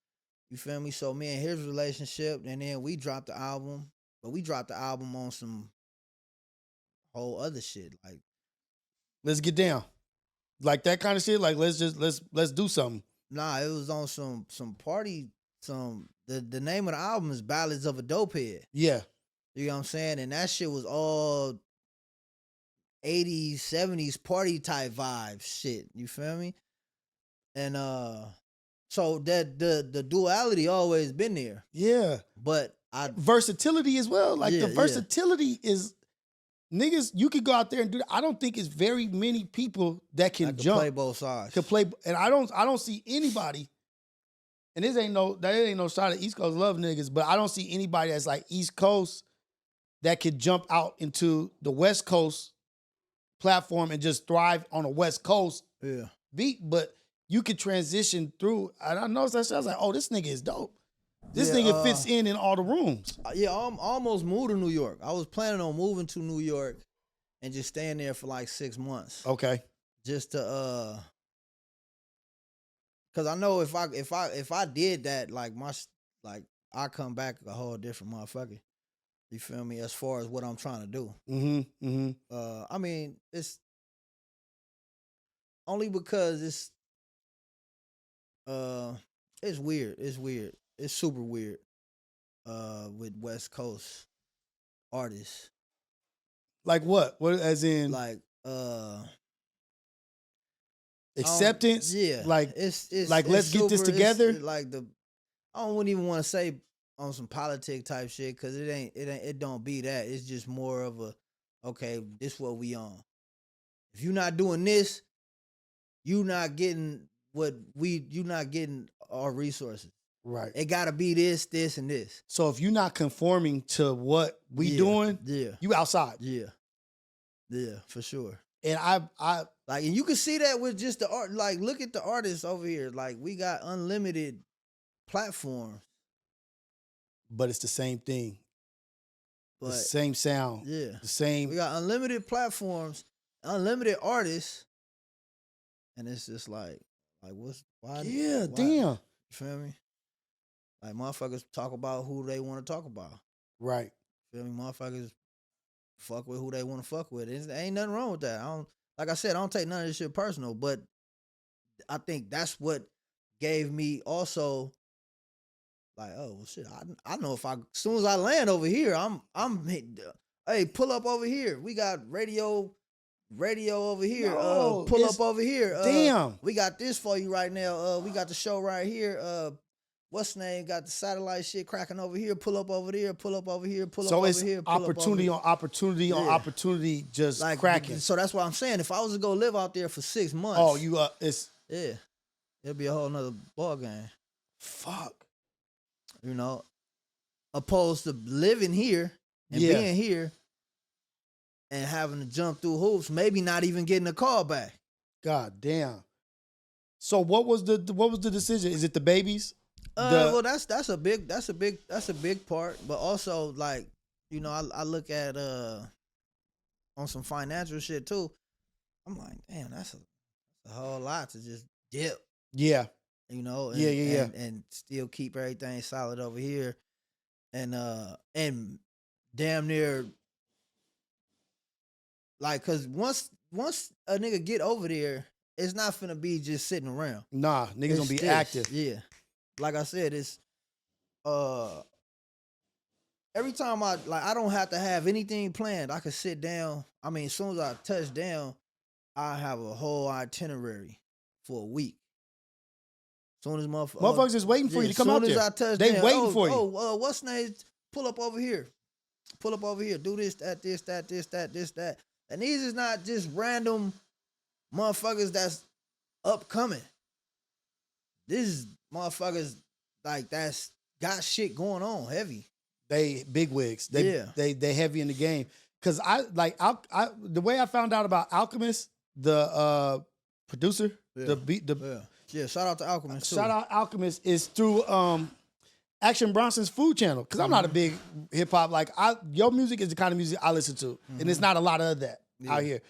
You feel me? So me and his relationship, and then we dropped the album, but we dropped the album on some whole other shit. Like, let's get down, like that kind of shit. Like, let's do something. Nah, it was on some party. The name of the album is Ballads of a Dopehead. Yeah, you know what I'm saying, and that shit was all 80s, 70s party type vibes shit. You feel me? And so that the duality always been there. Yeah. But versatility as well. Like the versatility is niggas, you could go out there and do that. I don't think it's very many people that can jump. Play both sides. Can play, and I don't see anybody, and that ain't no shot at East Coast love niggas, but I don't see anybody that's like East Coast that could jump out into the West Coast platform and just thrive on a West Coast beat, but you could transition through. And I noticed that shit. I was like, oh, this nigga is dope. This nigga fits in all the rooms. Yeah, I almost moved to New York. I was planning on moving to New York and just staying there for like 6 months. Okay. Just to cause I know if I did that, I come back a whole different motherfucker. You feel me? As far as what I'm trying to do. I mean, it's only because it's weird. It's weird. It's super weird. With West Coast artists. Like what? What as in like acceptance? Yeah. Like it's like let's get this together. Like I wouldn't even want to say on some politic type shit, cause it don't be that. It's just more of a, okay, this what we on. If you're not doing this, you not getting our resources. Right. It gotta be this, and this. So if you're not conforming to what we doing, you outside. Yeah. Yeah, for sure. And I like, and you can see that with just the art. Like, look at the artists over here. Like, we got unlimited platforms. But it's the same thing. But, the same sound. Yeah. The same. We got unlimited platforms, unlimited artists. And it's just like why? Yeah, why? damn. You feel me? Like, motherfuckers talk about who they want to talk about. Right. Feel me? Motherfuckers fuck with who they want to fuck with. There ain't nothing wrong with that. Like I said, I don't take none of this shit personal, but I think that's what gave me also like, oh well, shit. I know if as soon as I land over here, I'm hey, pull up over here. We got radio over here. No, pull up over here. Damn. We got this for you right now. We got the show right here. What's name? Got the satellite shit cracking over here. Pull up over there. Pull up over here. Pull up over here. So it's opportunity on opportunity on opportunity, just like cracking. So that's what I'm saying. If I was to go live out there for 6 months, it'd be a whole nother ball game. Fuck. Opposed to living here and being here and having to jump through hoops, maybe not even getting a call back. God damn. So what was the decision? Is it the babies? Well, that's a big part, but also, like, I look at on some financial shit too. I'm like, damn, that's a whole lot to just dip. Yeah. And still keep everything solid over here, and damn near, like, cause once a nigga get over there, it's not finna be just sitting around. Nah, niggas gonna be active. Yeah. Like I said, it's every time I don't have to have anything planned. I can sit down. I mean, as soon as I touch down, I have a whole itinerary for a week. As soon as motherfuckers is waiting for you to come out there. As soon as I touch they down, waiting for you. What's name? Pull up over here. pull up over here, do this, that, this, that, this, that, this, that. And these is not just random motherfuckers that's upcoming. This is motherfuckers like that's got shit going on heavy. They big wigs. They heavy in the game. Cause the way I found out about Alchemist, the producer, Shout out to Alchemist too. Shout out Alchemist is through Action Bronson's Food Channel. Cause I'm not a big hip hop. Like your music is the kind of music I listen to, and it's not a lot of that out here.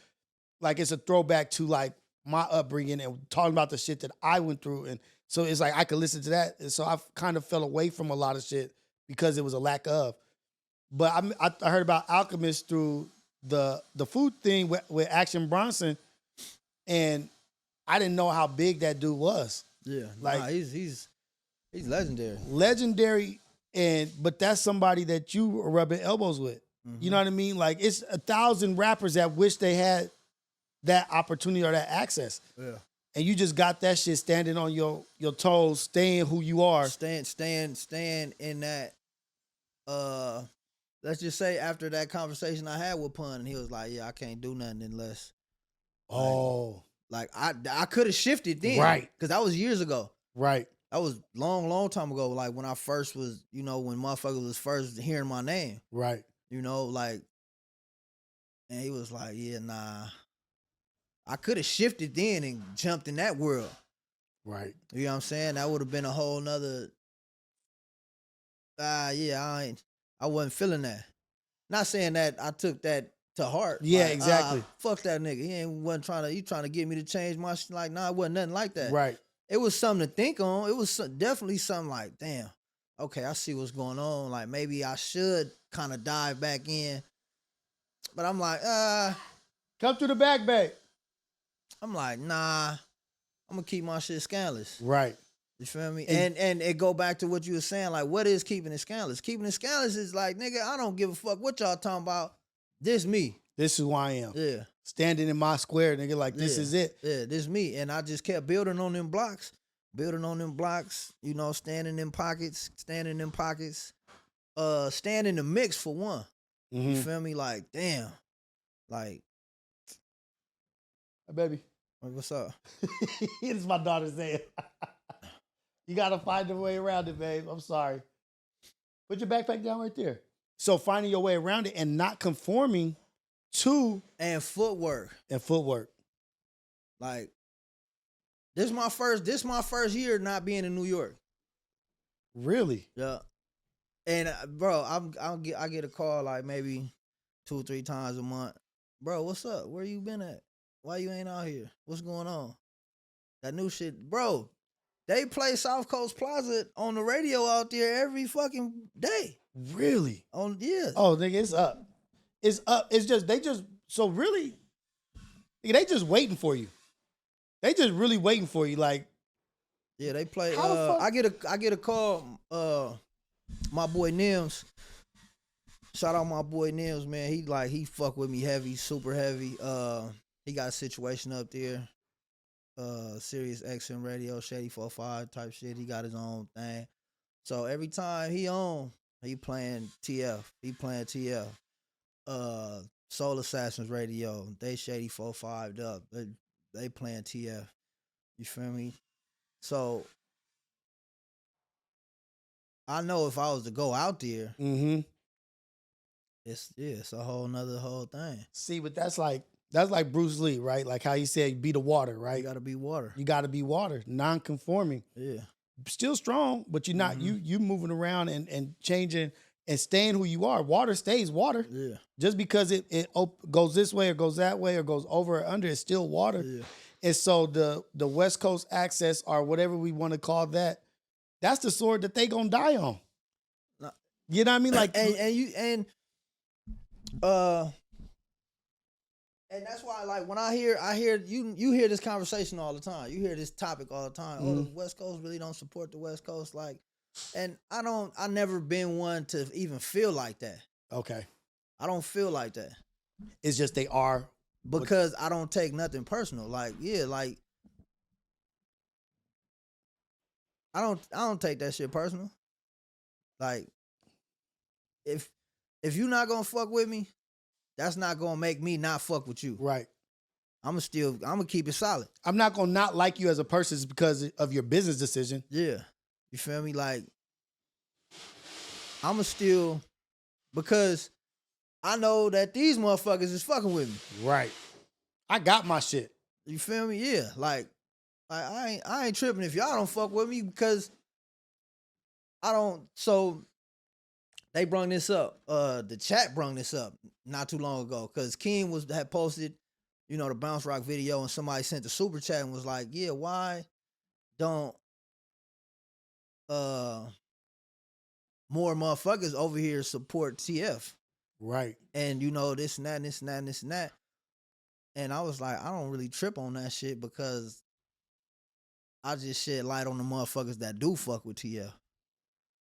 Like it's a throwback to like my upbringing and talking about the shit that I went through, and so it's like I could listen to that. And so I kind of fell away from a lot of shit because it was a lack of. But I heard about Alchemist through the food thing with Action Bronson, and I didn't know how big that dude was. Yeah, like he's legendary. Legendary, but that's somebody that you are rubbing elbows with. You know what I mean? Like it's 1,000 rappers that wish they had that opportunity or that access. Yeah. And you just got that shit standing on your toes, staying who you are. Staying in that let's just say after that conversation I had with Pun, and he was like, yeah, I can't do nothing unless I could have shifted then. Right. Because that was years ago. Right. That was long time ago. Like when I first was, when motherfuckers was first hearing my name. Right. And he was like, yeah, nah. I could have shifted then and jumped in that world. Right. You know what I'm saying? That would have been a whole nother. I wasn't feeling that. Not saying that I took that to heart. Yeah, like, exactly. Fuck that nigga. Wasn't trying to get me to change my shit. Like, nah, it wasn't nothing like that. Right. It was something to think on. It was definitely something like, damn, okay, I see what's going on. Like, maybe I should kind of dive back in. But I'm like, come to the back bay. I'm like, nah, I'm gonna keep my shit scandalous. Right. You feel me? And it go back to what you were saying, like, what is keeping it scandalous? Keeping it scandalous is like, nigga, I don't give a fuck what y'all talking about. This me. This is who I am. Yeah. Standing in my square, nigga, like this is it. Yeah, this me. And I just kept building on them blocks, staying in them pockets, staying in the mix for one. Mm-hmm. You feel me? Like, damn. Like, hey, baby. What's up? This is my daughter saying. You gotta find a way around it, babe. I'm sorry. Put your backpack down right there. So finding your way around it and not conforming to and footwork. Like, this my first year not being in New York. Really? Yeah. And bro, I get a call like maybe 2 or 3 times a month. Bro, what's up? Where you been at? Why you ain't out here? What's going on? That new shit, bro. They play South Coast Plaza on the radio out there every fucking day. Really? Yeah. Oh, nigga, it's up. It's up. It's just they just waiting for you. They just really waiting for you. Like, yeah, they play. I get a call. My boy Nims. Shout out my boy Nims, man. He fuck with me heavy, super heavy. He got a situation up there. Sirius XM radio, Shady 45 type shit. He got his own thing. So every time he playing TF. He playing TF. Soul Assassins radio. They Shady 45'd up. They playing TF. You feel me? So I know if I was to go out there, it's a whole thing. See, but that's like Bruce Lee, right? Like how he said, be the water, right? You gotta be water. You gotta be water, non-conforming. Yeah. Still strong, but you're not you moving around and changing and staying who you are. Water stays water. Yeah. Just because it goes this way or goes that way or goes over or under, it's still water. Yeah. And so the West Coast access or whatever we want to call that, that's the sword that they gonna die on. You know what I mean? Like and that's why, like, when I hear you hear this conversation all the time. You hear this topic all the time. Oh, the West Coast really don't support the West Coast, like, and I never been one to even feel like that. Okay. I don't feel like that. It's just they are. Because I don't take nothing personal. Like, yeah, like, I don't take that shit personal. Like, if if you not gonna fuck with me, that's not gonna make me not fuck with you. Right. I'm gonna keep it solid. I'm not gonna not like you as a person just because of your business decision. Yeah. You feel me? Like, I'ma still, because I know that these motherfuckers is fucking with me. Right. I got my shit. You feel me? Yeah. Like I ain't tripping if y'all don't fuck with me, because I don't. So they brung this up. The chat brung this up not too long ago, because King had posted, you know, the Bounce Rock video, and somebody sent the super chat and was like, yeah, why don't more motherfuckers over here support TF? Right. And you know, this and that and this and that and this and that. And I was like, I don't really trip on that shit, because I just shed light on the motherfuckers that do fuck with TF.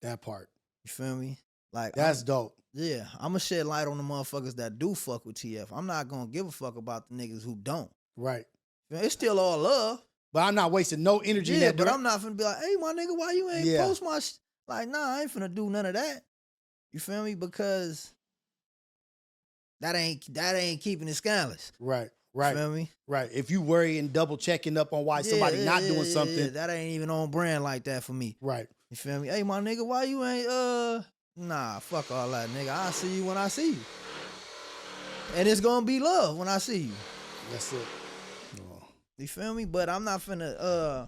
That part. You feel me? Like, that's dope. Yeah, I'm gonna shed light on the motherfuckers that do fuck with TF. I'm not gonna give a fuck about the niggas who don't. Right. It's still all love. But I'm not wasting no energy in that but I'm not finna be like, hey, my nigga, why you ain't post my Like, nah, I ain't finna do none of that. You feel me? Because that ain't keeping it scandalous. Right. Right. You feel me? Right. If you worry and double checking up on why somebody not doing something. That ain't even on brand like that for me. Right. You feel me? Hey, my nigga, why you ain't nah, fuck all that, nigga. I'll see you when I see you. And it's gonna be love when I see you. That's it. Oh. You feel me? But I'm not finna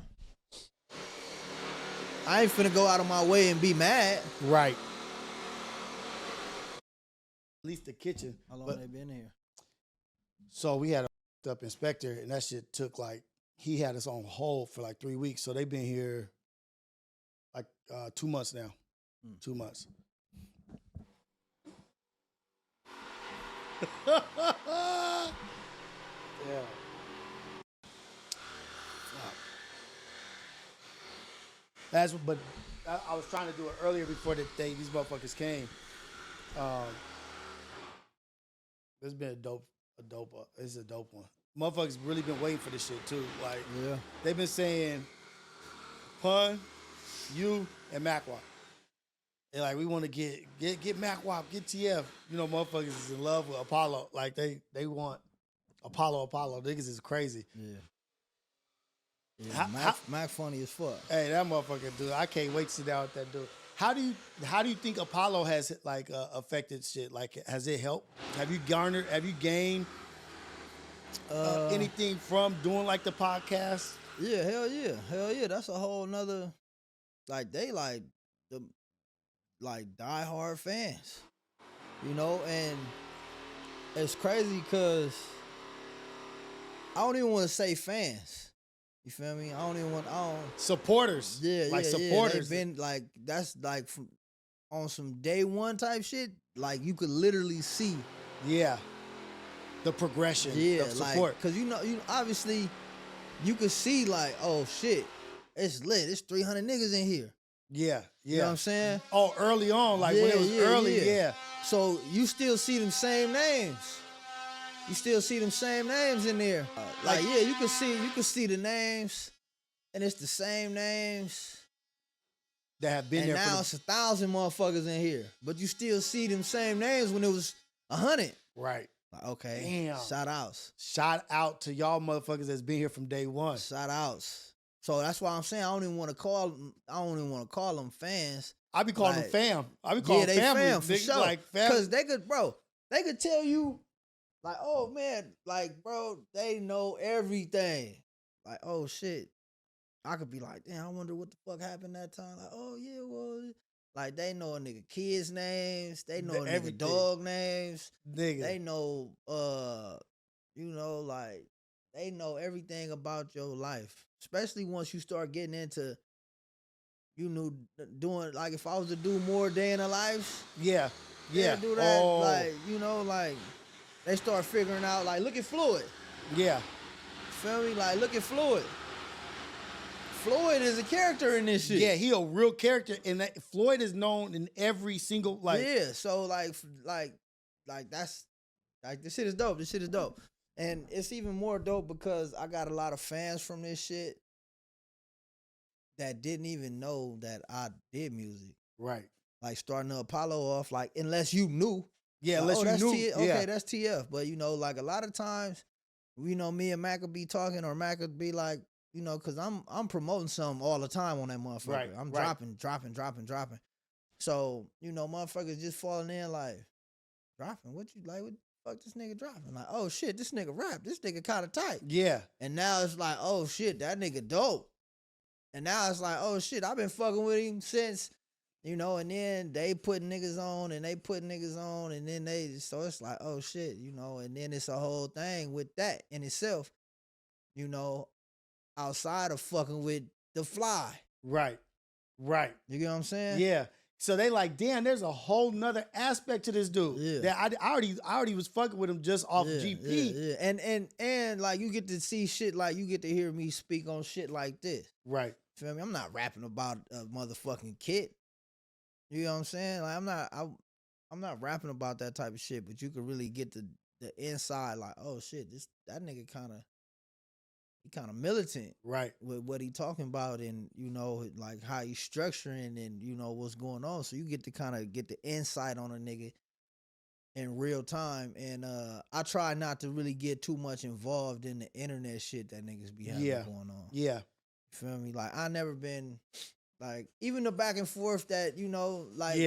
I ain't finna go out of my way and be mad. Right. At least the kitchen. How long they been here? So we had a up inspector, and that shit took like, he had us on hold for like 3 weeks. So they've been here like 2 months now. 2 months. Yeah. But I was trying to do it earlier before these motherfuckers came. It's been a dope one. Motherfuckers really been waiting for this shit too. Like, yeah, they've been saying, Pun, you, and MacWop. And like, we want to get MacWop, get TF. You know, motherfuckers is in love with Apollo. Like, they want Apollo. Niggas is crazy. Yeah. Yeah, Mac funny as fuck. Hey, that motherfucker dude. I can't wait to sit down with that dude. How do you think Apollo has like affected shit? Like, has it helped? Have you gained anything from doing like the podcast? Yeah, hell yeah. That's a whole nother, like, they like the diehard fans, you know, and it's crazy because I don't even want to say fans. You feel me? I don't supporters. Yeah, supporters. They've been like, that's like from on some day one type shit. Like, you could literally see. Yeah. The progression of support. Like, cause you know, obviously you could see like, oh shit, it's lit. It's 300 niggas in here. Yeah. You know what I'm saying? Oh, early on, like when it was early, yeah. So you still see them same names. You still see them same names in there. You can see the names, and it's the same names that have been there. And now it's 1,000 motherfuckers in here, but you still see them same names when it was 100. Right. Like, okay. Damn. Shout outs. Shout out to y'all motherfuckers that's been here from day one. Shout outs. So that's why I'm saying I don't even want to call them fans. I be calling them fam. I be calling them family. Fam for sure. Like, fam. Cause they could tell you, like, oh man, like, bro, they know everything. Like, oh shit. I could be like, damn, I wonder what the fuck happened that time. Like, oh yeah, well, like, they know a nigga kids' names, they know a nigga dog names, they know like, they know everything about your life. Especially once you start getting into, doing, like, if I was to do more day in the lives. Yeah. Yeah. Do that. Oh. Like, like, they start figuring out, like, look at Floyd. Yeah. Feel me? Like, look at Floyd. Floyd is a character in this shit. Yeah, he a real character, and Floyd is known in every single, like. Yeah, so like that's, like, this shit is dope. This shit is dope. And it's even more dope because I got a lot of fans from this shit that didn't even know that I did music. Right. Like, starting the Apollo off, like, unless you knew. Yeah, like, unless oh, you that's knew. TF. Yeah. Okay, that's TF. But you know, like a lot of times, you know, me and Mac would be talking, or Mac would be like, you know, because I'm promoting something all the time on that motherfucker. Right, I'm right. dropping. So you know, motherfuckers just falling in like dropping. What you like? What the fuck this nigga dropping? Like, oh shit, this nigga rap. This nigga kind of tight. Yeah. And now it's like, oh shit, that nigga dope. And now it's like, oh shit, I've been fucking with him since, you know, and then they put niggas on and they put niggas on and then so it's like, oh shit, you know, and then it's a whole thing with that in itself, you know, outside of fucking with the fly. Right. Right. You get what I'm saying? Yeah. So they like, damn, there's a whole nother aspect to this dude. Yeah. That I already was fucking with him just off GP. Yeah. And like you get to see shit, like you get to hear me speak on shit like this. Right. Feel me? I'm not rapping about a motherfucking kid. You know what I'm saying? Like I'm not rapping about that type of shit, but you can really get the inside, like, oh shit, that nigga kind of militant, right, with what he talking about, and you know, like how he's structuring, and you know what's going on. So you get to kind of get the insight on a nigga in real time. And I try not to really get too much involved in the internet shit that niggas be having going on. Yeah. You feel me? Like I never been like even the back and forth that, you know, like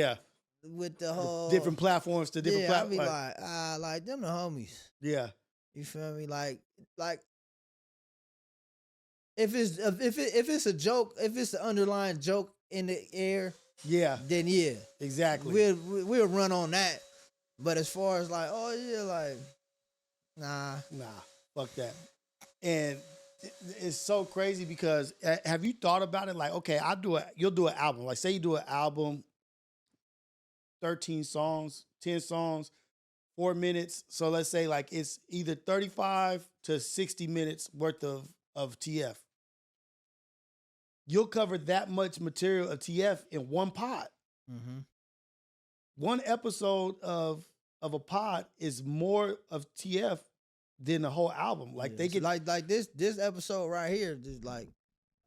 with the whole different platforms to different platforms. I be like them the homies. Yeah. You feel me? Like if it's a joke, if it's the underlying joke in the air, then yeah, exactly. We'll run on that. But as far as like, oh yeah, like nah, fuck that. And it's so crazy because have you thought about it? Like, okay, you'll do an album. Like, say you do an album, 13 songs, 10 songs, 4 minutes. So let's say like it's either 35 to 60 minutes worth of TF. You'll cover that much material of TF in one pod. Mm-hmm. One episode of a pod is more of TF than the whole album. Like they get like this episode right here, just like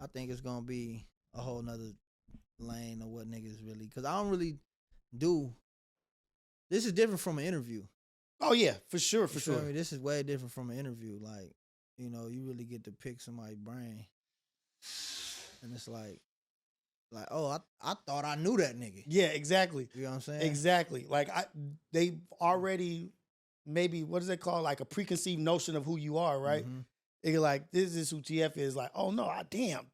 I think it's gonna be a whole nother lane of what niggas really, because I don't really do. This is different from an interview. Oh yeah, for sure. I mean, this is way different from an interview. Like, you know, you really get to pick somebody's brain, and it's like, oh, I thought I knew that nigga. Yeah, exactly. You know what I'm saying? Exactly. Like they already maybe, what is it called? Like a preconceived notion of who you are, right? Mm-hmm. They're like, this is who TF is. Like, oh no, damn,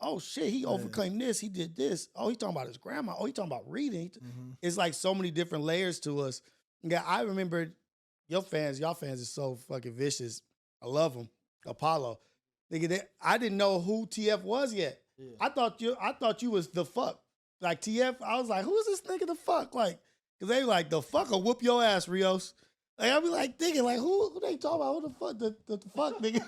oh shit, he overclaimed this, he did this. Oh, he talking about his grandma. Oh, he talking about reading. Mm-hmm. It's like so many different layers to us. Yeah, I remember y'all fans is so fucking vicious. I love them. Apollo. Nigga, I didn't know who TF was yet. Yeah. I thought you was the fuck. Like TF, I was like, who is this nigga the fuck? Like, cause they like, the fuck will whoop your ass, Rios. Like, I be like thinking, like, who they talking about? Who the fuck, the fuck, nigga?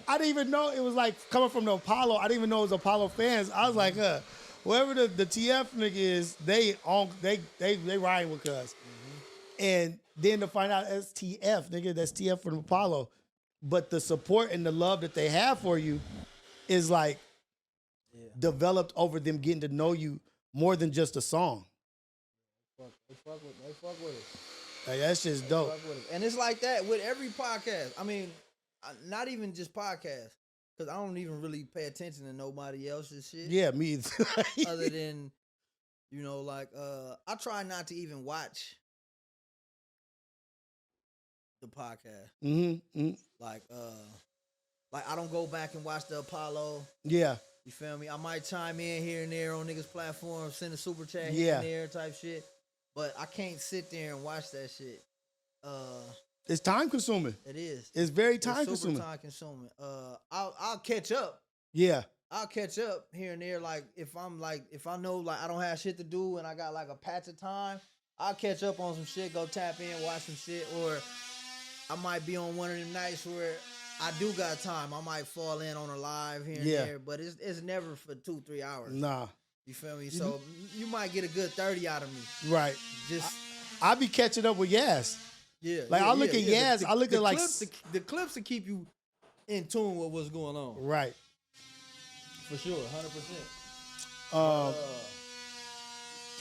I didn't even know it was like coming from the Apollo. I didn't even know it was Apollo fans. I was like, whoever the TF nigga is, they riding with us. Mm-hmm. And then to find out that's TF, nigga, that's TF from Apollo. But the support and the love that they have for you is like developed over them getting to know you more than just a song. They fuck with it. Like, that's just dope. And it's like that with every podcast. I mean, not even just podcasts, because I don't even really pay attention to nobody else's shit. Yeah, me either. Other than, you know, like, I try not to even watch the podcast. Mm-hmm. Mm-hmm. Like I don't go back and watch the Apollo. Yeah. You feel me? I might chime in here and there on niggas' platforms, send a super chat here and there type shit. But I can't sit there and watch that shit. It's time consuming. It is. It's very time consuming. Super time consuming. I'll catch up. Yeah. I'll catch up here and there. Like if I know like I don't have shit to do and I got like a patch of time, I'll catch up on some shit, go tap in, watch some shit, or I might be on one of them nights where I do got time. I might fall in on a live here and there, but it's never for 2-3 hours. Nah. You feel me? So you might get a good 30 out of me. Right. Just I be catching up with Yaz. Yeah. Like I look at Yaz, I look at like the clips to keep you in tune with what's going on. Right. For sure, 100%.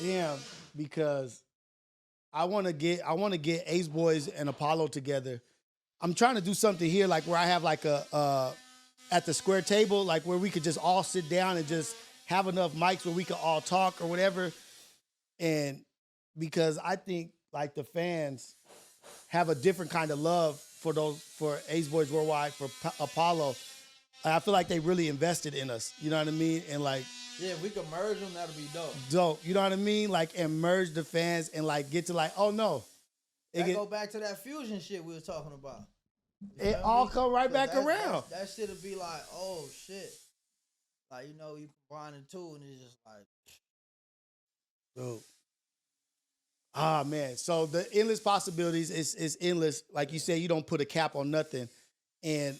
Yeah, because I want to get Ace Boys and Apollo together. I'm trying to do something here, like where I have like a at the square table, like where we could just all sit down and just have enough mics where we could all talk or whatever. And because I think like the fans have a different kind of love for Ace Boys Worldwide, for Apollo. I feel like they really invested in us. You know what I mean? And like, yeah, if we could merge them, that'd be dope. Dope. You know what I mean? Like, and merge the fans and like get to like, oh no. Go back to that fusion shit we was talking about. It all come right back around. That shit'll be like, oh shit. Like, you know, you combine the two and it's just like. Dude. Ah, man. So the endless possibilities is endless. Like you said, you don't put a cap on nothing. And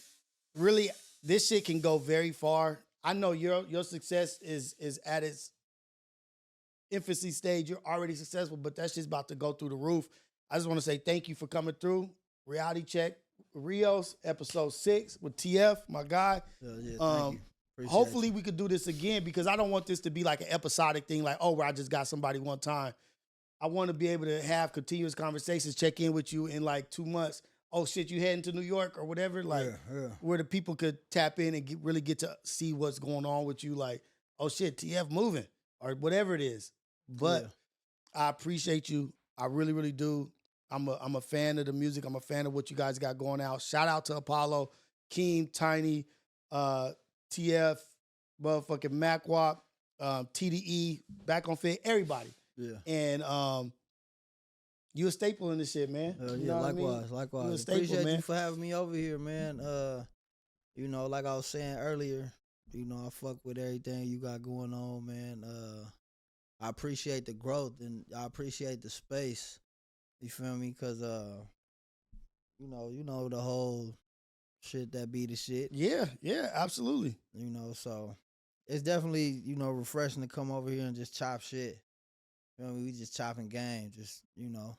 really, this shit can go very far. I know your success is at its infancy stage. You're already successful, but that shit's about to go through the roof. I just want to say thank you for coming through. Reality Check Rios, episode 6 with TF, my guy. Yeah, thank you. Hopefully we could do this again, because I don't want this to be like an episodic thing, like, oh, where I just got somebody one time. I want to be able to have continuous conversations, check in with you in like 2 months. Oh shit, you heading to New York or whatever, like where the people could tap in and really get to see what's going on with you. Like, oh shit, TF moving or whatever it is. But I appreciate you. I really, really do. I'm a fan of the music. I'm a fan of what you guys got going out. Shout out to Apollo, Keem, Tiny, TF, motherfucking MacWop, TDE, Back on Fit, everybody. Yeah. And you a staple in this shit, man. You know likewise. You a staple, Appreciate man. you for having me over here, man. You know, like I was saying earlier, you know, I fuck with everything you got going on, man. I appreciate the growth and I appreciate the space. You feel me? Cause you know the whole shit that be the shit. Yeah, absolutely. You know, so it's definitely, you know, refreshing to come over here and just chop shit. You know, we just chopping game, just, you know.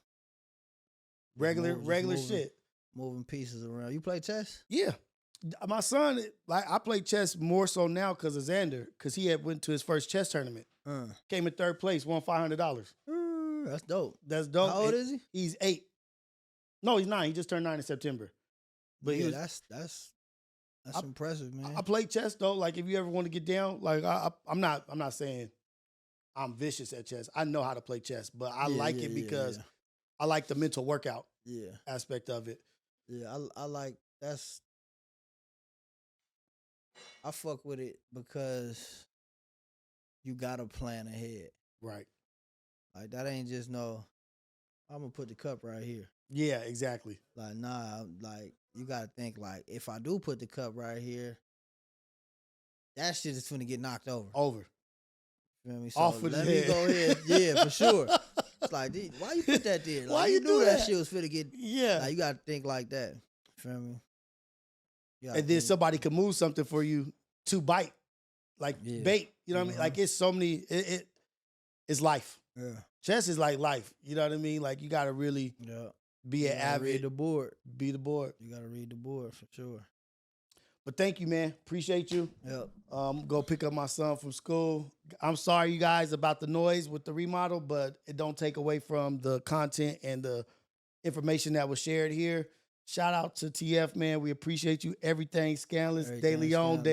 Regular shit. Moving pieces around. You play chess? Yeah. My son, like, I play chess more so now because of Xander, because he had went to his first chess tournament. Came in 3rd place, won $500. That's dope. That's dope. How old is he? He's 8. No, he's 9. He just turned 9 in September. But yeah, that's impressive, man. I play chess though. Like, if you ever want to get down, like, I'm not saying I'm vicious at chess. I know how to play chess, but I like it because I like the mental workout aspect of it. Yeah, I like I fuck with it because you gotta plan ahead. Right. Like, that ain't just no, I'm gonna put the cup right here. Yeah, exactly. Like, nah, like, you gotta think, like, if I do put the cup right here, that shit is finna get knocked over. You feel me? So off with let me go ahead. Yeah, for sure. It's like, dude, why you put that there? Like, why you knew do that that? shit was finna get. Yeah. Like, you gotta think like that. You feel me? And then somebody can move something for you to bite, like bait. You know what I mean? Like, it's so many. It's life. Yeah. Chess is like life. You know what I mean? Like, you gotta really be an avid. Read the board. Be the board. You gotta read the board for sure. But thank you, man. Appreciate you. Yep. Go pick up my son from school. I'm sorry, you guys, about the noise with the remodel, but it don't take away from the content and the information that was shared here. Shout out to TF, man. We appreciate you. Everything Scandalous. De Leon.